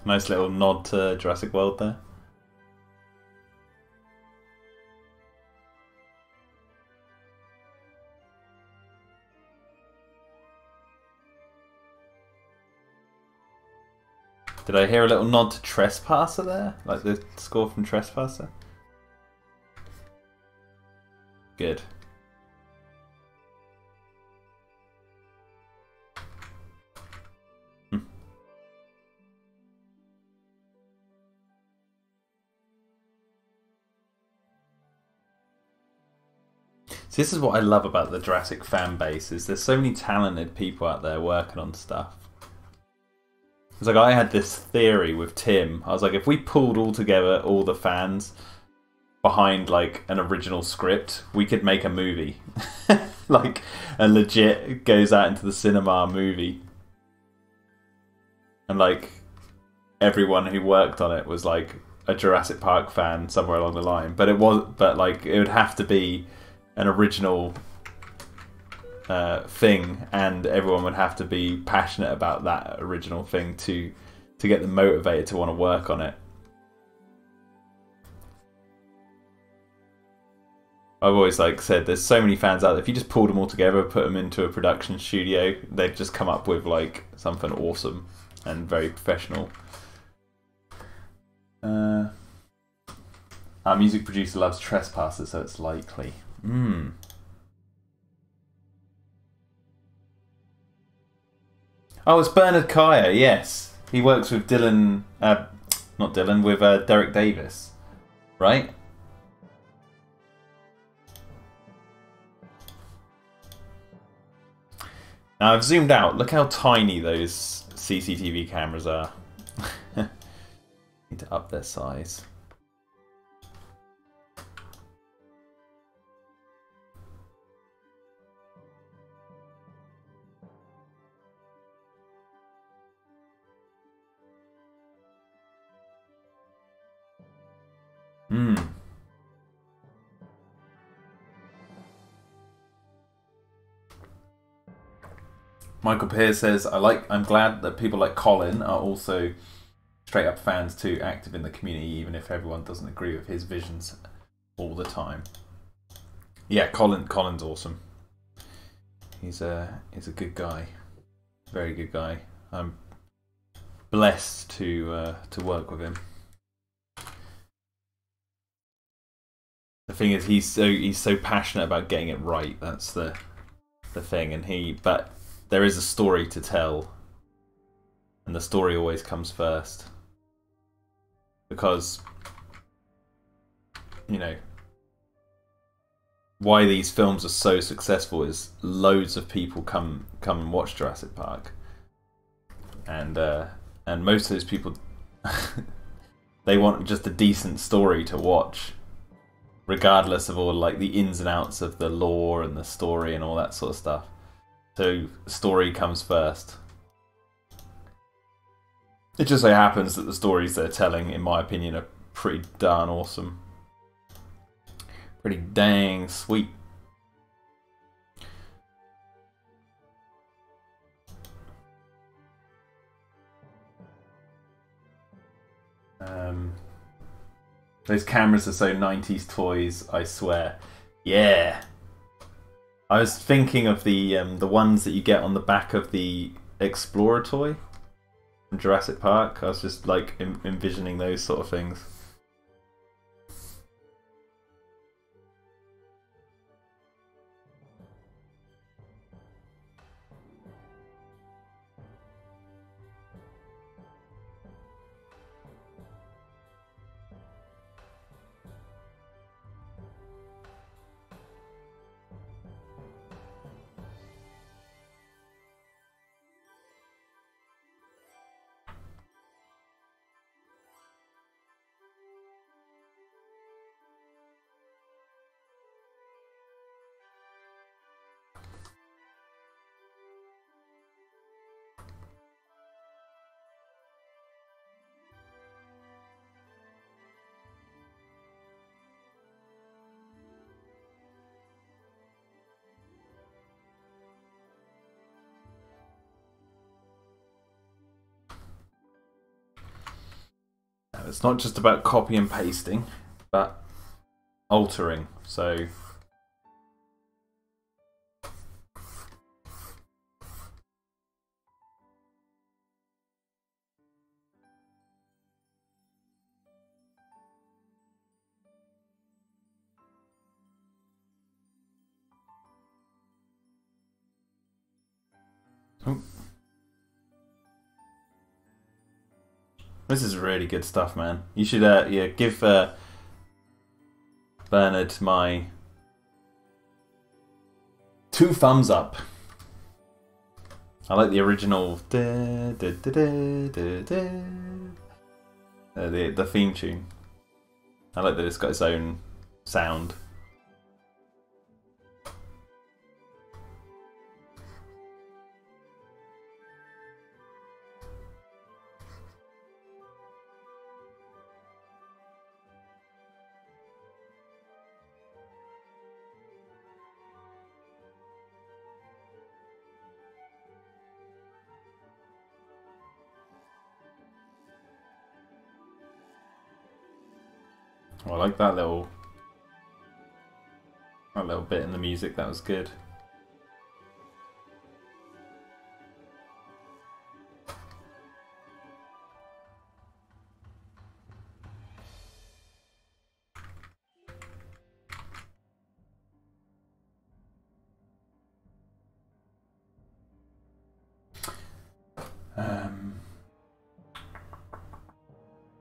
Nice little nod to Jurassic World there. Did I hear a little nod to Trespasser there? Like the score from Trespasser? Good. So this is what I love about the Jurassic fan base, is there's so many talented people out there working on stuff. It's like I had this theory with Tim. I was like, if we pulled all together all the fans behind like an original script, we could make a movie. Like a legit goes out into the cinema movie. And like everyone who worked on it was like a Jurassic Park fan somewhere along the line. But it would have to be an original thing, and everyone would have to be passionate about that original thing to get them motivated to want to work on it. I've always like said there's so many fans out there, if you just pulled them all together, put them into a production studio, they'd just come up with like something awesome and very professional. Our music producer loves Trespassers, so it's likely. Oh, it's Bernard Kaya, yes. He works with Dylan, not Dylan, with Derek Davis, right? Now I've zoomed out, look how tiny those CCTV cameras are. Need to up their size. Michael Pearce says, I'm glad that people like Colin are also straight up fans too, active in the community, even if everyone doesn't agree with his visions all the time. Yeah, Colin's awesome. He's a good guy. Very good guy. I'm blessed to work with him. The thing is, he's so passionate about getting it right. That's the thing, but there is a story to tell, and the story always comes first, because you know why these films are so successful is loads of people come and watch Jurassic Park, and most of those people they want just a decent story to watch, regardless of all like the ins and outs of the lore and the story and all that sort of stuff. So story comes first. It just so happens that the stories they're telling, in my opinion, are pretty darn awesome. Pretty dang sweet. Those cameras are so 90s toys, I swear. Yeah. I was thinking of the ones that you get on the back of the Explorer toy from Jurassic Park. I was just like envisioning those sort of things. It's not just about copy and pasting, but altering. So Oh. This is really good stuff, man. You should yeah, give Bernard my 2 thumbs up. I like the original the theme tune. I like that it's got its own sound. Oh, I like that little bit in the music. That was good.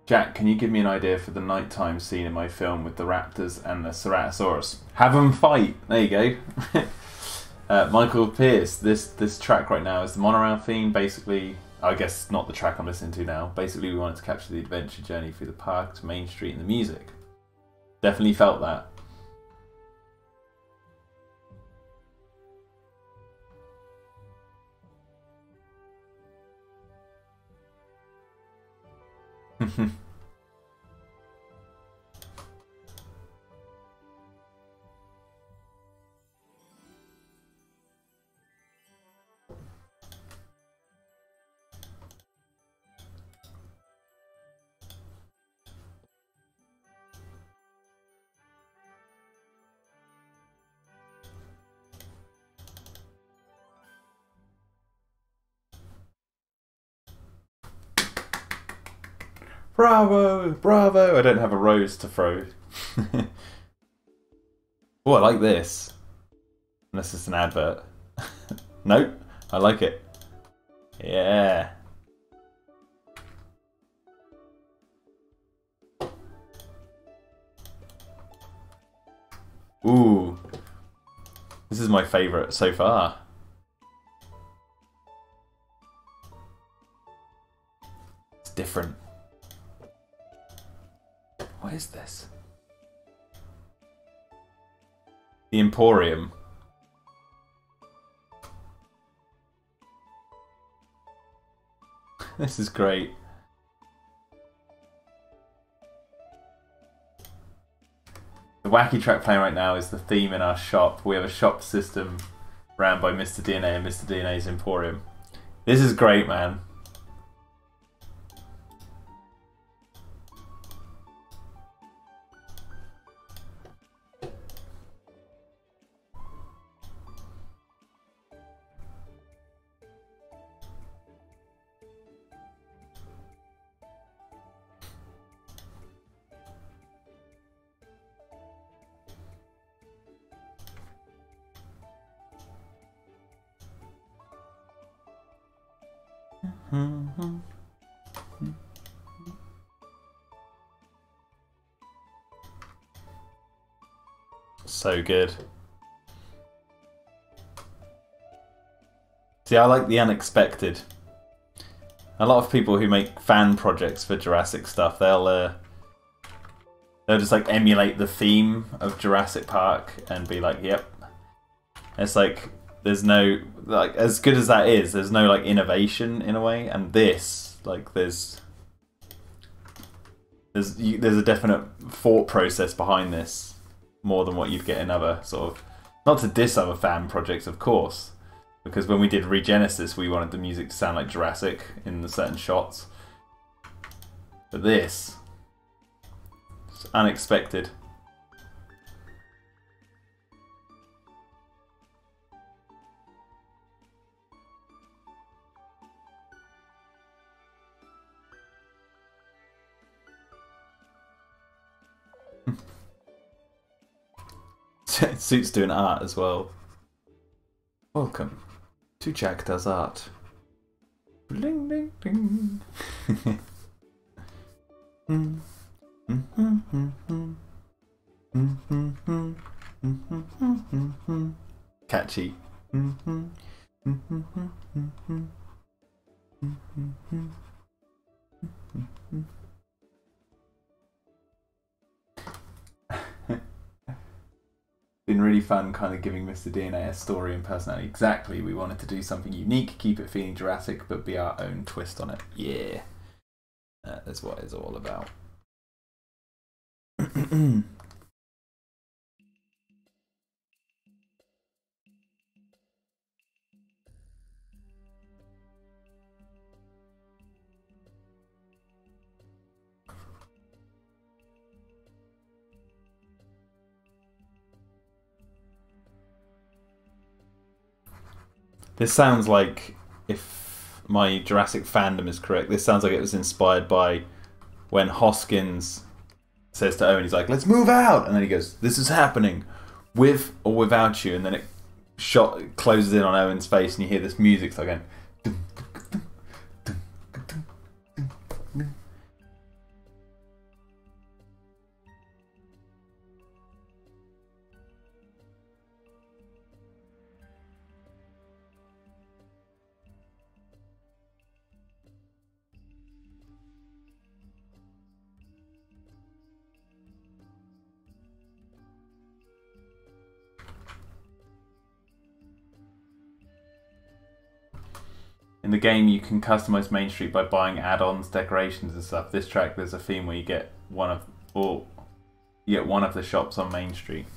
Jack, can you give me an idea for the nighttime scene in my film with the raptors and the Ceratosaurus? Have them fight! There you go. Michael Pierce, this track right now is the monorail theme. Basically, I guess not the track I'm listening to now. Basically, we wanted to capture the adventure journey through the park to Main Street and the music. Definitely felt that. Bravo! Bravo! I don't have a rose to throw. Oh, I like this. Unless it's an advert. Nope, I like it. Yeah. Ooh. This is my favourite so far. It's different. What is this? The Emporium. This is great. The wacky track playing right now is the theme in our shop. We have a shop system ran by Mr. DNA and Mr. DNA's Emporium. This is great, man. So good. See, I like the unexpected. A lot of people who make fan projects for Jurassic stuff, they'll just like emulate the theme of Jurassic Park and be like, "Yep." It's like there's no like as good as that is. There's no like innovation in a way, and this like there's a definite thought process behind this. More than what you'd get in other sort of... Not to diss other fan projects, of course. Because when we did Regenesis, we wanted the music to sound like Jurassic in the certain shots. But this... It's unexpected. Suit's doing art as well. Welcome to Jack Does Art. Ding, ding, ding. Catchy. Been really fun kind of giving Mr. DNA a story and personality. Exactly, we wanted to do something unique, keep it feeling Jurassic, but be our own twist on it. Yeah, that is what it's all about. This sounds like, if my Jurassic fandom is correct, this sounds like it was inspired by when Hoskins says to Owen, he's like, let's move out! And then he goes, this is happening, with or without you. And then it closes in on Owen's face and you hear this music start going... In the game, you can customize Main Street by buying add-ons, decorations, and stuff. This track, there's a theme where you get one of the shops on Main Street.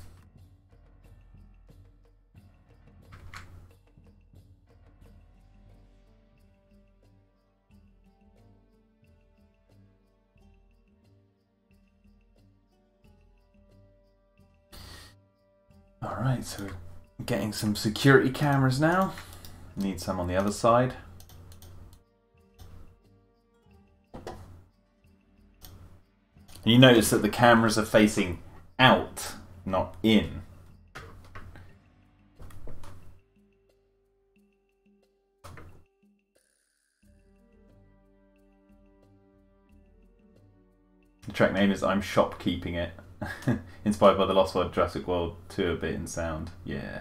All right, so we're getting some security cameras now. Need some on the other side. And you notice that the cameras are facing out, not in. The track name is I'm Shopkeeping It. Inspired by the Lost World Jurassic World 2 a bit in sound. Yeah.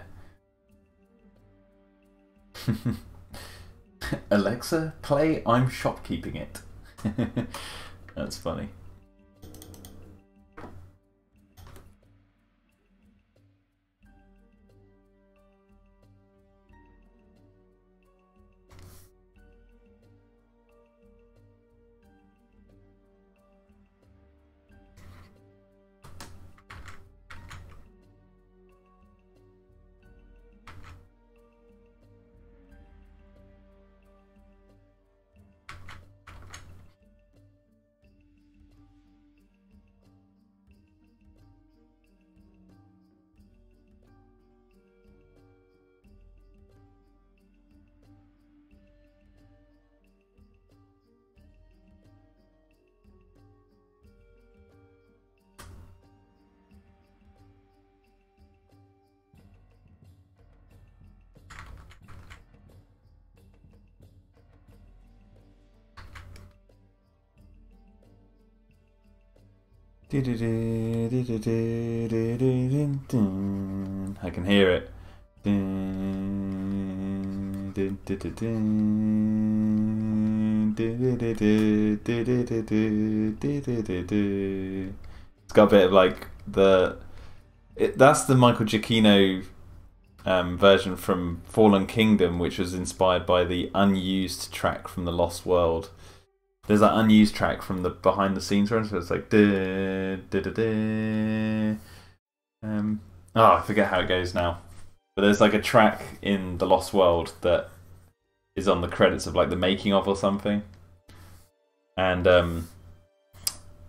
Alexa, play I'm Shopkeeping It. That's funny. I can hear it. It's got a bit of like that's the Michael Giacchino version from Fallen Kingdom, which was inspired by the unused track from The Lost World. There's that unused track from the behind the scenes run, so it's like I forget how it goes now. But there's like a track in The Lost World that is on the credits of like the making of or something. And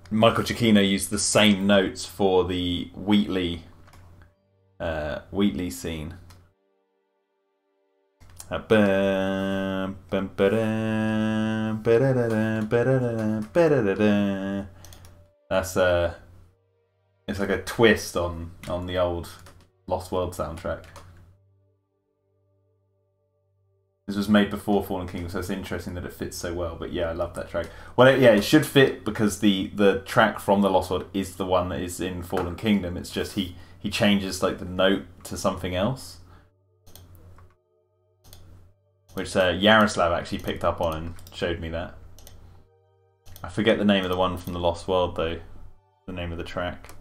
Michael Giacchino used the same notes for the Wheatley scene. That's it's like a twist on the old Lost World soundtrack. This was made before Fallen Kingdom, so it's interesting that it fits so well. But yeah, I love that track. Well, it should fit because the track from The Lost World is the one that is in Fallen Kingdom. It's just he changes like the note to something else, which Yaroslav actually picked up on and showed me that. I forget the name of the one from The Lost World though, the name of the track.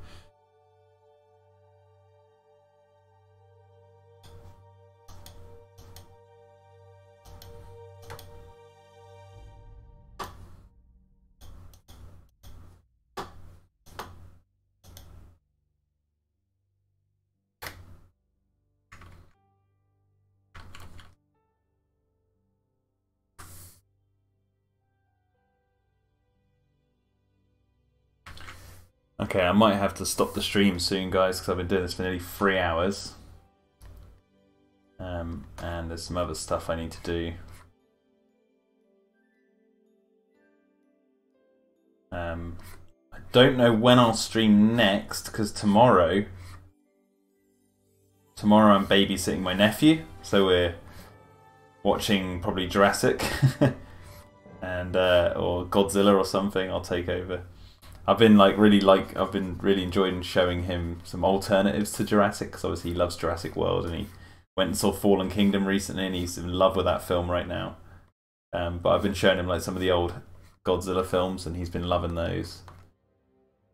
Okay, I might have to stop the stream soon, guys, because I've been doing this for nearly 3 hours. And there's some other stuff I need to do. I don't know when I'll stream next, because tomorrow I'm babysitting my nephew, so we're watching probably Jurassic and or Godzilla or something. I'll take over. I've been really enjoying showing him some alternatives to Jurassic, because obviously he loves Jurassic World, and he went and saw Fallen Kingdom recently, and he's in love with that film right now. But I've been showing him like some of the old Godzilla films, and he's been loving those.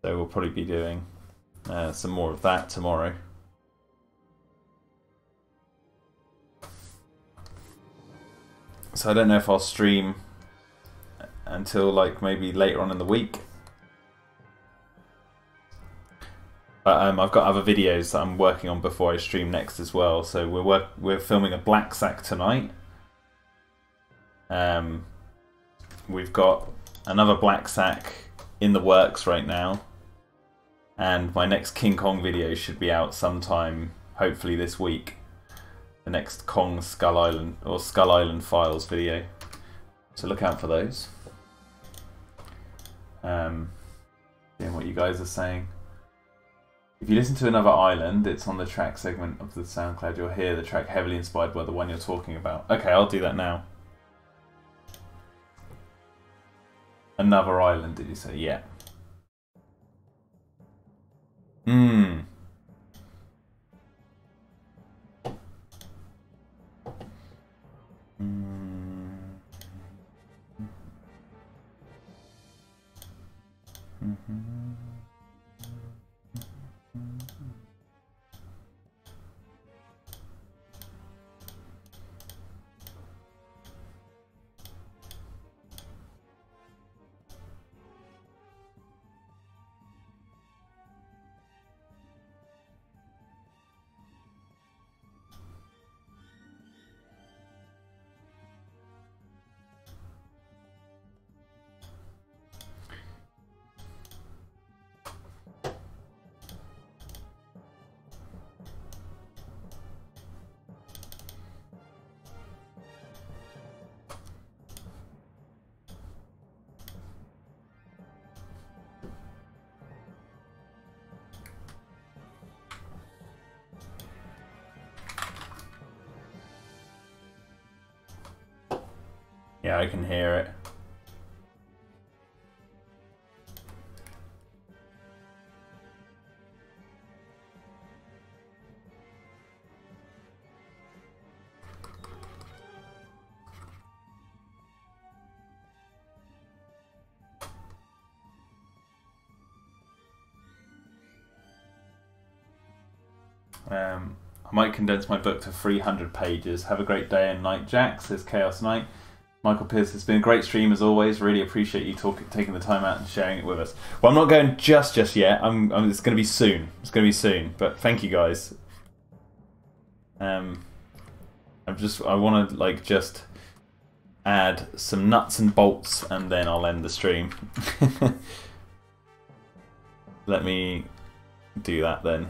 So we'll probably be doing some more of that tomorrow. So I don't know if I'll stream until like maybe later on in the week. But I've got other videos that I'm working on before I stream next as well. So we're filming a Black Sack tonight. We've got another Black Sack in the works right now, and my next King Kong video should be out sometime, hopefully this week. The next Kong Skull Island or Skull Island Files video. So look out for those. Seeing what you guys are saying. If you listen to Another Island, it's on the track segment of the SoundCloud. You'll hear the track heavily inspired by the one you're talking about. Okay, I'll do that now. Another Island, did you say? Yeah. Yeah, I can hear it. I might condense my book to 300 pages. Have a great day and night, Jack, says Chaos Knight. Michael Pierce, it's been a great stream as always. Really appreciate you taking the time out and sharing it with us. Well, I'm not going just yet. It's going to be soon. It's going to be soon. But thank you guys. I want to like just add some nuts and bolts, and then I'll end the stream. Let me do that then.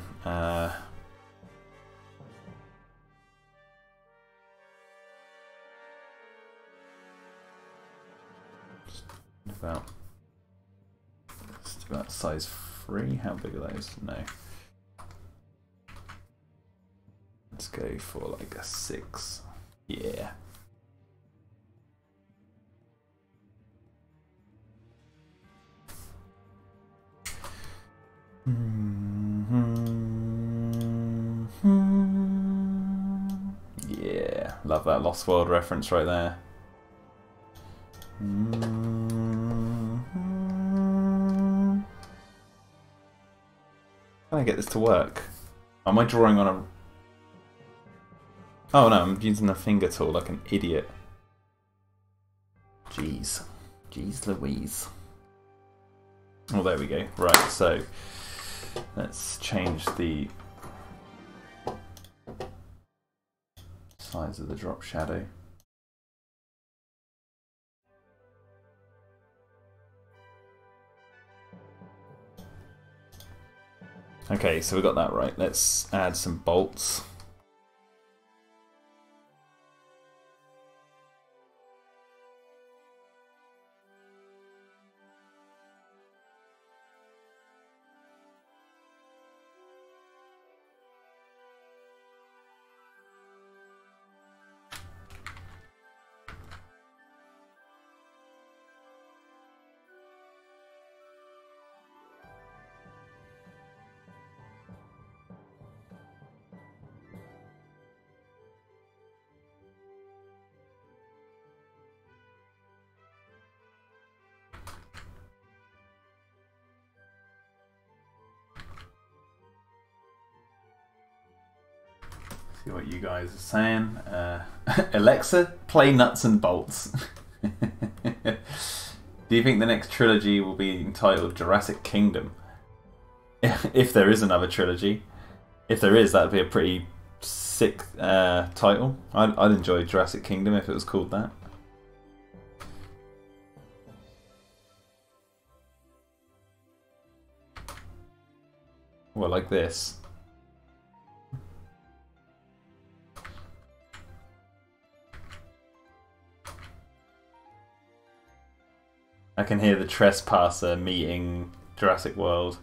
About size 3. How big are those? No. Let's go for like a 6. Yeah. Yeah, love that Lost World reference right there. How do I get this to work? Am I drawing on a... Oh no, I'm using a finger tool like an idiot. Jeez. Jeez Louise. Oh, there we go. Right, so let's change the size of the drop shadow. Okay, so we got that right. Let's add some bolts. See what you guys are saying. Alexa, play Nuts and Bolts. Do you think the next trilogy will be entitled Jurassic Kingdom? If there is another trilogy. If there is, that'd be a pretty sick title. I'd enjoy Jurassic Kingdom if it was called that. Well, like this. I can hear the Trespasser meeting Jurassic World.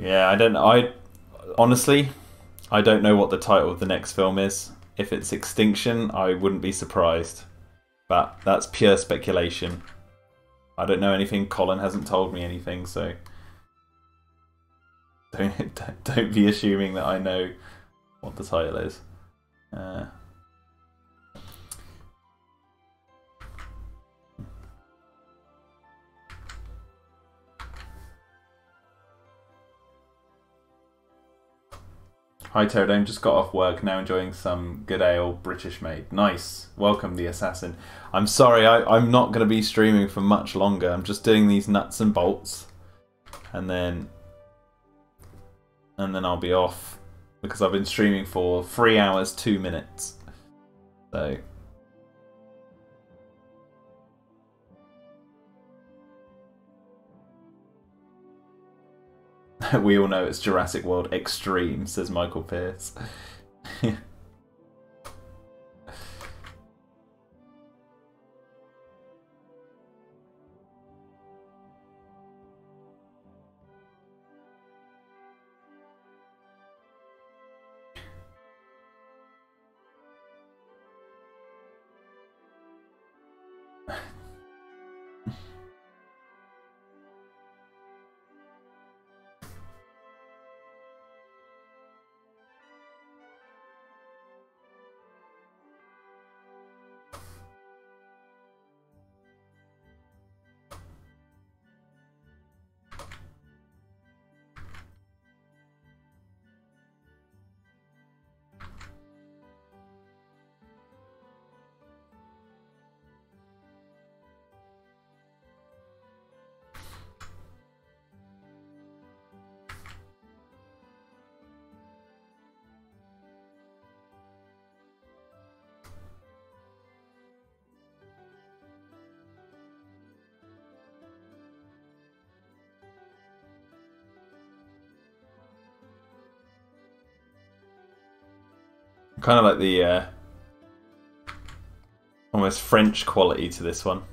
Yeah, I don't know. Honestly, I don't know what the title of the next film is. If it's Extinction, I wouldn't be surprised. But that's pure speculation. I don't know anything. Colin hasn't told me anything, so don't be assuming that I know what the title is. Hi Pterodome, just got off work, now enjoying some good ale, British made. Nice. Welcome the assassin. I'm sorry, I'm not going to be streaming for much longer. I'm just doing these nuts and bolts. And then I'll be off. Because I've been streaming for 3 hours, 2 minutes. So... we all know it's Jurassic World Extreme, says Michael Pierce. Kind of like the almost French quality to this one.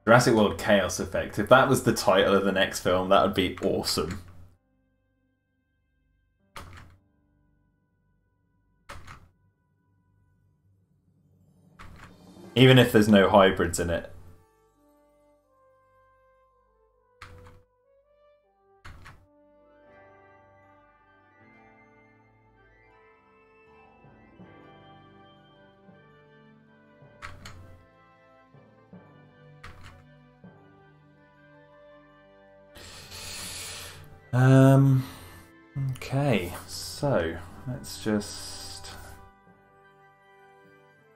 Jurassic World Chaos Effect. If that was the title of the next film, that would be awesome. Even if there's no hybrids in it. Okay, so let's just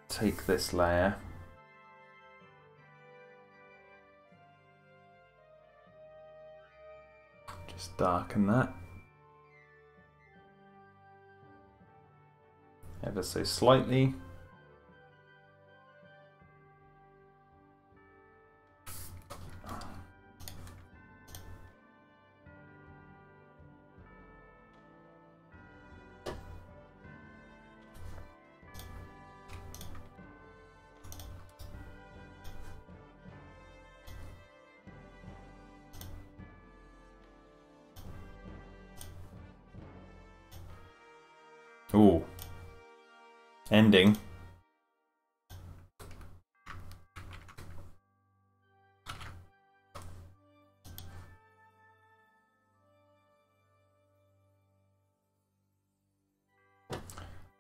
take this layer. Just darken that ever so slightly. Ooh. Ending.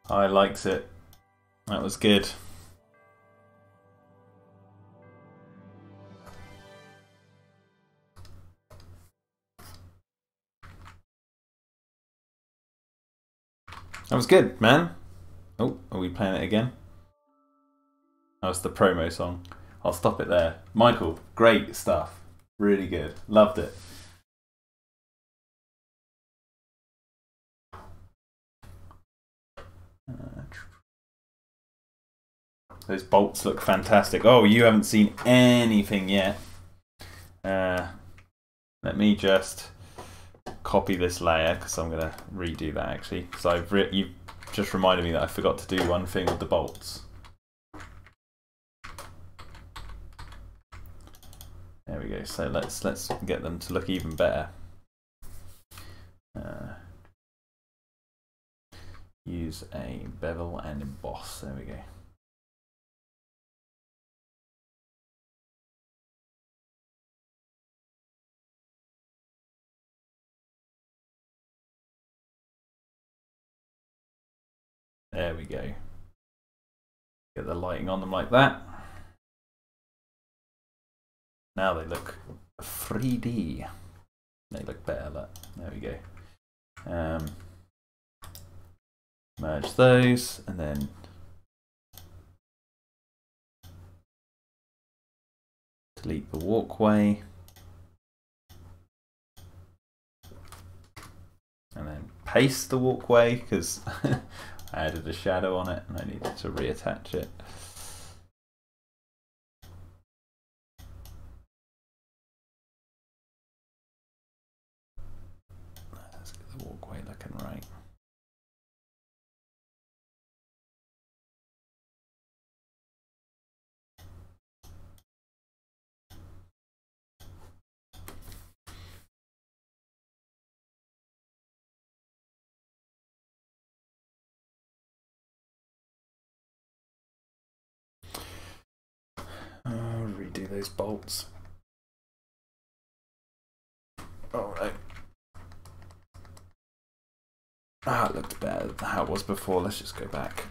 I liked it. That was good. That was good, man. Oh, are we playing it again? That was the promo song. I'll stop it there. Michael, great stuff. Really good. Loved it. Those bolts look fantastic. Oh, you haven't seen anything yet. Let me just copy this layer because I'm going to redo that actually. Because you just reminded me that I forgot to do one thing with the bolts. There we go. So let's get them to look even better. Use a bevel and emboss. There we go. There we go. Get the lighting on them like that. Now they look 3D. They look better. Look. There we go. Merge those and then delete the walkway. And then paste the walkway because I added a shadow on it and I needed to reattach it. Let's get the walkway looking right. Redo those bolts. Oh no. It looked better than how it was before. Let's just go back.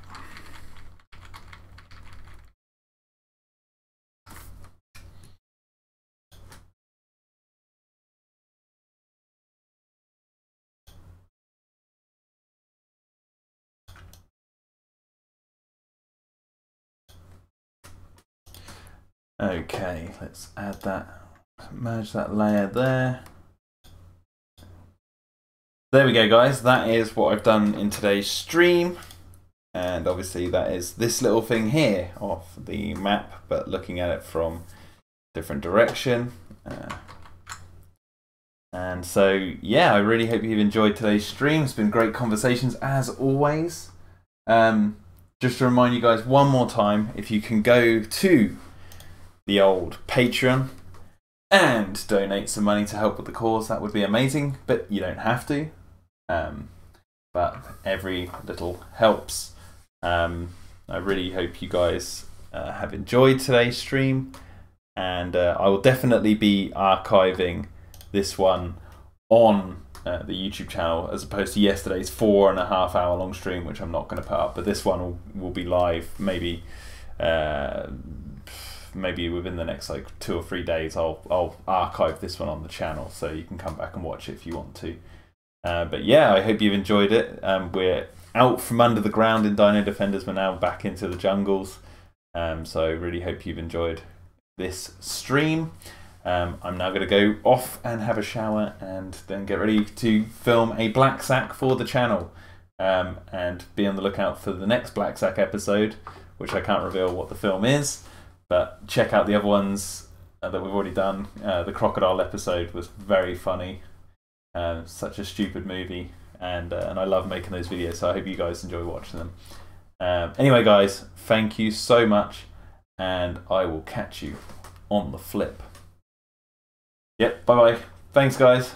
Okay, let's add that, merge that layer there. There we go, guys. That is what I've done in today's stream. And obviously that is this little thing here of the map, but looking at it from a different direction. And so, yeah, I really hope you've enjoyed today's stream. It's been great conversations as always. Just to remind you guys one more time, if you can go to the old Patreon and donate some money to help with the cause, that would be amazing, but you don't have to. But every little helps. I really hope you guys have enjoyed today's stream, and I will definitely be archiving this one on the YouTube channel as opposed to yesterday's 4.5 hour long stream, which I'm not going to put up, but this one will be live maybe within the next like 2 or 3 days. I'll archive this one on the channel so you can come back and watch it if you want to. But yeah, I hope you've enjoyed it. We're out from under the ground in Dino-Defenders, we're now back into the jungles. So I really hope you've enjoyed this stream. I'm now going to go off and have a shower and then get ready to film a Black Sack for the channel. And be on the lookout for the next Black Sack episode, which I can't reveal what the film is, but check out the other ones that we've already done. The crocodile episode was very funny. Such a stupid movie, and I love making those videos, so I hope you guys enjoy watching them. Anyway guys, thank you so much, and I will catch you on the flip. Yep, bye bye. Thanks guys.